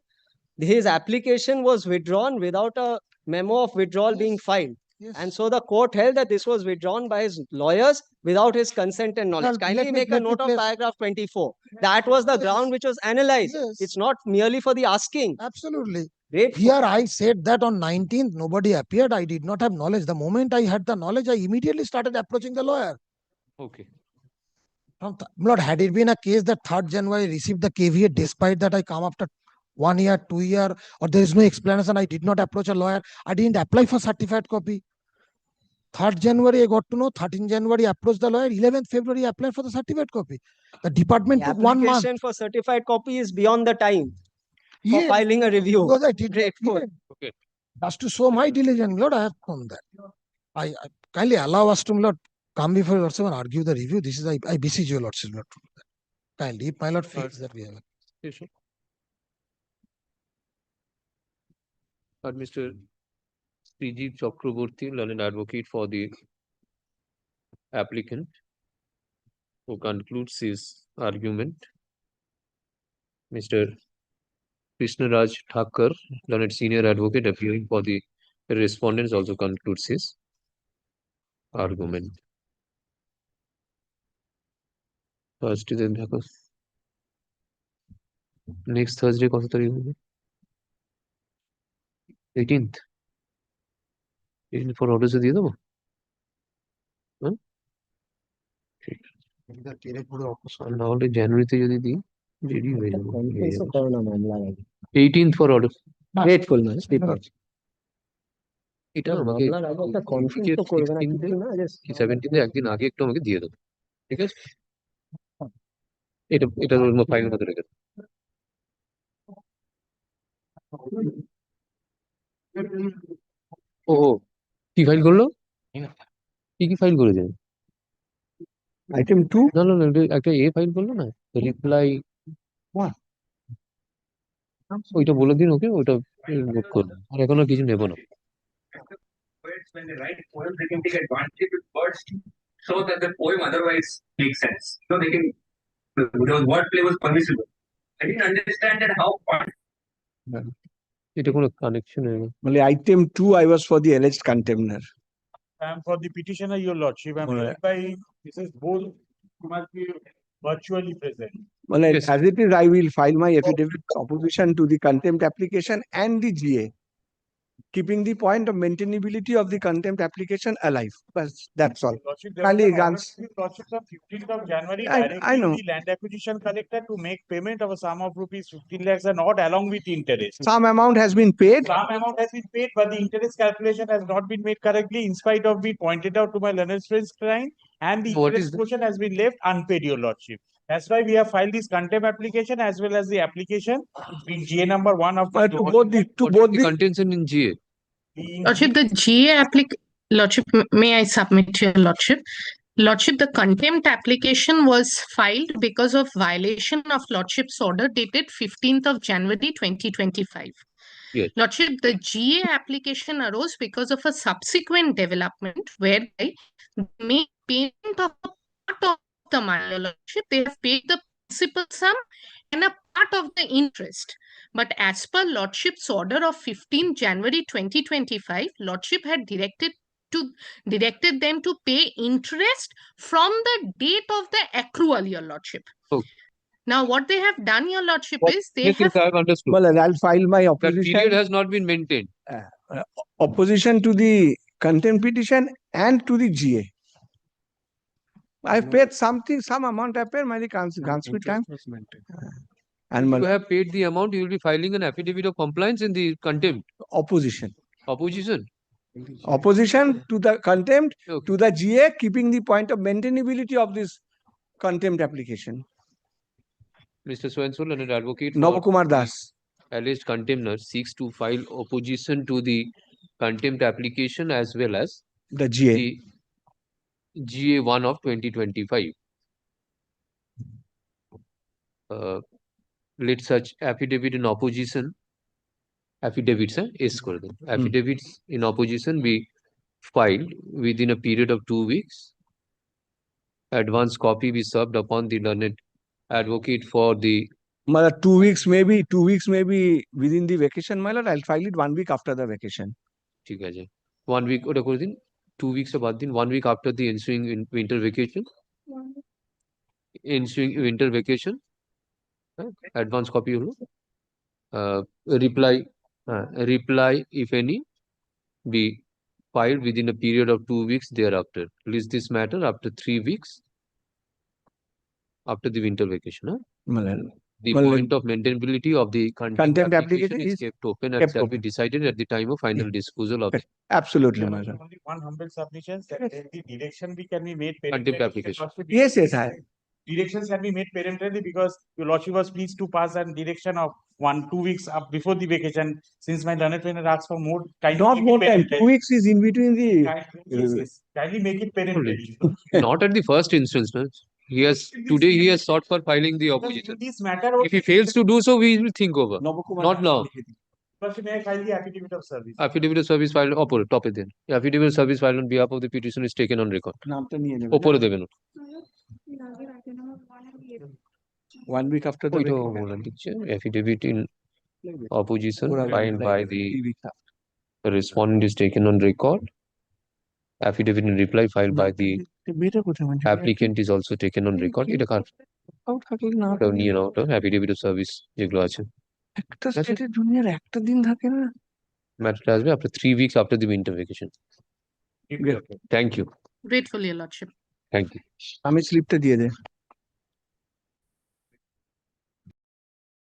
His application was withdrawn without a memo of withdrawal being filed. And so the court held that this was withdrawn by his lawyers without his consent and knowledge. Well, Kindly make a let me note of place- paragraph 24. That was the ground which was analyzed. Yes. It's not merely for the asking. Absolutely. Great. Here I said that on 19th, nobody appeared. I did not have knowledge. The moment I had the knowledge, I immediately started approaching the lawyer. Okay. Lord, had it been a case that 3rd January received the caveat, despite that I come after 1 year, 2 year, or there is no explanation, I did not approach a lawyer. I didn't apply for certified copy. 3rd January, I got to know. 13th January, approached the lawyer. 11th February, I applied for the certified copy. The department The took 1 month. application for certified copy is beyond the time for Yes, filing a review. because I did Grateful. Okay. Just to show my diligence, Lord, I have done that. I kindly allow us to, Lord, come before Lordship and argue the review. This is, I beseech you, Lordship, Lord, to do that. Kindly, if my Lord feels that we have. Yes, sir. Mr. Srijit Chakraborty, learned advocate for the applicant, who concludes his argument. Mr. Krishnaraj Thakkar, learned senior advocate appearing for the respondents, also concludes his argument. Thursday, then next Thursday, কত তারিখ হবে? 18th. 18th for orders দিয়ে দেবো? হ্যাঁ? ঠিক আছে। আর না হলে জানুয়ারিতে যদি দিই, দেরি হয়ে যাবে। 18th for order. Grateful, man. People. এটা আমাকে মামলার আগে একটা conference তো করবে না, কিছু না, just 17th একদিন আগে একটু আমাকে দিয়ে দেবো, ঠিক আছে? এটা ফাইলের মধ্যে রেখে দেবো। ও কি ফাইল করলো? কি ফাইল করেছে? item 2 না না না, একটা ফাইল করলো না, রিপ্লাই। ওইটা বলে দিন ওকে, ওইটা নোট করবে। আর এখন আর কিছু নেবো না। When they write poems, they can take advantage with words to show that the poem otherwise makes sense. So they can, the wordplay was permissible. I didn't understand that how. এটা কোনো connection নেই। Only item 2, I was for the alleged contemner. I am for the petitioner, your lordship. I am led by Mrs. Bol, who must be virtually present. Well, Yes. as it is, I will file my affidavit opposition to the contempt application and the GA, keeping the point of maintainability of the contempt application alive. But that's all. Lordship, there Kindly was an grants. order from Lordship of 15th of January I directing know. the land acquisition collector to make payment of a sum of rupees 15 lakhs and odd along with interest. Some amount has been paid. Some amount has been paid, but the interest calculation has not been made correctly in spite of being pointed out to my learned friend's client, and the What interest is the- portion has been left unpaid, your lordship. That's why we have filed this contempt application as well as the application with GA number 1 of. But to both the contention in GA. Lordship, the GA Lordship, may I submit to your lordship? Lordship, the contempt application was filed because of violation of lordship's order dated 15th of January 2025. Yes. Lordship, the GA application arose because of a subsequent development whereby they made payment of a part of the money, your lordship. They have paid the principal sum and a part of the interest. But as per Lordship's order of 15 January 2025, Lordship had directed them to pay interest from the date of the accrual, Your Lordship. Okay. Now, what they have done, Your Lordship, is they Yes, yes, have I have understood. Well, I'll file my That opposition. period has not been maintained. Opposition to the contempt petition and to the GA. I've paid something, some amount I paid, my council time. And If you have paid the amount, you will be filing an affidavit of compliance in the contempt. opposition. Opposition. Opposition to the contempt, Okay. to the GA, keeping the point of maintainability of this contempt application. Mr. So-and-so, learned advocate for Navakumar Das. alleged contemner seeks to file opposition to the contempt application as well as The GA. the GA1 of 2025. Let such affidavit in opposition, affidavits in opposition be filed within a period of 2 weeks. Advance copy be served upon the learned advocate for the 2 weeks maybe within the vacation, my lord. I'll file it 1 week after the vacation. ঠিক আছে 1 week ওটা করে দিন 2 weeks বাদ দিন 1 week after the ensuing winter vacation advance copy হলো reply if any be filed within a period of 2 weeks thereafter. List this matter after 3 weeks after the winter vacation. The point of maintainability of the contempt application is kept open and shall be decided at the time of final disposal of the Absolutely, my lord. Only one humble submission that the direction we can be made contempt application. Yes, yes, I. Directions can be made peremptorily because your lordship was pleased to pass a direction of 1-2 weeks up before the vacation. Since my learned friend had asked for more, kindly Not make more it time. peremptory. 2 weeks is in between the. Yes, yes. Kindly make it peremptory. Not at the first instance. No? Today he has sought for filing the opposition. This matter If he fails to do so, we will think over. Not now. First, may I file the affidavit of service? Affidavit of service filed top it then. Affidavit of service filed on behalf of the petition is taken on record. ওপরে দেবেন 1 week after the ওইটাও বলে দিচ্ছে affidavit in opposition filed by the respondent is taken on record. Affidavit in reply filed by the applicant is also taken on record. এটা কার ওটাও নিয়ে নাও ওটা affidavit of service যেগুলো আছে একটা স্টেটের দুনিয়ার একটা দিন থাকে না ম্যাটারটা আসবে after 3 weeks after the winter vacation. Thank you. Grateful, Your Lordship. Thank you. আমি স্লিপটা দিয়ে দে